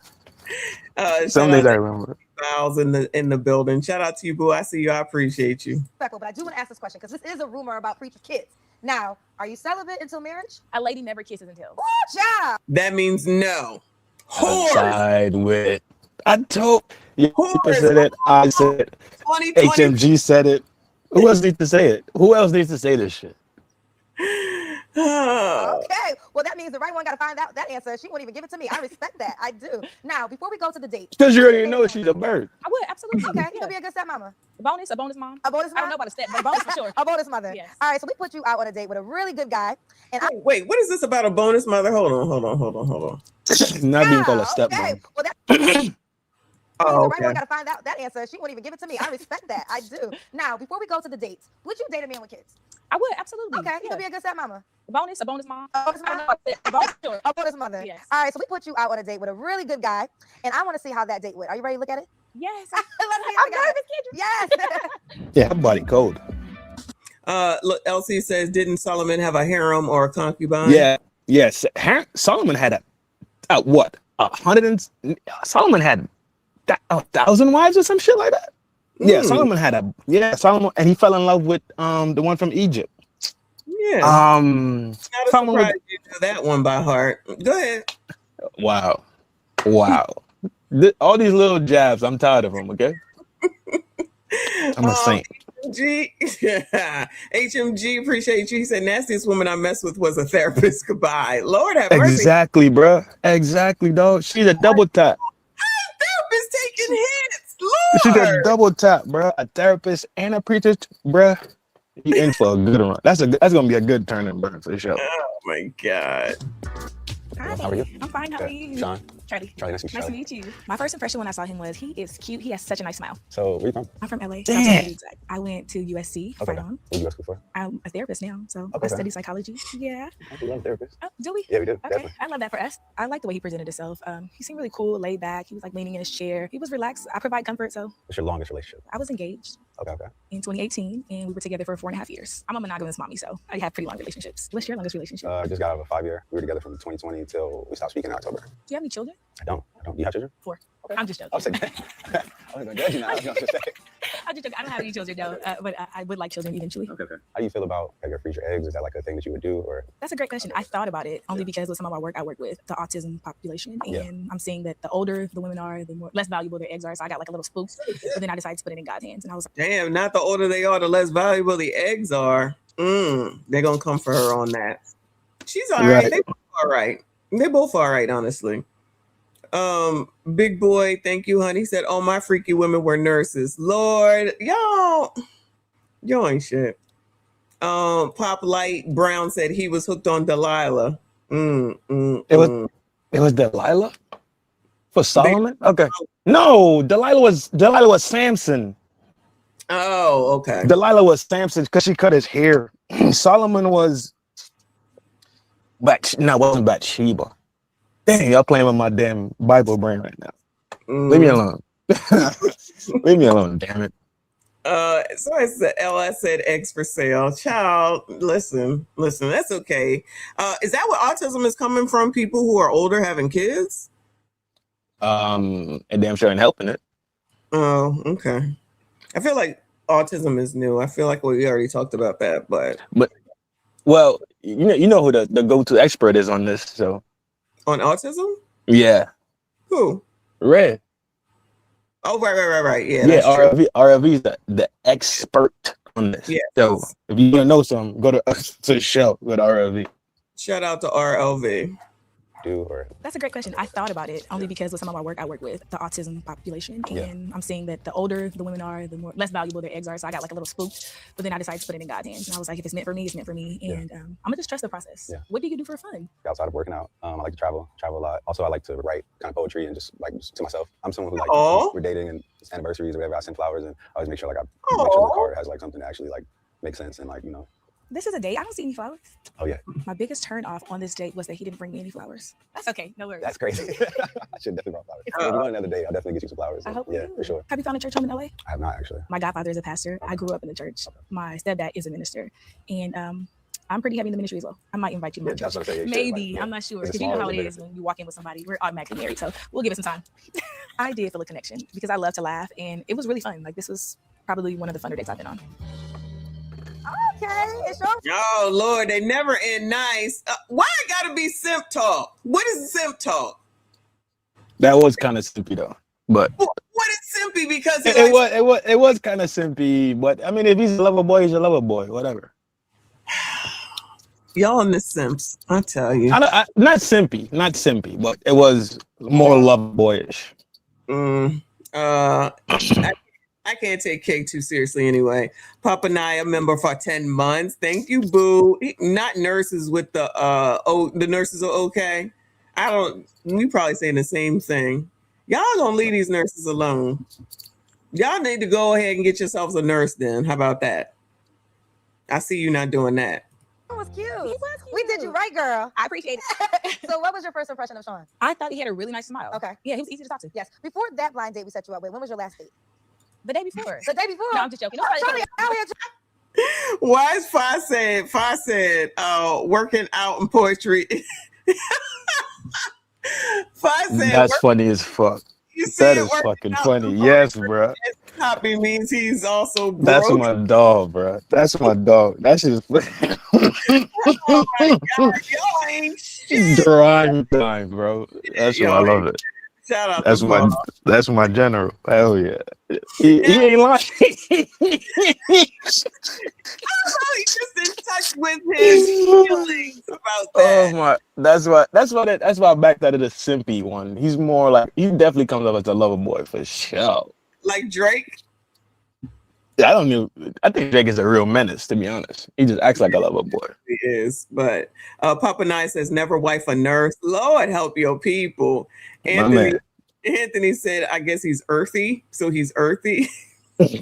Some days I remember. Val's in the building. Shout out to you, boo. I see you. I appreciate you. But I do want to ask this question because this is a rumor about preacher kids. Now, are you celibate until marriage? A lady never kisses until. Ooh, child. That means no. Side with. I told you said it. I said it. 2020. HMG said it. Who else needs to say it? Who else needs to say this shit? Okay. Well, that means the right one got to find out that answer. She won't even give it to me. I respect that. I do. Now, before we go to the date. Because you already know she's a bird. I would, absolutely. Okay, you can be a good stepmama. A bonus mom. A bonus mom? I don't know about a step, but a bonus for sure. A bonus mother. Yes. All right, so we put you out on a date with a really good guy. And Wait, what is this about a bonus mother? Hold on. Not being called a stepmom. Okay. Well, that. The right okay. one got to find out that answer. She won't even give it to me. I respect that. I do. Now, before we go to the dates, would you date a man with kids? I would, absolutely. Okay, you can be a good stepmama. A bonus mom. A bonus mom? A bonus, sure. A bonus mother. Yes. All right, so we put you out on a date with a really good guy, and I want to see how that date went. Are you ready to look at it? Yes. I'm nervous, Kendra. Yes. Yeah, her body cold. Look, LC says, didn't Solomon have a harem or a concubine? Yeah. Yes. Solomon had Solomon had 1,000 wives or some shit like that. Yeah, Solomon had Solomon, and he fell in love with the one from Egypt. Yeah. Solomon surprised you know that one by heart. Go ahead. Wow. All these little jabs, I'm tired of them. Okay. I'm a saint. HMG, appreciate you. He said, nastiest woman I messed with was a therapist. Goodbye. Lord have mercy. Exactly, bro. Exactly, dog. She's a double tap. Therapist taking hits. Lord. She's a double tap, bro. A therapist and a preacher, bro. You in for a good run. That's gonna be a good turning point for sure. Oh my God. Hi, How are you? I'm fine. How are you? Sean. Charlie. Nice to meet you. My first impression when I saw him was he is cute. He has such a nice smile. So, where you from? I'm from LA. Damn. I went to USC. Okay. Right on. What did you go to school for? I'm a therapist now, so Okay. I study psychology. Yeah. We love therapists. Oh, do we? Yeah, we do. Okay. Definitely. I love that for us. I like the way he presented himself. He seemed really cool, laid back. He was like leaning in his chair. He was relaxed. I provide comfort, so What's your longest relationship? I was engaged Okay. in 2018, and we were together for 4.5 years. I'm a monogamous mommy, so I have pretty long relationships. What's your longest relationship? Just got out of a 5-year. We were together from 2020 until we stopped speaking in October. Do you have any children? I don't. Do you have children? 4. Okay. I'm just joking. I was like, I'm gonna judge you now. I was gonna just say. I'm just joking. I don't have any children though, but I would like children eventually. Okay. How do you feel about freeze your eggs? Is that like a thing that you would do, or? That's a great question. I thought about it only because with some of my work, I work with the autism population, and I'm seeing that the older the women are, the more less valuable their eggs are. So I got like a little spook, but then I decided to put it in God's hands, and I was like, damn, not the older they are, the less valuable the eggs are. They're gonna come for her on that. She's all right. They both all right. They both all right, honestly. Big boy, thank you, honey. Said, "Oh, my freaky women were nurses." Lord, y'all ain't shit. Pop Light Brown said he was hooked on Delilah. It was Delilah for Solomon. Okay, no, Delilah was Samson. Oh, okay. Delilah was Samson because she cut his hair. Solomon was, wasn't Bathsheba. Dang, y'all playing with my damn Bible brain right now. Leave me alone. Leave me alone, damn it. So I said, LS said eggs for sale. Child, listen, that's okay. Is that what autism is coming from? People who are older having kids? And damn sure ain't helping it. Oh, okay. I feel like autism is new. I feel like we already talked about that, but well, you know who the go-to expert is on this, so. On autism? Yeah. Who? Red. Oh, right. Yeah, Yeah, that's true. RLV is the expert on this. Yeah. So if you want to know something, go to the show with RLV. Shout out to RLV. That's a great question. I thought about it only because with some of our work, I work with the autism population, and I'm seeing that the older the women are, the more less valuable their eggs are. So I got like a little spooked, but then I decided to put it in God's hands, and I was like, if it's meant for me, it's meant for me, and I'm gonna just trust the process. Yeah. What do you do for fun? Outside of working out, I like to travel a lot. Also, I like to write kind of poetry and just like to myself. I'm someone who like we're dating and it's anniversaries or whatever. I send flowers and I always make sure like I make sure the card has like something that actually like makes sense and like This is a date. I don't see any flowers. Oh yeah. My biggest turn off on this date was that he didn't bring me any flowers. That's okay. No worries. That's crazy. I should definitely bring flowers. If we go on another day, I'll definitely get you some flowers. I hope yeah, for sure. Have you found a church home in LA? I have not actually. My godfather is a pastor. I grew up in the church. My stepdad is a minister, and I'm pretty heavy in the ministry as well. I might invite you to my church. That's what I'm saying. Maybe. I'm not sure. Because you know how it is when you walk in with somebody. We're automatically married, so we'll give it some time. I did feel a connection because I love to laugh, and it was really fun. Like, this was probably one of the funner dates I've been on. Okay, it's your Oh Lord, they never end nice. Why it gotta be simp talk? What is simp talk? That was kind of simpy though, but What is simpy? Because it was kind of simpy. But I mean, if he's a lover boy, he's a lover boy. Whatever. Y'all in the simps, I tell you. Not simpy, but it was more lover boyish. I can't take Cake too seriously anyway. Papa Naya member for 10 months. Thank you, boo. Not nurses with the the nurses are okay. We probably saying the same thing. Y'all gonna leave these nurses alone. Y'all need to go ahead and get yourselves a nurse then. How about that? I see you not doing that. It was cute. We did you right, girl. I appreciate it. So what was your first impression of Sean? I thought he had a really nice smile. Okay. Yeah, he was easy to talk to. Yes. Before that blind date we set you up with, when was your last date? The day before. The day before? No, I'm just joking. Charlie, out here. Why is Fa said working out and poetry? Fa said That's funny as fuck. That is fucking funny. Yes, bro. Copy means he's also broke. That's my dog, bro. That's my dog. That's just Oh my God, y'all ain't shit. drawing time, bro. That's why I love it. Shout out That's to my Bob. that's my general. Hell yeah. He ain't lying. He's just in touch with his feelings about that. Oh my, that's why I backed out of the simpy one. He's more like, he definitely comes up as a lover boy for sure. Like Drake. I think Drake is a real menace, to be honest. He just acts like a lover boy. He is, but Papa Nice says never wife a nurse. Lord help your people. Anthony said, I guess he's earthy, so he's earthy. His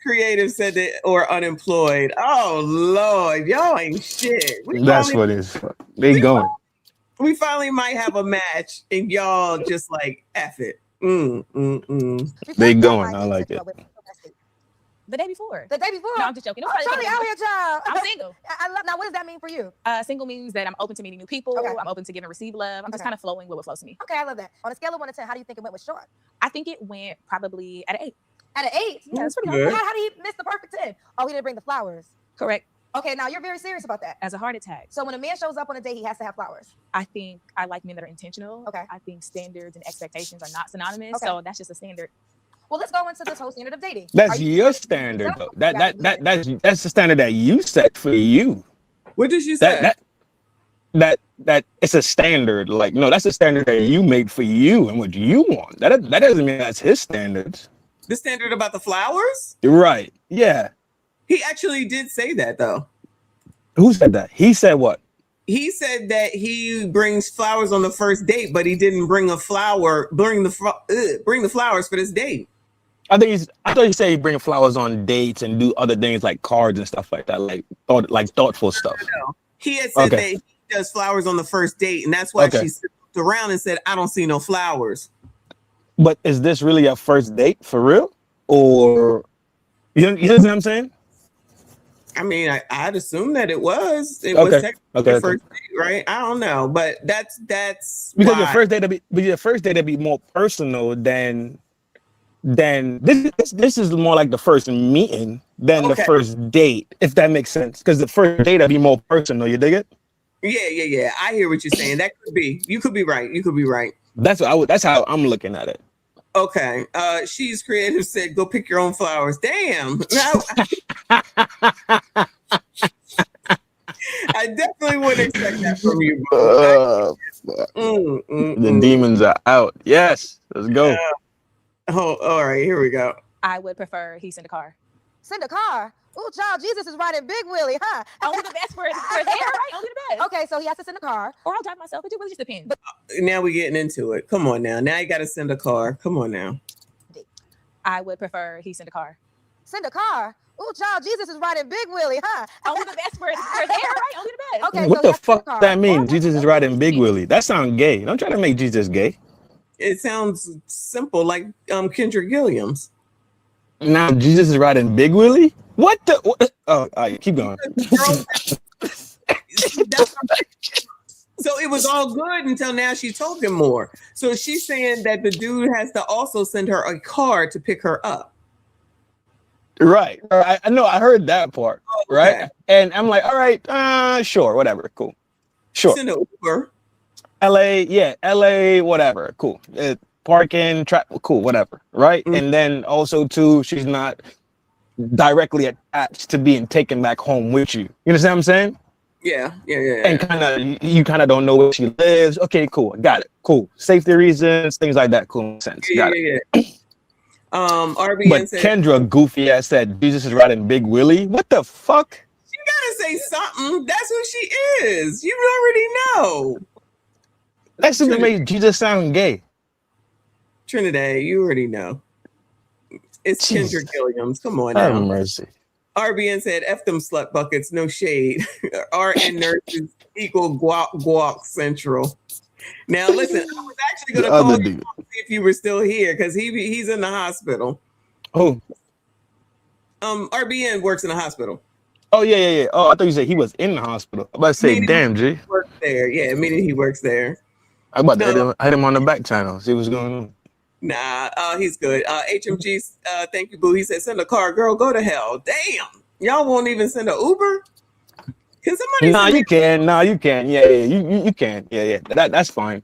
creative said that, or unemployed. Oh Lord, y'all ain't shit. That's what it is. They going. We finally might have a match, and y'all just like F it. They going. I like it. The day before. The day before? No, I'm just joking. Charlie out here, child. I'm single. I love. Now, what does that mean for you? Single means that I'm open to meeting new people. Okay. I'm open to give and receive love. I'm just kind of flowing with what flows to me. Okay, I love that. On a scale of 1 to 10, how do you think it went with Sean? I think it went probably at an 8. At an 8? Yeah, that's pretty good. good. How did he miss the perfect 10? Oh, he didn't bring the flowers. Correct. Okay, now you're very serious about that. As a heart attack. So when a man shows up on a date, he has to have flowers. I think I like men that are intentional. Okay. I think standards and expectations are not synonymous. Okay. So that's just a standard. Well, let's go into this whole standard of dating. That's your standard, though. That's the standard that you set for you. What did you say? That it's a standard. Like, no, that's a standard that you made for you and what you want. That doesn't mean that's his standards. The standard about the flowers? Right. Yeah. He actually did say that though. Who said that? He said what? He said that he brings flowers on the first date, but he didn't bring the flowers for this date. I thought you said he bring flowers on dates and do other things like cards and stuff like that, like thoughtful stuff. No. He had said that he does flowers on the first date, and that's why she looked around and said, "I don't see no flowers." But is this really a first date for real, or you know what I'm saying? I mean, I'd assume that it was. It was technically the first date, right? I don't know, but that's because why. your first date to be more personal than this is more like the first meeting than the first date, if that makes sense. Because the first date would be more personal. You dig it? Yeah. I hear what you're saying. That could be. You could be right. That's what I would. That's how I'm looking at it. Okay. She's creative said, "Go pick your own flowers." Damn. I definitely wouldn't expect that from you. The demons are out. Yes, let's go. Oh, all right. Here we go. I would prefer he send a car. Send a car. Ooh, child, Jesus is riding Big Willie, huh? Only the best for his hair, right? Only the best. Okay, so he has to send a car. Or I'll drive myself. It really just depends. Now we're getting into it. Come on now. Now you got to send a car. Come on now. I would prefer he send a car. Send a car. Ooh, child, Jesus is riding Big Willie, huh? Only the best for his hair, right? Only the best. Okay, What so the fuck does that mean? Jesus is riding Big Willie. That sounds gay. Don't try to make Jesus gay. It sounds simple, like Kendra Gilliam's. Now Jesus is riding Big Willie. What the? What? Oh, all right, keep going. So it was all good until now she told him more. So she's saying that the dude has to also send her a car to pick her up. Right. I know. I heard that part. Oh, okay. Right. And I'm like, all right, sure, whatever, cool, sure. Send an Uber. LA, yeah, LA, whatever, cool. Parking, cool, whatever, right? Mm-hmm. And then also too, she's not directly attached to being taken back home with you. You understand what I'm saying? Yeah. And you kind of don't know where she lives. Okay, cool, got it, cool. Safety reasons, things like that, cool, makes sense. Got it. RBN but said, Kendra goofy ass said Jesus is riding Big Willie. What the fuck? You gotta say something. That's who she is. You already know. That should make Jesus sound gay. Trinidad, you already know. It's Kendra Gilliams. Come on have now. Mercy. RBN said, F them slut buckets, no shade. RN nurses equal guac central. Now listen, I was actually gonna call you to see if you were still here because he's in the hospital. Oh. RBN works in the hospital. Oh yeah. Oh, I thought you said he was in the hospital. I'm about to say, damn, G. Works there. Yeah, meaning he works there. I'm about to hit him on the back channel, see what's going on. Nah, he's good. HMG, thank you, boo. He said, send a car, girl, go to hell. Damn, y'all won't even send an Uber? Can somebody? Nah, you can. Nah, you can. Yeah, you can. Yeah. That's fine.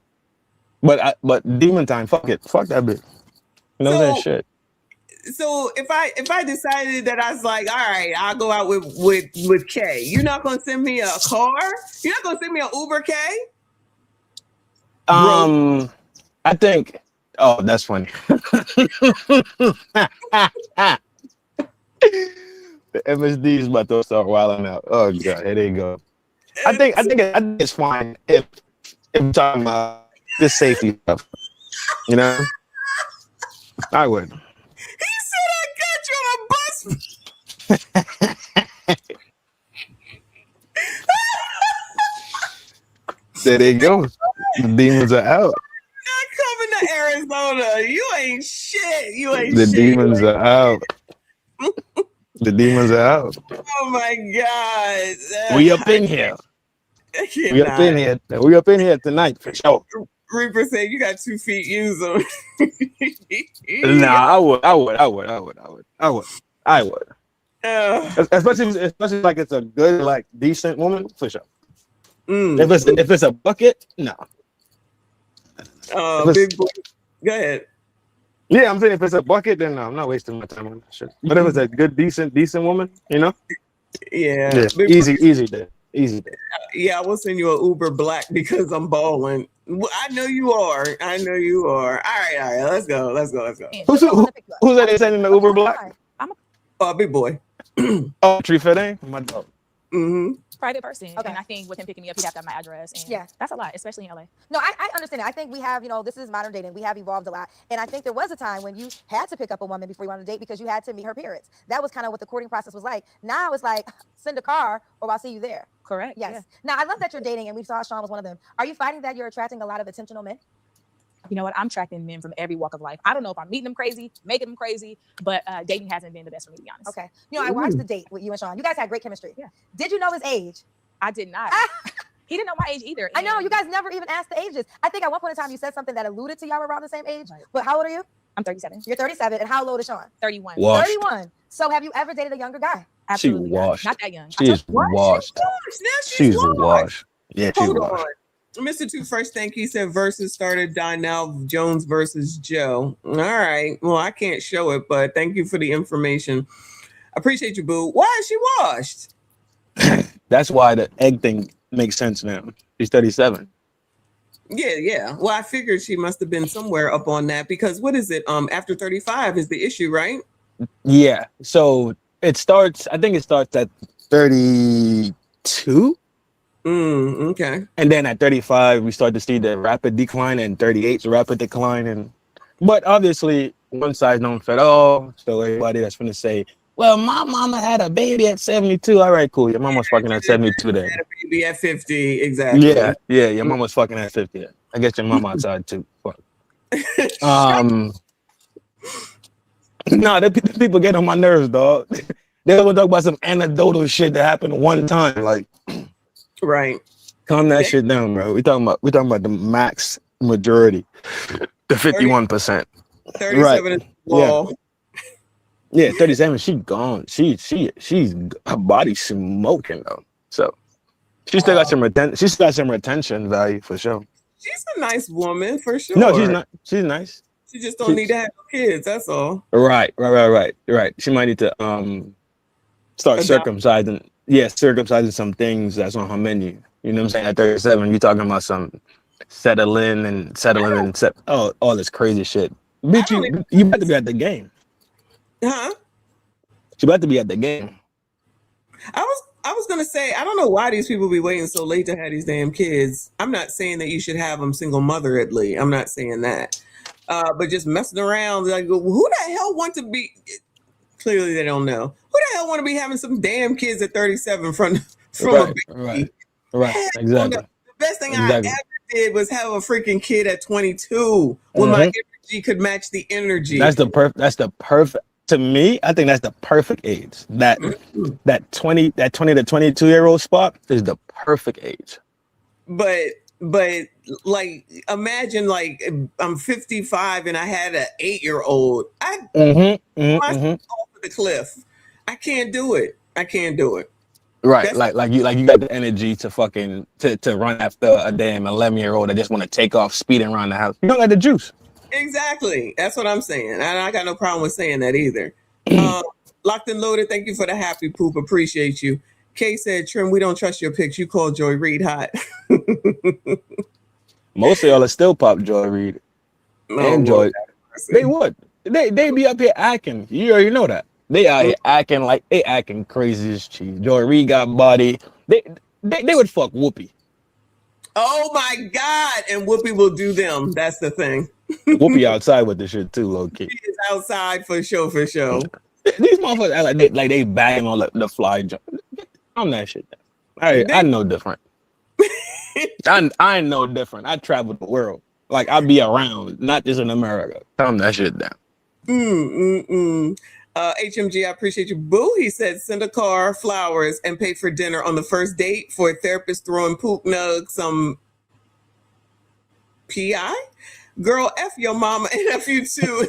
But demon time, fuck it, fuck that bitch. You know that shit. So if I decided that I was like, all right, I'll go out with K, you're not gonna send me a car? You're not gonna send me an Uber, K? I think. Oh, that's funny. The MSD is about to start wilding out. Oh god, here they go. I think it's fine if we're talking about this safety stuff. You know, I would. He said I got you on a bus. There they go. The demons are out. Coming to Arizona, you ain't shit. The demons are out. The demons are out. Oh my god. We up in here. We up in here tonight for sure. Reaper said you got 2 feet, use them. Nah, I would. Especially like it's a good, like decent woman for sure. If it's a bucket, no. Big boy. Go ahead. Yeah, I'm saying if it's a bucket, then no, I'm not wasting my time on that shit. But if it's a good, decent woman, you know? Yeah. Easy day. Yeah, I will send you an Uber Black because I'm balling. I know you are. All right. Let's go. Who's that they sending the Uber Black? Big boy. Oh, Tree Fede? My dog. Mm-hmm. Private person. Okay. And I think with him picking me up, he'd have to have my address. And that's a lot, especially in LA. No, I understand it. I think we have, this is modern dating. We have evolved a lot. And I think there was a time when you had to pick up a woman before you went on a date because you had to meet her parents. That was kind of what the courting process was like. Now it's like, send a car or I'll see you there. Correct. Yes. Yeah. Now, I love that you're dating and we saw Sean was one of them. Are you finding that you're attracting a lot of intentional men? You know what? I'm attracting men from every walk of life. I don't know if I'm meeting them crazy, making them crazy, but dating hasn't been the best for me, to be honest. Okay. I watched the date with you and Sean. You guys had great chemistry. Yeah. Did you know his age? I did not. He didn't know my age either. I know. You guys never even asked the ages. I think at one point in time you said something that alluded to y'all were around the same age. Right. But how old are you? I'm 37. You're 37. And how old is Sean? 31. Washed. 31. So have you ever dated a younger guy? Absolutely. She washed. Not that young. She is washed. She's washed. Yeah, she's washed. Mr. Two Fresh, thank you. He said versus started Donnell Jones versus Joe. All right. Well, I can't show it, but thank you for the information. Appreciate you, boo. Why is she washed? That's why the egg thing makes sense now. She's 37. Yeah. Well, I figured she must have been somewhere up on that because what is it? After 35 is the issue, right? Yeah. So it starts, I think it starts at 32. Okay. And then at 35, we start to see the rapid decline, and 38 is a rapid decline. But obviously, one size don't fit all. So everybody that's going to say, well, my mama had a baby at 72. All right, cool. Your mama was fucking at 72 then. Had a baby at 50, exactly. Yeah. Your mama was fucking at 50. I guess your mama outside too. Fuck. No, the people get on my nerves, dog. They always talk about some anecdotal shit that happened one time. Like, right. Calm that shit down, bro. We talking about the max majority, the 51%. 37 right. is the wall. Yeah, 37. She gone. She's her body's smoking though. So she still got some retention value for sure. She's a nice woman for sure. No, she's not. She's nice. She just don't need to have kids. That's all. Right. She might need to start circumcising. Yeah, circumcising some things that's on her menu. You know what I'm saying? At 37, you're talking about some settling and all this crazy shit. Bitch, you about to be at the game. Huh? She about to be at the game. I was gonna say, I don't know why these people be waiting so late to have these damn kids. I'm not saying that you should have them single motherly. I'm not saying that. But just messing around, like, who the hell want to be? Clearly, they don't know. Who the hell want to be having some damn kids at 37 from a baby? Right. Exactly. The best thing I ever did was have a freaking kid at 22 when my energy could match the energy. That's the perfect. To me, I think that's the perfect age. That 20 to 22-year-old spot is the perfect age. But like, imagine like I'm 55 and I had an 8-year-old. I'd off the cliff. I can't do it. Right, like you got the energy to fucking to run after a damn 11-year-old that just want to take off speeding around the house. You don't got the juice. Exactly. That's what I'm saying. And I got no problem with saying that either. Locked and loaded. Thank you for the happy poop. Appreciate you. Kay said, Trim, we don't trust your pics. You called Joy Reid hot. Most of y'all are still pop Joy Reid. And Joy. They would. They be up here acting. You already know that. They out here acting crazy as cheese. Joy Reid got body. They would fuck Whoopi. Oh my God. And Whoopi will do them. That's the thing. Whoopi outside with the shit too, low key. She is outside for show. These motherfuckers act like they bang on the fly jump. I'm that shit. I know different. I know different. I travel the world. Like I be around, not just in America. Calm that shit down. HMG, I appreciate you. Boo, he said, send a car, flowers, and pay for dinner on the first date for a therapist throwing poop nugs, some PI? Girl, F your mama and F you too.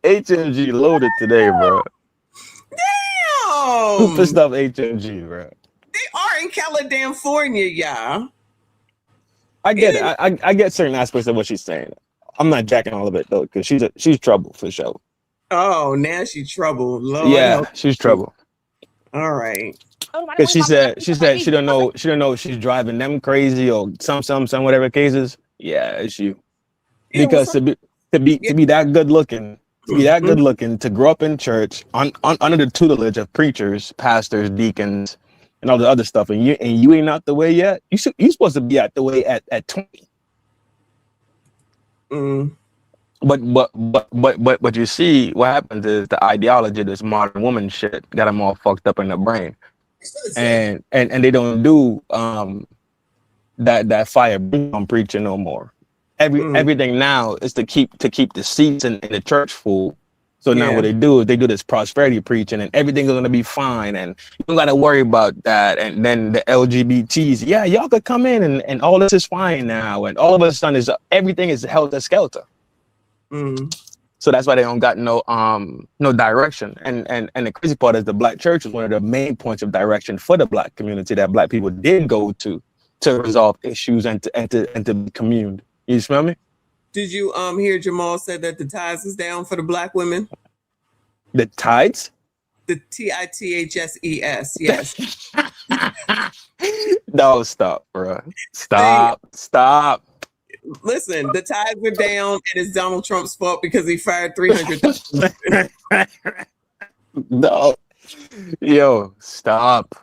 HMG loaded today, bro. Damn! Who pissed off HMG, bro? They are in California, y'all. I get it. I get certain aspects of what she's saying. I'm not jacking all of it though, because she's trouble for sure. Oh, now she's trouble. Lord, yeah, she's trouble. All right. Because she said she don't know if she's driving them crazy or some whatever cases. Yeah, it's you. Because to be that good looking, to grow up in church under the tutelage of preachers, pastors, deacons, and all the other stuff, and you ain't out the way yet. You supposed to be out the way at 20. But you see what happens is the ideology, this modern woman shit, got them all fucked up in the brain, and they don't do that fire on preaching no more. Everything now is to keep the seats in the church full. So now what they do is they do this prosperity preaching, and everything's gonna be fine, and you don't gotta worry about that. And then the LGBTs, yeah, y'all could come in, and all this is fine now, and all of a sudden everything is helter skelter. So that's why they don't got no direction. And the crazy part is the Black church is one of the main points of direction for the Black community that Black people did go to resolve issues and to be communed. You smell me? Did you hear Jamal said that the tithes is down for the Black women? The tides? The TITHSES, yes. No, stop, bro. Stop. Listen, the tithes were down, and it's Donald Trump's fault because he fired 300,000. No, yo, stop.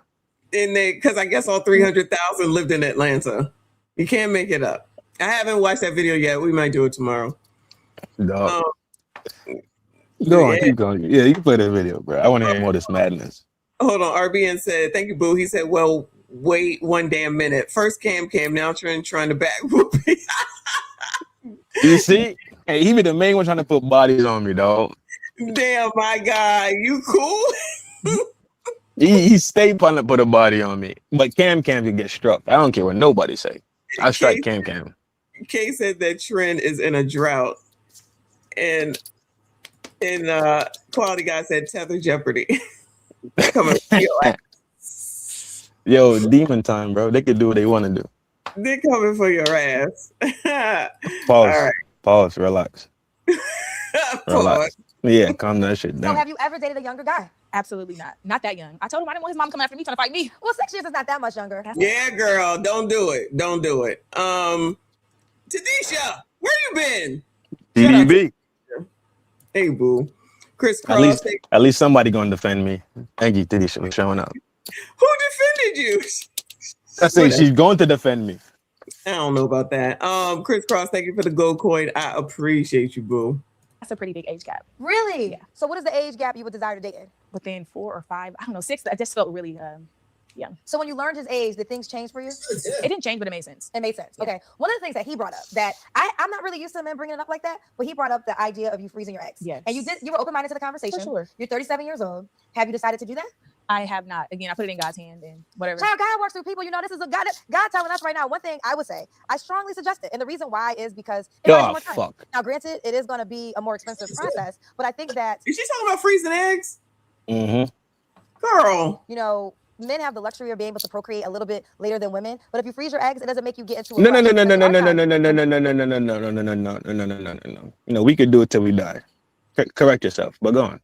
And because I guess all 300,000 lived in Atlanta. You can't make it up. I haven't watched that video yet. We might do it tomorrow. No. Go on, keep going. Yeah, you can play that video, bro. I want to hear more of this madness. Hold on. RBN said, thank you, boo. He said, well, wait one damn minute. First Cam, now trying to back Whoopi. You see? Hey, he be the main one trying to put bodies on me, dog. Damn, my guy. You cool? He stayed trying to put a body on me. But Cam can get struck. I don't care what nobody say. I strike Cam. Kay said that trend is in a drought. And Quality Guy said Tether Jeopardy. Coming for your ass. Yo, demon time, bro. They could do what they want to do. They're coming for your ass. Pause. All right. Pause. Relax. Relax. Yeah, calm that shit So down. have you ever dated a younger guy? Absolutely not. Not that young. I told him I didn't want his mom coming after me trying to fight me. Well, 6 years is not that much younger. Yeah, girl. Don't do it. Don't do it. Tadisha, where you been? TDB. Hey, boo. Chris Cross. At least somebody gonna defend me. Thank you, Tadisha, for showing up. Who defended you? I say she's going to defend me. I don't know about that. Chris Cross, thank you for the gold coin. I appreciate you, boo. That's a pretty big age gap. Really? Yeah. So what is the age gap you would desire to date in? Within 4 or 5, I don't know, 6. I just felt really young. So when you learned his age, did things change for you? It didn't change, but it made sense. It made sense. Yeah. Okay. One of the things that he brought up that I'm not really used to men bringing it up like that, but he brought up the idea of you freezing your eggs. Yes. And you were open-minded to the conversation. For sure. You're 37 years old. Have you decided to do that? I have not. Again, I put it in God's hand and whatever. Child, God works through people. You know, this is a God telling us right now. One thing I would say, I strongly suggest it. And the reason why is because it buys you more time. Fuck. Now, granted, it is going to be a more expensive process, but I think that... Is she talking about freezing eggs? Mm-hmm. Girl. You know, men have the luxury of being able to procreate a little bit later than women, but if you freeze your eggs, it doesn't make you get into a No. You know, we could do it till we die. Correct yourself, but go on.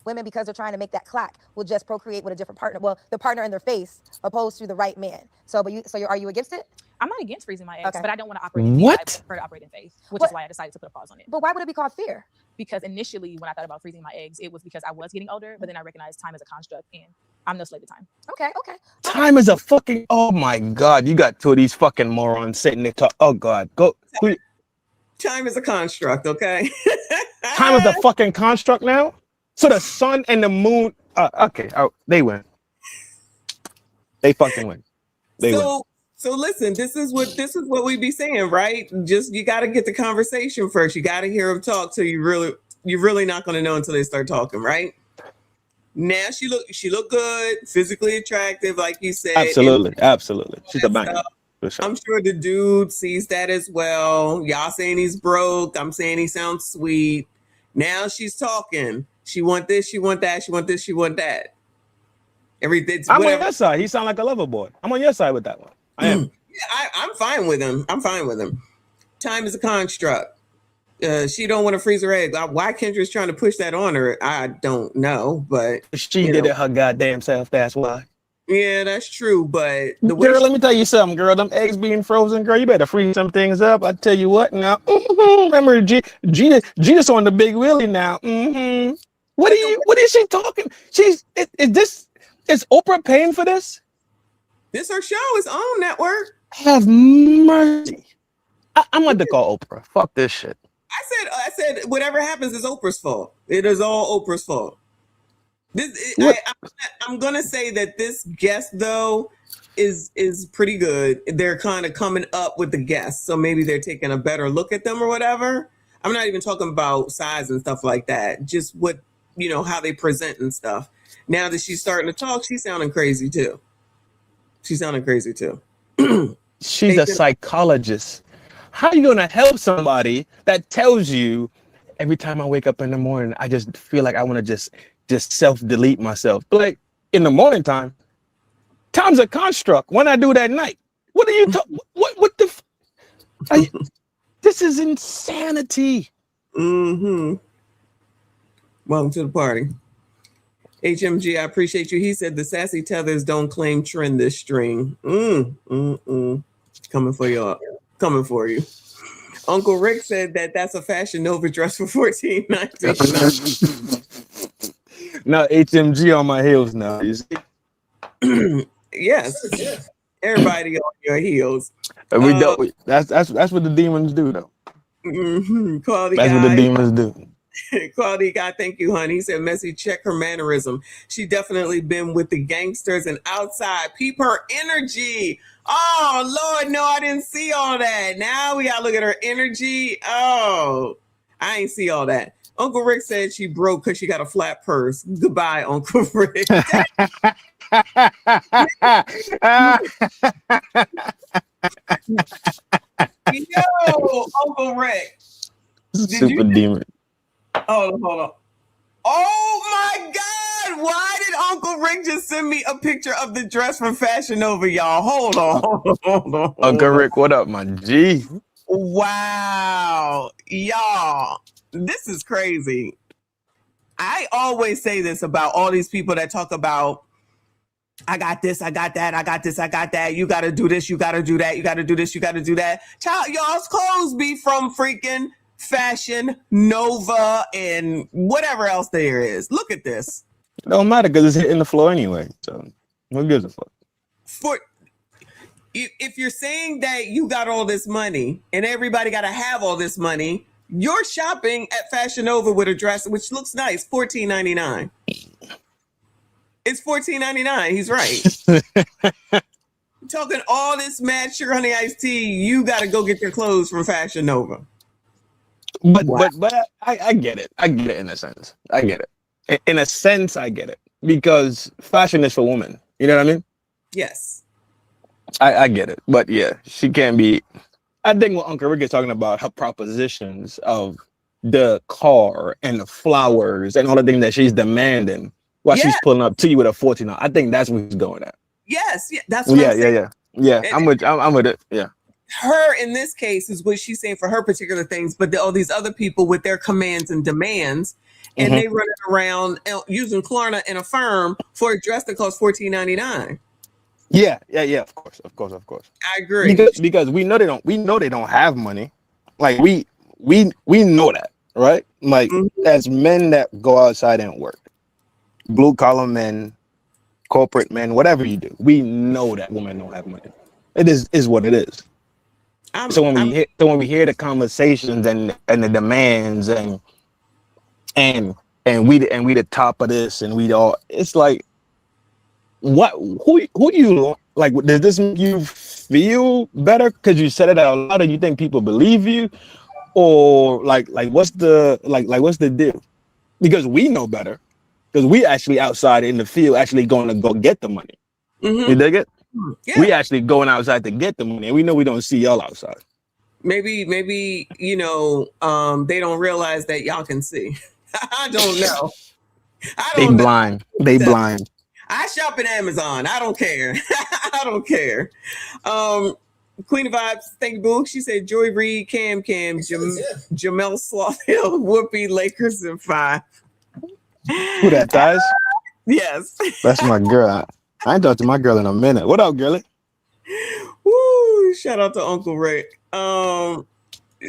Women, because they're trying to make that clock, will just procreate with a different partner. Well, the partner in their face, opposed to the right man. So, are you against it? I'm not against freezing my eggs, but I don't want to operate in fear. What? I prefer to operate in faith, which is why I decided to put a pause on it. But why would it be called fear? Because initially, when I thought about freezing my eggs, it was because I was getting older, but then I recognized time as a construct, and I'm no slave to time. Okay. Time is a fucking... Oh my God, you got two of these fucking morons sitting there talking. Oh God, go. Time is a construct, okay? Time is a fucking construct now? So the sun and the moon... okay, they win. They fucking win. They win. So listen, this is what we be saying, right? Just you got to get the conversation first. You got to hear them talk till you're really not going to know until they start talking, right? Now she look good, physically attractive, like you said. Absolutely. She's a banger. Sure. I'm sure the dude sees that as well. Y'all saying he's broke. I'm saying he sounds sweet. Now she's talking. She want this, she want that, she want this, she want that. Everything. I'm on your side. He sound like a lover boy. I'm on your side with that one. I am. Yeah, I'm fine with him. Time is a construct. She don't want to freeze her egg. Why Kendra's trying to push that on her, I don't know. But she did it her goddamn self. That's why. Yeah, that's true. But girl, let me tell you something, girl. Them eggs being frozen, girl, you better freeze some things up. I tell you what now. Remember, Gina's on the big wheelie now. What is she talking? Is Oprah paying for this? This her show, it's on network. Have mercy. I'm going to call Oprah. Fuck this shit. I said, whatever happens is Oprah's fault. It is all Oprah's fault. I'm gonna say that this guest though is pretty good. They're kind of coming up with the guests, so maybe they're taking a better look at them or whatever. I'm not even talking about size and stuff like that. Just what how they present and stuff. Now that she's starting to talk, she's sounding crazy too. She's a psychologist. How are you gonna help somebody that tells you every time I wake up in the morning, I just feel like I want to just self-delete myself. But like in the morning time's a construct. When I do that at night, what are you talking? What the? This is insanity. Mm-hmm. Welcome to the party. HMG, I appreciate you. He said the sassy tethers don't claim trend this string. Coming for y'all. Coming for you. Uncle Rick said that's a Fashion Nova dress for $14.99. Now HMG on my heels now. You see? Yes. Everybody on your heels. We don't. That's what the demons do, though. Quality That's guy. what the demons do. Quality guy, thank you, honey. He said, Messy, check her mannerism. She definitely been with the gangsters and outside. Peep her energy. Oh, Lord, no, I didn't see all that. Now we gotta look at her energy. Oh, I ain't see all that. Uncle Rick said she broke because she got a flat purse. Goodbye, Uncle Rick. Yo, Uncle Rick. Super demon. Hold on. Oh my God! Why did Uncle Rick just send me a picture of the dress from Fashion Nova, y'all? Hold on. Uncle Rick, what up, my G? Wow, y'all, this is crazy. I always say this about all these people that talk about, I got this, I got that, I got this, I got that. You got to do this, you got to do that, you got to do this, you got to do that. Child, y'all's clothes be from freaking Fashion Nova and whatever else there is. Look at this. It don't matter because it's hitting the floor anyway. So who gives a fuck? If you're saying that you got all this money and everybody got to have all this money, you're shopping at Fashion Nova with a dress which looks nice, $14.99. It's $14.99. He's right. Talking all this mad sugar honey iced tea, you got to go get your clothes from Fashion Nova. But I get it. I get it in a sense. I get it. In a sense, I get it. Because fashion is for women. You know what I mean? Yes. I get it. But yeah, she can't be. I think what Uncle Rick is talking about, her propositions of the car and the flowers and all the things that she's demanding while she's pulling up to you with a 14. I think that's what he's going at. Yes. Yeah, that's what I'm saying. Yeah. I'm with it. Yeah. Her in this case is what she's saying for her particular things, but all these other people with their commands and demands, and they running around using Klarna and Affirm for a dress that costs $14.99. Yeah. Of course. I agree. Because we know they don't have money. Like we know that, right? Like as men that go outside and work, blue collar men, corporate men, whatever you do, we know that women don't have money. It is what it is. So when we hear the conversations and the demands and we the top of this and we all, it's like, what who do you like? Does this make you feel better because you said it out loud and you think people believe you, or like what's the deal? Because we know better, because we actually outside in the field actually going to go get the money. You dig it? Yeah. We actually going outside to get the money, and we know we don't see y'all outside. Maybe they don't realize that y'all can see. I don't know. They blind. They blind. I shop at Amazon. I don't care. I don't care. Queen of Vibes, thank you, boo. She said Joy Reid, Cam, Jamel Slothill, Whoopi, Lakers, and 5. Who that, guys? Yes. That's my girl. I ain't talked to my girl in a minute. What up, girlie? Woo! Shout out to Uncle Rick.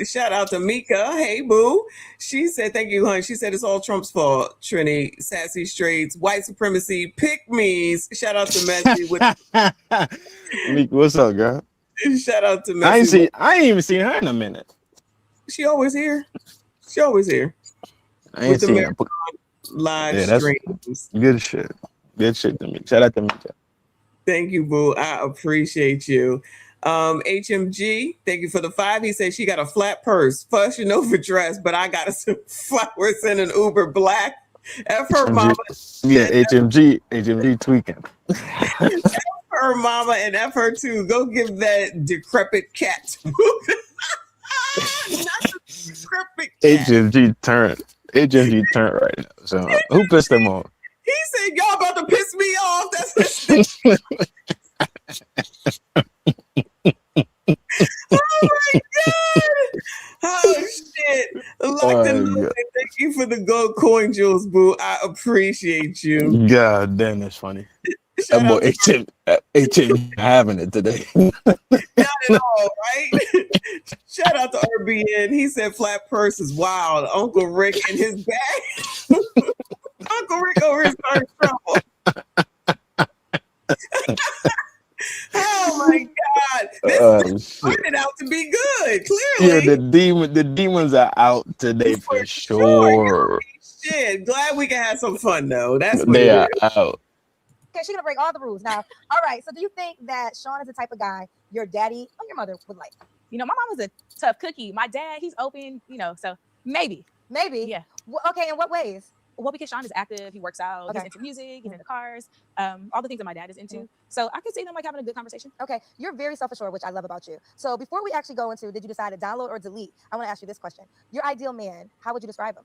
Shout out to Mika. Hey, boo. She said, thank you, hon. She said it's all Trump's fault. Trini, sassy straights, white supremacy, pick me's. Shout out to Messy. Mika, what's up, girl? Shout out to Messy. I ain't even seen her in a minute. She always here. I ain't seen her. Live streams. Good shit. Good shit to me. Shout out to Mika. Thank you, boo. I appreciate you. HMG, thank you for the 5. He said she got a flat purse, Fashion Nova dress, but I got some flowers in an Uber Black. F her mama. Yeah, HMG tweaking. F her mama and F her too. Go give that decrepit cat. HMG turned. HMG turned right now. So who pissed him off? He said, "Y'all about to piss me off." That's his thing. Oh my god! Oh shit! Locked and loaded. Thank you for the gold coin, Jules Boo. I appreciate you. God damn, that's funny. Shout That boy out to HM having it today. Not at all, right? Shout out to RBN. He said flat purse is wild. Uncle Rick and his bag. Uncle Rick over his starting trouble. Oh my god! This turned out to be good. Clearly, Yeah, the demons are out today for sure. Shit, glad we can have some fun though. That's what They it are is. out. Okay, she's gonna break all the rules now. All right. So, do you think that Sean is the type of guy your daddy or your mother would like? You know, my mom was a tough cookie. My dad, he's open, you know, so maybe. Yeah. Okay, in what ways? Well, because Sean is active, he works out, Okay. he's into music, he's into cars, all the things that my dad is into. So I could see them like having a good conversation. Okay, you're very self-assured, which I love about you. So before we actually go into did you decide to download or delete, I want to ask you this question. Your ideal man, how would you describe him?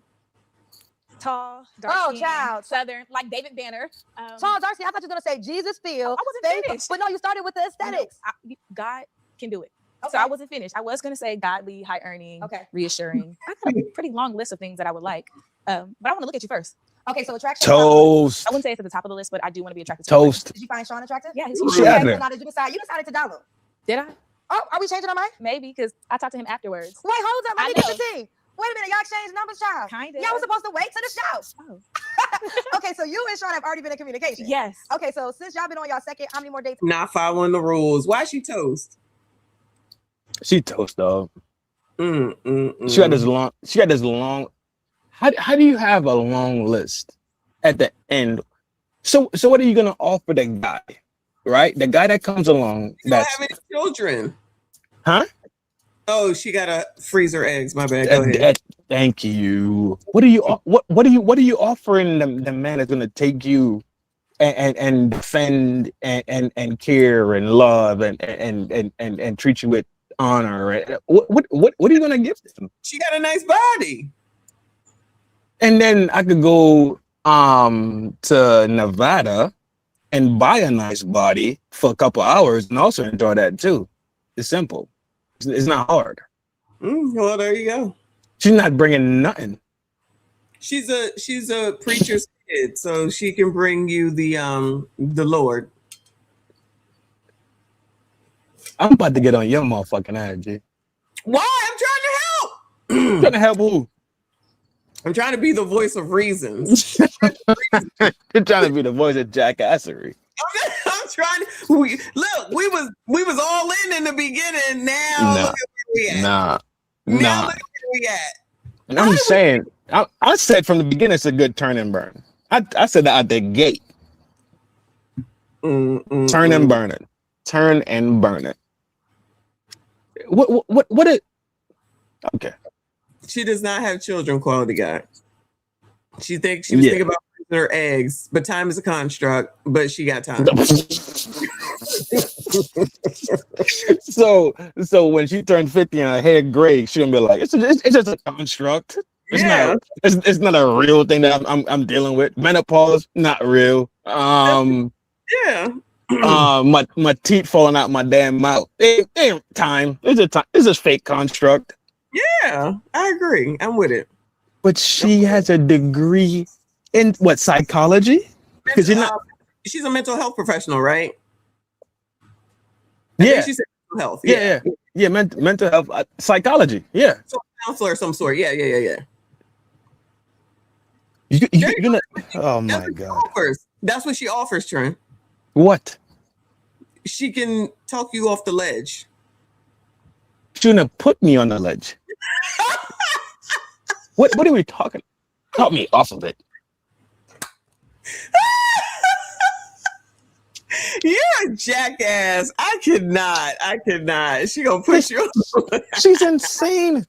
Tall, dark skin, child. Southern, like David Banner. Tall, dark skin. I thought you were going to say Jesus Field. I wasn't finished. But no, you started with the aesthetics. God can do it. Okay. So I wasn't finished. I was going to say godly, high earning, reassuring. I got a pretty long list of things that I would like. But I want to look at you first. Okay, so attraction. Toast. I wouldn't say it's at the top of the list, but I do want to be attracted to Toast. Did you find Sean attractive? Yeah, he's She had Okay, it. so now did you decide? You decided to download. Did I? Oh, are we changing our mind? Maybe, because I talked to him afterwards. Wait, hold up. Let I me get know. the tea. Wait a minute, y'all exchanged numbers, child. Kinda. Y'all was supposed to wait to the show. Oh. Okay, so you and Sean have already been in communication. Yes. Okay, so since y'all been on y'all second, how many more dates? Not following the rules. Why she toast? She toast, dog. She She got this long. How do you have a long list at the end? So what are you gonna offer the guy? Right? The guy that comes along You don't that's have any children. huh? Oh, she got to freeze her eggs. My bad. Go ahead. Thank you. What are you offering the man that's gonna take you and defend and care and love and treat you with honor? Right? What are you gonna give them? She got a nice body. And then I could go to Nevada and buy a nice body for a couple hours and also enjoy that too. It's simple. It's not hard. Well, there you go. She's not bringing nothing. She's a preacher's kid, so she can bring you the Lord. I'm about to get on your motherfucking ass, G. Why? I'm trying to help. Trying to help who? I'm trying to be the voice of reasons. You're trying to be the voice of jackassery. I'm trying to. We was all in the beginning. Now look at where we at. Now Look at where we at. And I'm just saying, I said from the beginning it's a good turn and burn. I said that at the gate. Turn and burn it. Turn and burn it. What it? Okay. She does not have children, quality guy. She was thinking about her eggs, but time is a construct, but she got time. So when she turned 50 and her hair gray, she's gonna be like, it's just a construct. It's not a real thing that I'm dealing with. Menopause, not real. Yeah. My teeth falling out my damn mouth. It ain't time. It's a fake construct. Yeah, I agree. I'm with it. But she has a degree in what, psychology? Because you're not. She's a mental health professional, right? Yeah. I think she said mental health. Yeah. Mental health, psychology. Yeah. So counselor of some sort. Yeah. You're gonna. Oh my god. That's what she offers, Trent. What? She can talk you off the ledge. She's gonna put me on the ledge. What are we talking? Talk me off of it. You're a jackass. I cannot. She gonna push you. She's insane.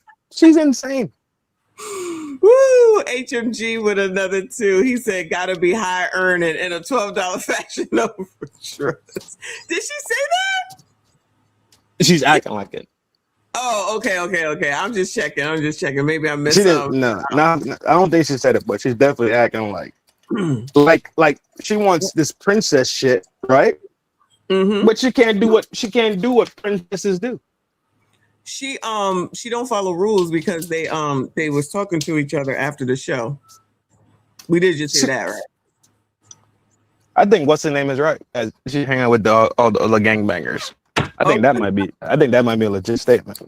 Woo! HMG with another 2. He said, "Gotta be high earning in a $12 fashion over trust." Did she say that? She's acting like it. Oh, okay. I'm just checking. Maybe I missed She something. didn't. No, I don't think she said it, but she's definitely acting like she wants this princess shit, right? Mm-hmm. But she can't do what princesses do. She don't follow rules because they was talking to each other after the show. We did just hear that, right? I think what's her name is right. As she's hanging out with all the gangbangers. I think that might be a legit statement.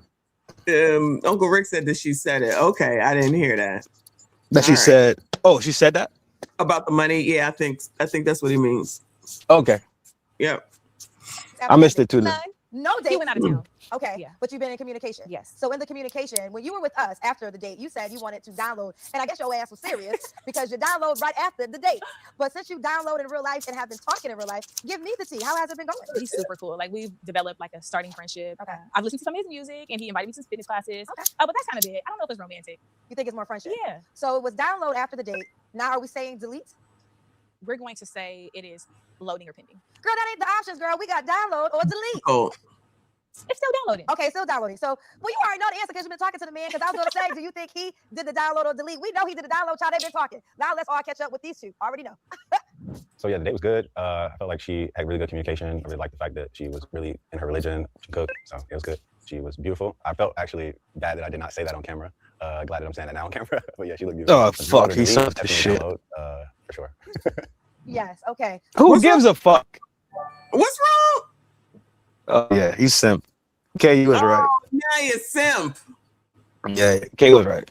Uncle Rick said that she said it. Okay, I didn't hear that. That she said. Oh, she said that about the money. Yeah, I think that's what he means. Okay. Yep. I missed it too. Then. No date. He went out of town. Okay, Yeah. but you've been in communication. Yes. So in the communication, when you were with us after the date, you said you wanted to download, and I guess your ass was serious because you download right after the date. But since you downloaded in real life and have been talking in real life, give me the tea. How has it been going? He's super cool. Like we've developed like a starting friendship. Okay. I've listened to some of his music, and he invited me to fitness classes. Okay. But that's kind of it. I don't know if it's romantic. You think it's more friendship? Yeah. So it was download after the date. Now are we saying delete? We're going to say it is loading or pending. Girl, that ain't the options, girl. We got download or delete. Oh. It's still downloading. Okay, still downloading. So, well, you already know the answer because you've been talking to the man. Because I was going to say, do you think he did the download or delete? We know he did the download, child. They've been talking. Now let's all catch up with these two. Already know. So yeah, the date was good. I felt like she had really good communication. I really liked the fact that she was really in her religion. She cooked, so it was good. She was beautiful. I felt actually bad that I did not say that on camera. Glad that I'm saying that now on camera. But yeah, she looked beautiful. Oh fuck, he sucked the shit. For sure. Yes. Okay. Who gives a fuck? What's wrong? Oh yeah, he's simp. K, you was right. Now you're simp. Yeah, K was right.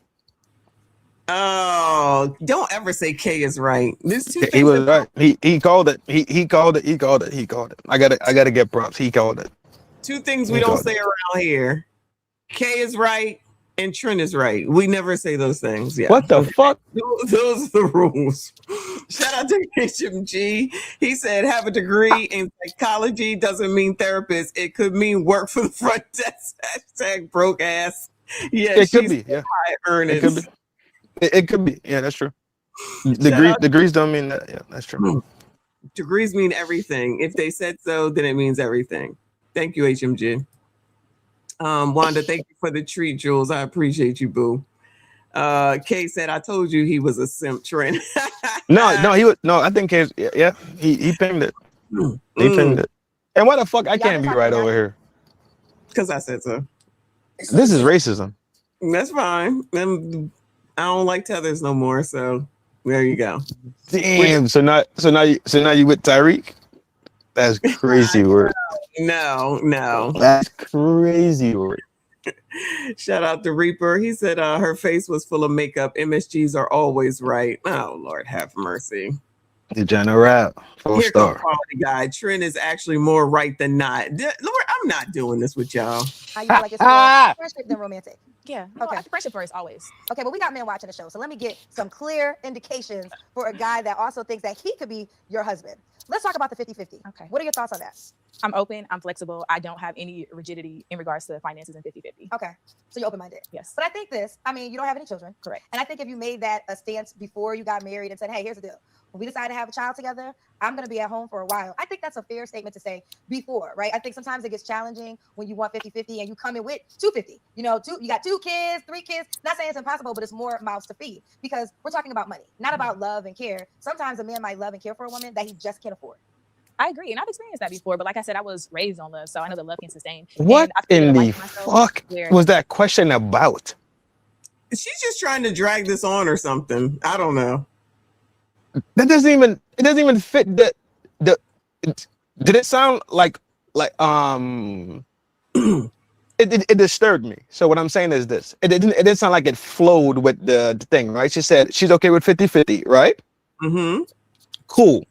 Oh, don't ever say K is right. This two He was right. He called it. He called it. I gotta get props. He called it. Two things we don't say around here. K is right and Trent is right. We never say those things. Yeah. What the fuck? Those are the rules. Shout out to HMG. He said have a degree in psychology doesn't mean therapist. It could mean work for the front desk. Hashtag broke ass. Yeah, it could be. Yeah, earnings. It could be. It could be. Yeah, that's true. Degrees don't mean that. Yeah, that's true. Degrees mean everything. If they said so, then it means everything. Thank you, HMG. Wanda, thank you for the treat, Jules. I appreciate you, boo. Kay said, I told you he was a simp, Trent. No, he was. No, I think Kay's. Yeah, he pinned it. He pinned it. And why the fuck I can't be right over here? Because I said so. This is racism. That's fine. I don't like tethers no more, so there you go. Damn. So now you with Tyreek? That's crazy word. No. That's crazy word. Shout out to Reaper. He said her face was full of makeup. MSGs are always right. Oh, Lord have mercy. Degenerate. Here comes quality guy. Trent is actually more right than not. Lord, I'm not doing this with y'all. I feel like it's more friendship than romantic. Yeah. Okay. Friendship first, always. Okay, but we got men watching the show, so let me get some clear indications for a guy that also thinks that he could be your husband. Let's talk about the 50-50. Okay. What are your thoughts on that? I'm open. I'm flexible. I don't have any rigidity in regards to finances and 50-50. Okay. So you're open-minded. Yes. But I think you don't have any children. Correct. And I think if you made that a stance before you got married and said, hey, here's the deal. When we decide to have a child together, I'm going to be at home for a while. I think that's a fair statement to say before, right? I think sometimes it gets challenging when you want 50-50 and you come in with 250. You got 2 kids, 3 kids. Not saying it's impossible, but it's more mouths to feed because we're talking about money, not about love and care. Sometimes a man might love and care for a woman that he just can't afford. I agree. And I've experienced that before. But like I said, I was raised on love. So I know that love can sustain. What in the fuck was that question about? She's just trying to drag this on or something. I don't know. It doesn't even fit did it sound like it disturbed me. So what I'm saying is this. It didn't sound like it flowed with the thing, right? She said she's okay with 50-50, right? Mm-hmm. Cool.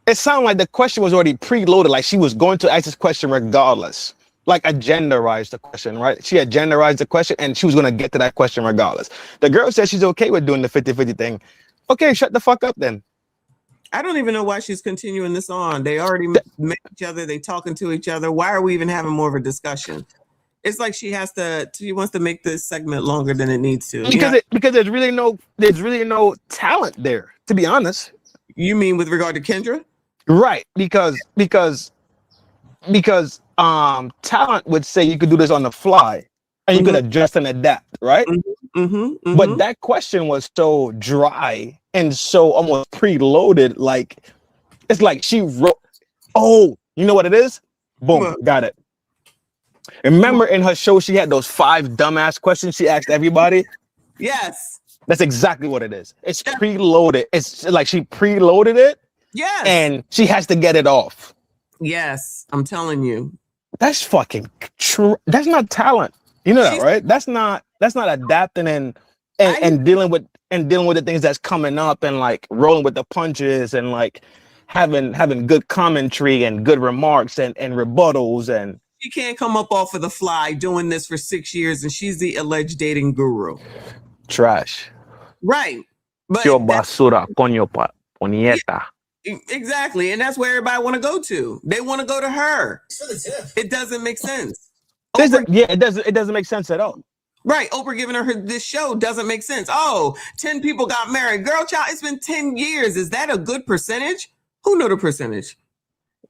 It sounded like the question was already preloaded, like she was going to ask this question regardless. Like agenderized the question, right? She had genderized the question and she was going to get to that question regardless. The girl said she's okay with doing the 50-50 thing. Okay, shut the fuck up then. I don't even know why she's continuing this on. They already met each other. They talking to each other. Why are we even having more of a discussion? It's like she wants to make this segment longer than it needs to. Because there's really no talent there, to be honest. You mean with regard to Kendra? Right, because because talent would say you could do this on the fly and you could adjust and adapt, right? But that question was so dry and so almost preloaded, like it's like she wrote, oh, you know what it is? Boom, got it. Remember in her show she had those 5 dumbass questions she asked everybody? Yes. That's exactly what it is. It's preloaded. It's like she preloaded it. Yes. And she has to get it off. Yes, I'm telling you. That's fucking true. That's not talent. You know that, right? That's not adapting and dealing with the things that's coming up and like rolling with the punches and like having good commentary and good remarks and rebuttals. And she can't come up off of the fly doing this for 6 years and she's the alleged dating guru. Trash. Right. But basura, coño puñeta. Exactly. And that's where everybody want to go to. They want to go to her. It doesn't make sense. It doesn't make sense at all. Right. Oprah giving her this show doesn't make sense. Oh, 10 people got married. Girl, child, it's been 10 years. Is that a good percentage? Who knew the percentage?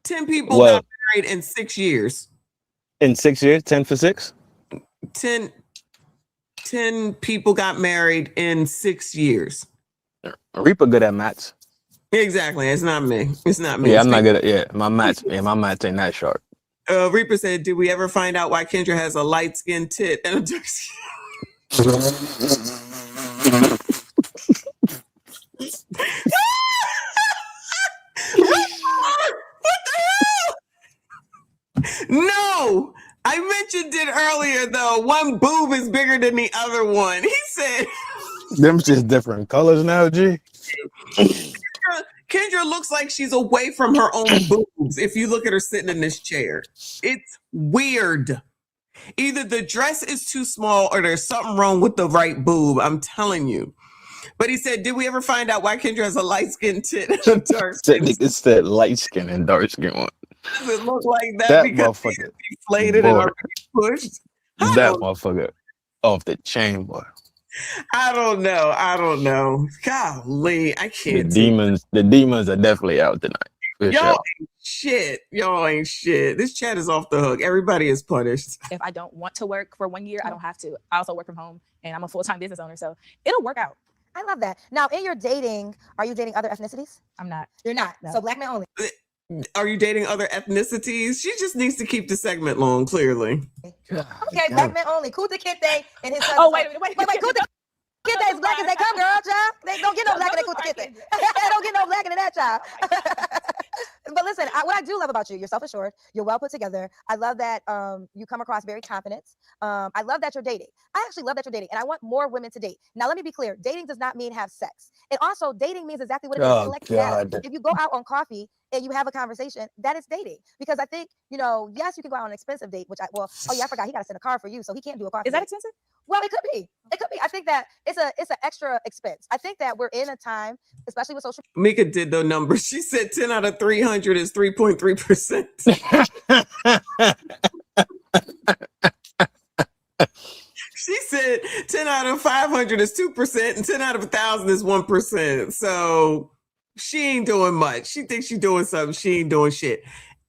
10 people got married in 6 years. In 6 years? 10 for 6? 10 people got married in 6 years. Reaper good at maths. Exactly. It's not me. It's not me. Yeah, I'm not good at my maths ain't that sharp. Reaper said, did we ever find out why Kendra has a light-skinned tit and a dark skin? What the hell? No, I mentioned it earlier though. One boob is bigger than the other one. He said, them just different colors now, G. Kendra looks like she's away from her own boobs if you look at her sitting in this chair. It's weird. Either the dress is too small or there's something wrong with the right boob. I'm telling you. But he said, did we ever find out why Kendra has a light-skinned tit and a dark skin? It's that light skin and dark skin one. Does it look like that because she's deflated and already pushed? That motherfucker off the chain, boy. I don't know. Golly, I can't. The demons are definitely out tonight. Y'all ain't shit. This chat is off the hook. Everybody is punished. If I don't want to work for 1 year, I don't have to. I also work from home and I'm a full-time business owner, so it'll work out. I love that. Now, in your dating, are you dating other ethnicities? I'm not. You're not. No. So black men only. Are you dating other ethnicities? She just needs to keep the segment long, clearly. Okay, black men only. Kuta Kinte and his son. Oh, wait. Kuta Kinte is black as they come, girl, child. They don't get no blacker than Kuta Kinte. They don't get no blacker than that, child. But listen, what I do love about you, you're self-assured, you're well put together. I love that you come across very confident. I love that you're dating. I actually love that you're dating, and I want more women to date. Now, let me be clear. Dating does not mean have sex. And also, dating means exactly what it is. Collect data. If you go out on coffee and you have a conversation, that is dating. Because I think, yes, you can go out on an expensive date, I forgot he got to send a car for you, so he can't do a coffee. Is that date. expensive? Well, it could be. It could be. I think that it's an extra expense. I think that we're in a time, especially with social. Mika did the numbers. She said 10 out of 300 is 3.3%. She said 10 out of 500 is 2% and 10 out of 1,000 is 1%. So she ain't doing much. She thinks she's doing something. She ain't doing shit.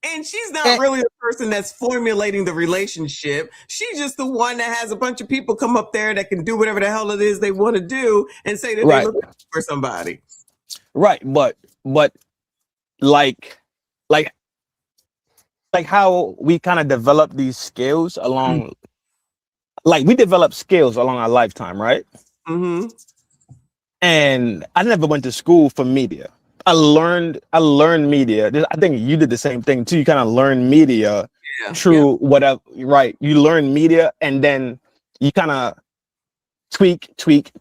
And she's not really the person that's formulating the relationship. She's just the one that has a bunch of people come up there that can do whatever the hell it is they want to do and say that they're looking for somebody. Right, but like how we kind of develop these skills along, like we develop skills along our lifetime, right? Mm-hmm. And I never went to school for media. I learned media. I think you did the same thing too. You kind of learn media through whatever, right? You learn media and then you kind of tweak, fix,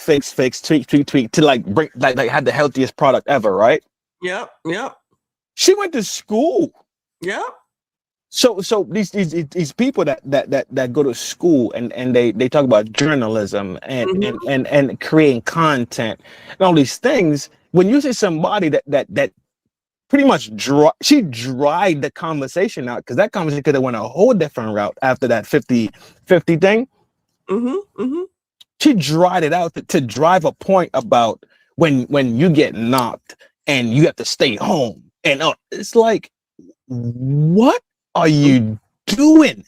tweak to like bring like have the healthiest product ever, right? Yep. She went to school. Yep. So these people that go to school and they talk about journalism and creating content and all these things. When you say somebody that pretty much dried the conversation out, because that conversation could have went a whole different route after that 50-50 thing. She dried it out to drive a point about when you get knocked and you have to stay home. And it's like, what are you doing?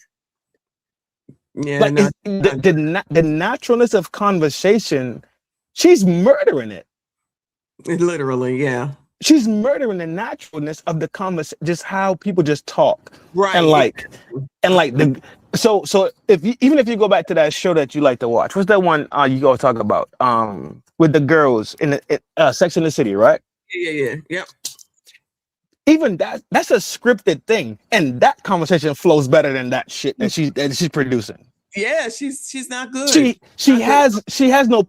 Yeah, Like the naturalness of conversation, she's murdering it. Literally, yeah. She's murdering the naturalness of the conversation, just how people just talk. Right. And the so if you, even if you go back to that show that you like to watch, what's that one you go talk about? With the girls in the Sex in the City, right? Yeah. Yep. Even that's a scripted thing, and that conversation flows better than that shit that she's producing. Yeah, she's not good. She has no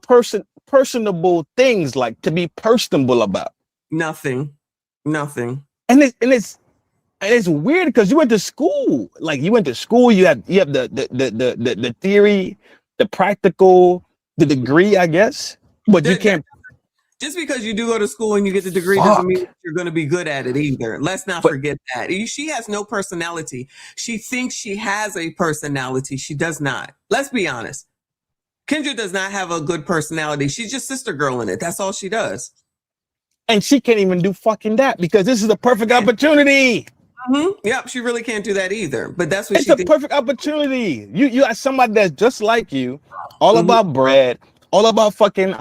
personable things like to be personable about. Nothing. And it's weird because you went to school. Like you have the theory, the practical, the degree, I guess. But you can't. Just because you do go to school and you get the degree doesn't mean you're going to be good at it either. Let's not forget that. She has no personality. She thinks she has a personality. She does not. Let's be honest. Kendra does not have a good personality. She's just sister girl in it. That's all she does. And she can't even do fucking that because this is the perfect opportunity. Mm-hmm. Yep, she really can't do that either. But that's what it's a perfect opportunity. You got somebody that's just like you, all about bread, all about fucking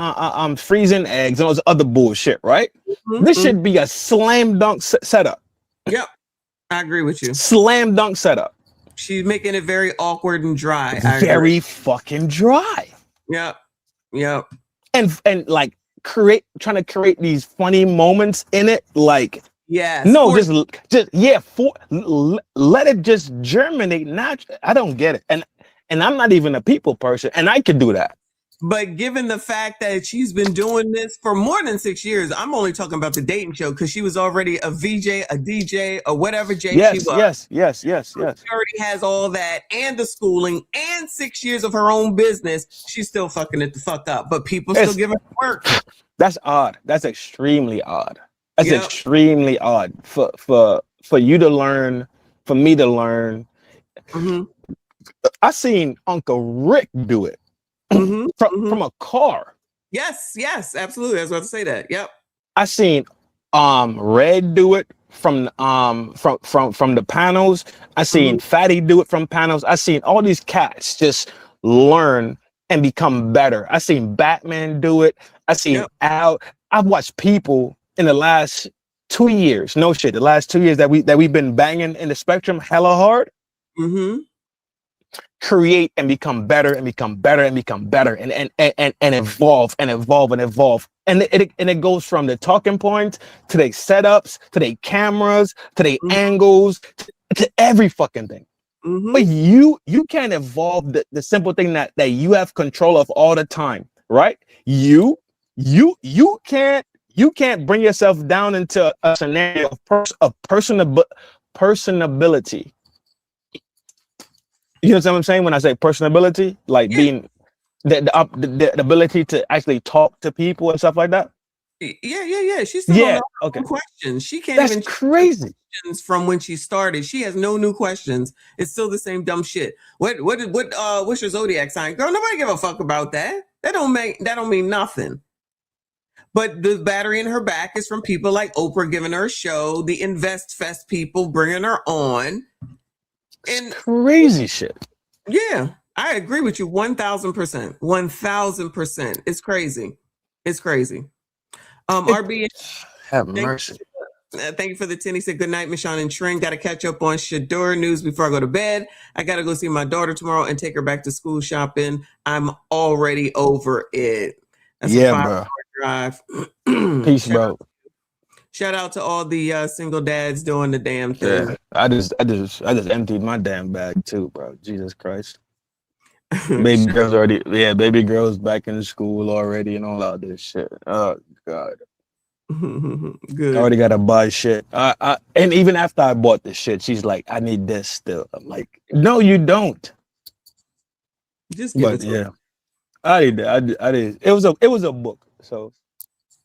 freezing eggs and all this other bullshit, right? This should be a slam dunk setup. Yep, I agree with you. Slam dunk setup. She's making it very awkward and dry. Very fucking dry. Yep. And like trying to create these funny moments in it, like yes. No, let it just germinate. I don't get it, and I'm not even a people person, and I could do that. But given the fact that she's been doing this for more than 6 years, I'm only talking about the dating show because she was already a VJ, a DJ, or whatever she was. Yes. She already has all that and the schooling and 6 years of her own business. She's still fucking it the fuck up, but people still give her work. That's odd. That's extremely odd. That's extremely odd for you to learn, for me to learn. I seen Uncle Rick do it. From a car. Yes, absolutely. I was about to say that. Yep. I seen Red do it from the panels. I seen Fatty do it from panels. I seen all these cats just learn and become better. I seen Batman do it. I seen Al. I've watched people in the last 2 years. No shit. The last 2 years that we've been banging in the spectrum hella hard. Create and become better and become better and become better and evolve and evolve and evolve. And it goes from the talking points to the setups, to the cameras, to the angles, to every fucking thing. But you can't evolve the simple thing that you have control of all the time, right? You can't bring yourself down into a scenario of personability. You know what I'm saying when I say personability, like being the ability to actually talk to people and stuff like that. Yeah. She's still on her own questions. She can't even crazy questions from when she started. She has no new questions. It's still the same dumb shit. What's your zodiac sign? Girl, nobody give a fuck about that. That don't mean nothing. But the battery in her back is from people like Oprah giving her a show, the Invest Fest people bringing her on. And crazy shit. Yeah, I agree with you 1,000%. 1,000%. It's crazy. RB, have mercy. Thank you for the 10. He said, good night, Michon and Trin. Got to catch up on Shador news before I go to bed. I got to go see my daughter tomorrow and take her back to school shopping. I'm already over it. That's a 5-hour drive. Peace, bro. Shout out to all the single dads doing the damn thing. Yeah, I just emptied my damn bag too, bro. Jesus Christ. Baby girls back in school already and all that this shit. Oh God. Good. I already gotta buy shit. And even after I bought the shit, she's like, I need this still. I'm like, no, you don't. Just give it to yeah. I did. It was a book, so.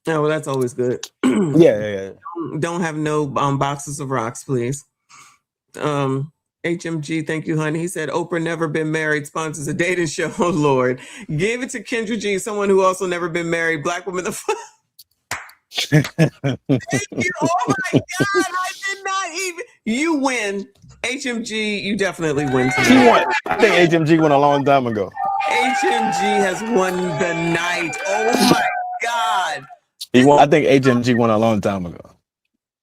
Oh, well, that's always good. Yeah. Don't have no boxes of rocks, please. HMG, thank you, honey. He said, Oprah Never Been Married sponsors a dating show. Oh, Lord. Gave it to Kendra G, someone who also never been married. Black woman. Thank you. Oh, my God. I did not even. You win. HMG, you definitely win She tonight. won. I think HMG won a long time ago. HMG has won the night. Oh my God. He won. I think HMG won a long time ago.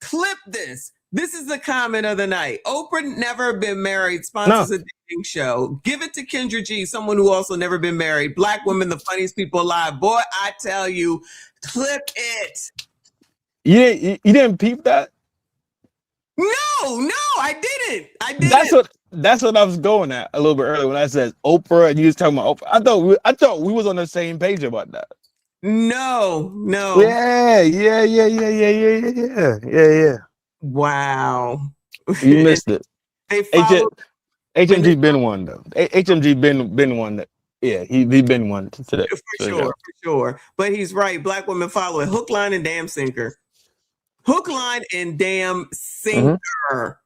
Clip this. This is the comment of the night. Oprah never been married sponsors a dating show. Give it to Kendra G, someone who also never been married. Black women, the funniest people alive. Boy, I tell you, clip it. You didn't peep that? No, I didn't. That's what I was going at a little bit earlier when I said Oprah and you was talking about Oprah. I thought we was on the same page about that. No. Yeah. Wow. You missed it. They followed. HMG been one though. HMG been one that. Yeah, he been one today. For sure. But he's right. Black women follow it. Hook, line, and damn sinker. Hook, line, and damn sinker.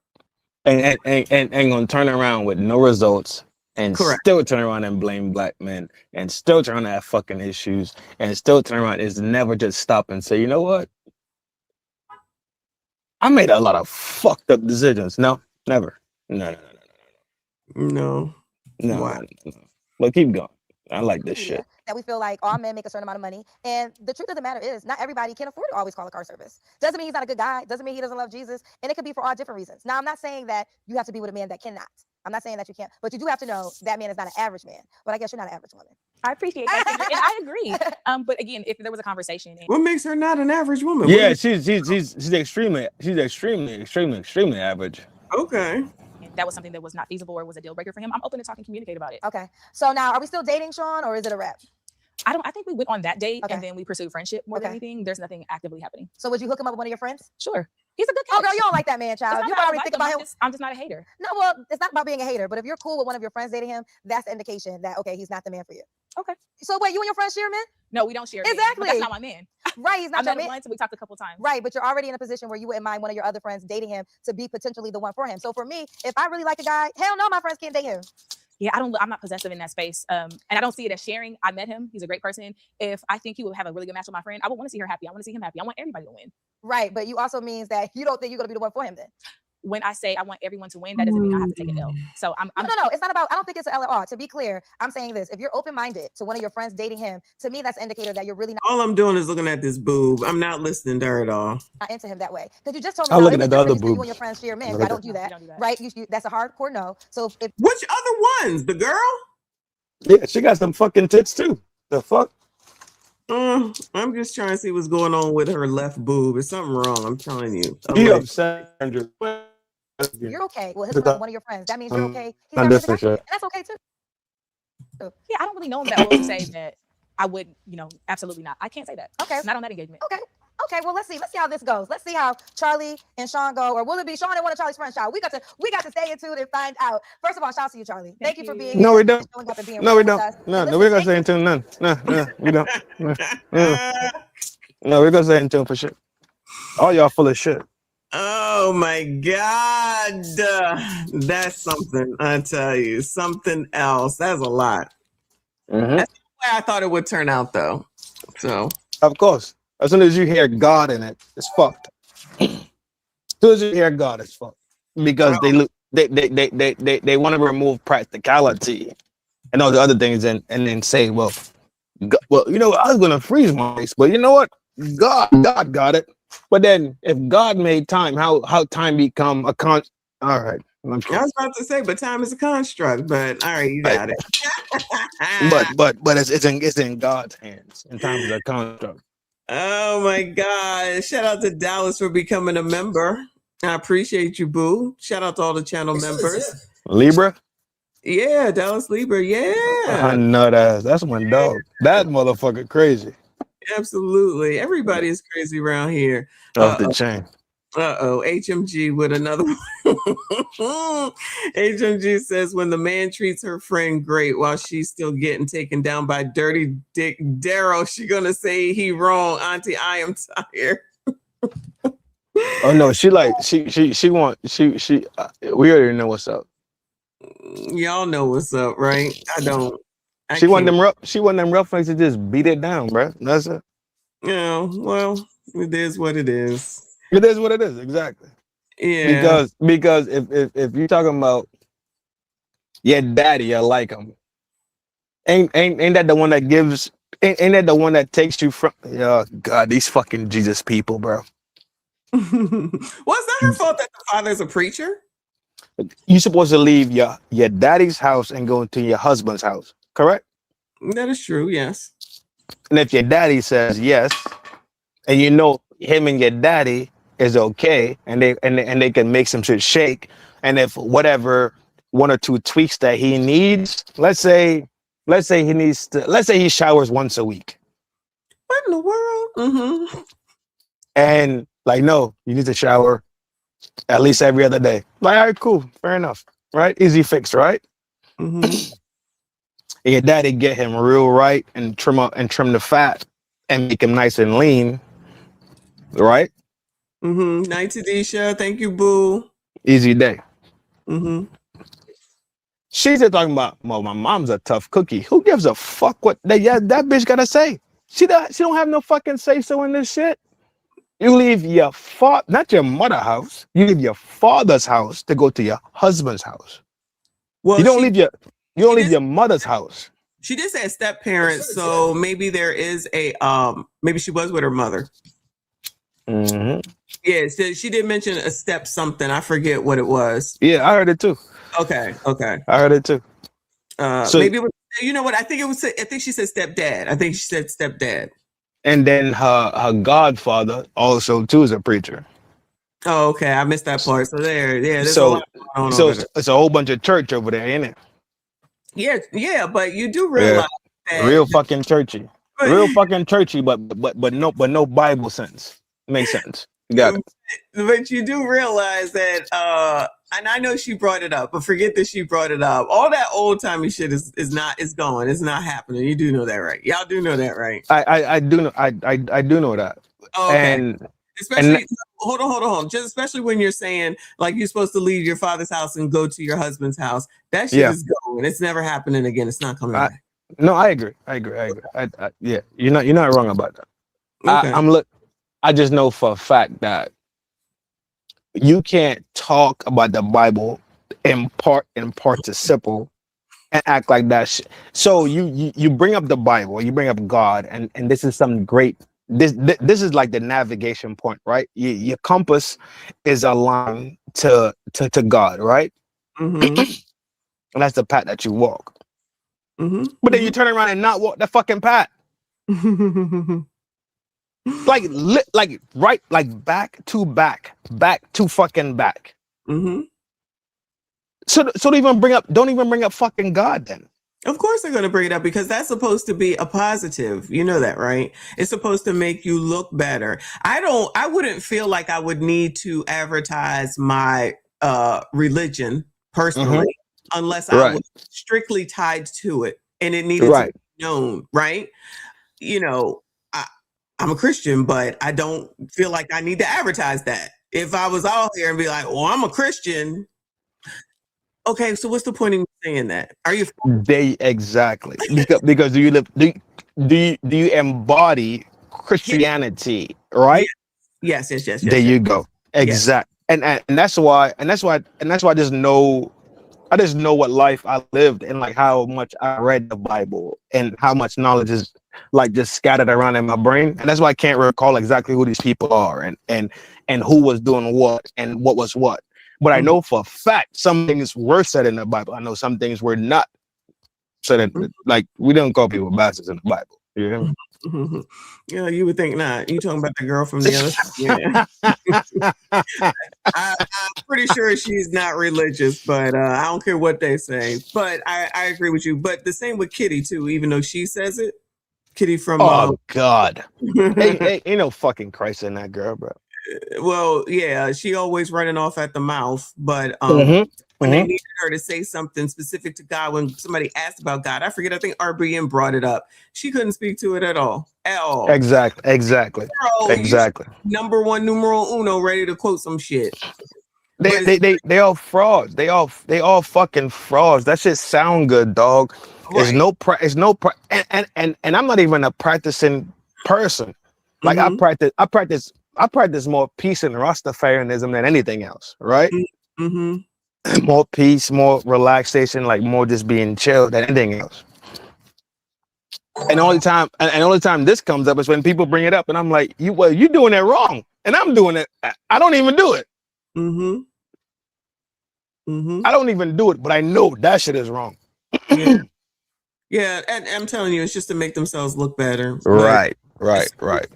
And gonna turn around with no results and still turn around and blame black men and still turn around to have fucking issues and still turn around is never just stop and say, you know what? I made a lot of fucked up decisions. No, never. No. Wow. But keep going. I like this shit. That we feel like all men make a certain amount of money. And the truth of the matter is not everybody can afford to always call a car service. Doesn't mean he's not a good guy. Doesn't mean he doesn't love Jesus. And it could be for all different reasons. Now, I'm not saying that you have to be with a man that cannot. I'm not saying that you can't, but you do have to know that man is not an average man. But I guess you're not an average woman. I appreciate that, Kendra, and I agree. But again, if there was a conversation, What makes her not an average woman? Yeah, she's extremely average. Okay. that was something that was not feasible or was a deal breaker for him, I'm open to talk and communicate about it. Okay. So now, are we still dating, Sean, or is it a wrap? I think we went on that date and then we pursued friendship more than anything. There's nothing actively happening. So would you hook him up with one of your friends? Sure. He's a good catch. catch. Oh, girl, you don't like that man, child. You already think about him. I'm just not a hater. No, well, it's not about being a hater, but if you're cool with one of your friends dating him, that's the indication that, okay, he's not the man for you. Okay. So wait, you and your friends share men? No, we don't share. Exactly. Men, that's not my man. Right, he's not I've your met him man. once and we talked a couple times. Right, but you're already in a position where you wouldn't mind one of your other friends dating him to be potentially the one for him. So for me, if I really like a guy, hell no, my friends can't date him. Yeah, I'm not possessive in that space. And I don't see it as sharing. I met him. He's a great person. If I think he would have a really good match with my friend, I would want to see her happy. I want to see him happy. I want everybody to win. Right, but you also means that you don't think you're going to be the one for him then. When I say I want everyone to win, that doesn't mean I have to take an L. So I'm no, it's not about, I don't think it's an L at all. To be clear, I'm saying this. If you're open-minded to one of your friends dating him, to me, that's an indicator that you're really not. All I'm doing is looking at this boob. I'm not listening to her at all. Not into him that way. Because you just told me I'm looking at the other you boob. and your friends share men. I don't do that. Right? That's a hardcore no. So if which other ones? The girl? Yeah, she got some fucking tits too. The fuck? I'm just trying to see what's going on with her left boob. It's something wrong. I'm telling you. You upset, Kendra. You're okay. Well, his friend, one of your friends. That means you're okay. He's I'm not different, really sure. and that's okay too. Yeah, I don't really know him that well to say that I would, absolutely not. I can't say that. Okay. Not on that engagement. Okay, well, let's see how this goes. Let's see how Charlie and Sean go, or will it be Sean and one of Charlie's friends? Child, we got to stay in tune and find out. First of all, shout out to you, Charlie. Thank you for being No, here. we don't. No, we don't. No, we're gonna stay in tune. None. No, we don't. No, we're gonna stay in tune for shit. All y'all full of shit. Oh my God. That's something, I tell you. Something else. That's a lot. That's the way I thought it would turn out, though. So, of course. As soon as you hear God in it, it's fucked. As soon as you hear God, it's fucked. Because they want to remove practicality and all the other things and then say, well, I was gonna freeze my face, but you know what? God got it. But then if God made time, how time become a all right. I was about to say, but time is a construct, but all right, you got it. but it's in God's hands, and time is a construct. Oh my God. Shout out to Dallas for becoming a member. I appreciate you, boo. Shout out to all the channel members. Libra? Yeah, Dallas Libra. Yeah. I know that's my dog. That motherfucker crazy. Absolutely. Everybody is crazy around here. Off the chain. HMG with another one. HMG says when the man treats her friend great while she's still getting taken down by dirty dick Daryl, she gonna say he wrong. Auntie, I am tired. Oh no, she we already know what's up. Y'all know what's up, right? I don't. She want them rough things to just beat it down, bro. That's it. Yeah, well, it is what it is. It is what it is, exactly. Because if you're talking about your daddy, I like him. Ain't that the one that gives? Ain't that the one that takes you from? Oh God, these fucking Jesus people, bro. Was that her fault that the father's a preacher? You're supposed to leave your daddy's house and go into your husband's house, correct? That is true. Yes. And if your daddy says yes, and you know him and your daddy is okay, and they can make some shit shake, and if whatever one or two tweaks that he needs, let's say he showers once a week. What in the world? Mm-hmm. And like, no, you need to shower at least every other day. Like, all right, cool, fair enough, right? Easy fix, right? Mm-hmm. And your daddy get him real right and trim the fat and make him nice and lean, right? Mm-hmm. Night to Disha. Thank you, boo. Easy day. Mm-hmm. She's just talking about, well, my mom's a tough cookie. Who gives a fuck what that bitch gotta say? She don't have no fucking say so in this shit. You leave your not your mother house. You leave your father's house to go to your husband's house. Well, you don't leave your mother's house. She did say a step parent, so maybe there is a maybe she was with her mother. Mm-hmm. Yeah, so she did mention a step something. I forget what it was. Yeah, I heard it too. Okay. I heard it too. So maybe it was, you know what? I think she said stepdad. I think she said stepdad. And then her godfather also too is a preacher. Oh, okay. I missed that part. So there's so a lot going on over there. it's a whole bunch of church over there, ain't it? Yeah, but you do realize that real fucking churchy. Real fucking churchy, but no Bible sense. Makes sense. You got it. But you do realize that and I know she brought it up, but forget that she brought it up. All that old timey shit is gone. It's not happening. You do know that, right? Y'all do know that, right? I do know that. Oh, okay. And especially hold on. Just especially when you're saying like you're supposed to leave your father's house and go to your husband's house. That shit is going. It's never happening again. It's not coming back. No, I agree. Yeah, you're not wrong about that. Okay. I just know for a fact that you can't talk about the Bible in participle and act like that shit. So you bring up the Bible, you bring up God, and this is some great. This is like the navigation point, right? Your compass is aligned to God, right? Mm-hmm. And that's the path that you walk. Mm-hmm. But then you turn around and not walk the fucking path. Like back to fucking back. Mm-hmm. So don't even bring up fucking God then. Of course they're going to bring it up because that's supposed to be a positive. You know that, right? It's supposed to make you look better. I wouldn't feel like I would need to advertise my religion personally unless I was strictly tied to it and it needed to be known, right? You know, I'm a Christian, but I don't feel like I need to advertise that. If I was out here and be like, well, I'm a Christian. Okay, so what's the point in saying that? Are you exactly because do you embody Christianity, right? Yes. There you go. Exactly. Yes. And that's why I just know what life I lived and like how much I read the Bible and how much knowledge is like just scattered around in my brain. And that's why I can't recall exactly who these people are and who was doing what and what was what. But I know for a fact some things were said in the Bible. I know some things were not said like we don't call people bastards in the Bible. You know? Mm-hmm. Yeah, you would think not. You talking about the girl from the other side? Yeah. I'm pretty sure she's not religious, but I don't care what they say. But I agree with you. But the same with Kitty too, even though she says it. Kitty from God, ain't no fucking Christ in that girl, bro. Well, yeah, she always running off at the mouth, but when they needed her to say something specific to God, when somebody asked about God, I forget, I think RBN brought it up. She couldn't speak to it at all. Exactly. Number one, numero uno, ready to quote some shit. They all frauds. They all fucking frauds. That shit sound good, dog. Right. And I'm not even a practicing person. Like I practice I practice more peace and Rastafarianism than anything else, right? Mm-hmm. More peace, more relaxation, like more just being chill than anything else. And the only time this comes up is when people bring it up, and I'm like, you're doing it wrong, and I'm doing it. I don't even do it. Mm-hmm. Mm-hmm. I don't even do it, but I know that shit is wrong. Yeah. Yeah, and I'm telling you, it's just to make themselves look better. Right.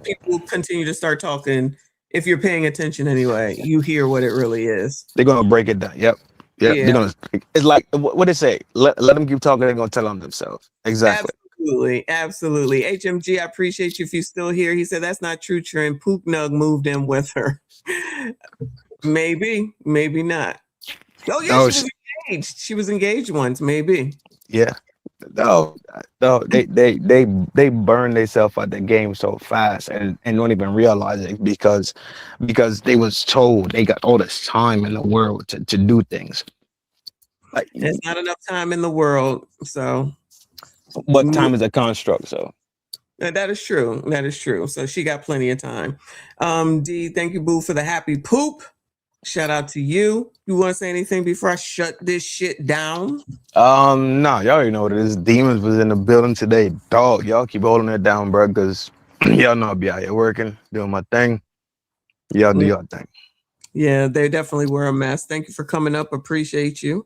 People continue to start talking. If you're paying attention anyway, you hear what it really is. They're gonna break it down. Yep. Yeah. They're gonna. It's like what they say. Let them keep talking. They're gonna tell on themselves. Exactly. Absolutely. HMG, I appreciate you if you're still here. He said that's not true, Trent. Pook Nug moved in with her. Maybe not. Oh yeah, No, she was engaged. She was engaged once, maybe. Yeah. No, they burn themselves out the game so fast and don't even realize it because they was told they got all this time in the world to do things. Like, there's not enough time in the world, so what time is a construct, so that is true. That is true. So she got plenty of time. D, thank you, Boo, for the happy poop. Shout out to you. You want to say anything before I shut this shit down? Nah, y'all already know what it is. Demons was in the building today. Dog, y'all keep holding it down, bro, because y'all know I'll be out here working, doing my thing. Y'all do y'all thing. Yeah, they definitely were a mess. Thank you for coming up. Appreciate you.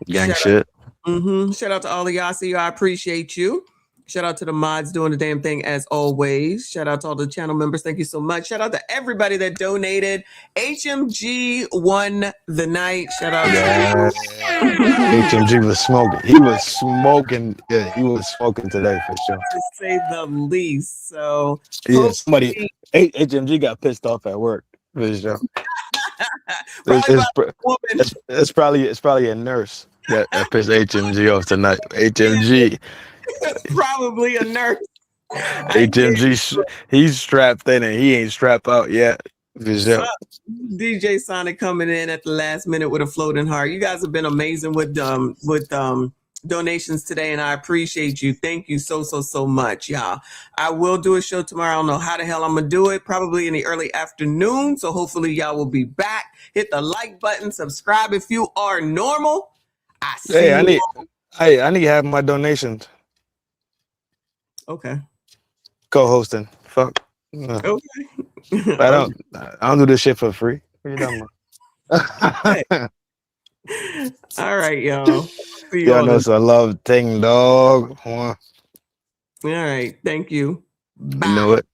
Gang shit. Shout out to all of y'all. See you. I appreciate you. Shout out to the mods doing the damn thing as always. Shout out to all the channel members. Thank you so much. Shout out to everybody that donated. HMG won the night. Shout out to HMG was smoking. He was smoking. Yeah, he was smoking today for sure. to say the least. So Yeah, somebody HMG got pissed off at work for sure. It's probably a nurse that pissed HMG off tonight. HMG. Probably a nurse. HMG, he's strapped in and he ain't strapped out yet. For sure. DJ Sonic coming in at the last minute with a floating heart. You guys have been amazing with donations today, and I appreciate you. Thank you so much, y'all. I will do a show tomorrow. I don't know how the hell I'm gonna do it. Probably in the early afternoon. So hopefully y'all will be back. Hit the like button, subscribe if you are normal. I need to have my donations. Okay. Co-hosting. Fuck. Okay. I don't do this shit for free. What are you talking about? All right, y'all. See Y'all know it's a love thing, dog. All right. Thank you. Bye. You know it.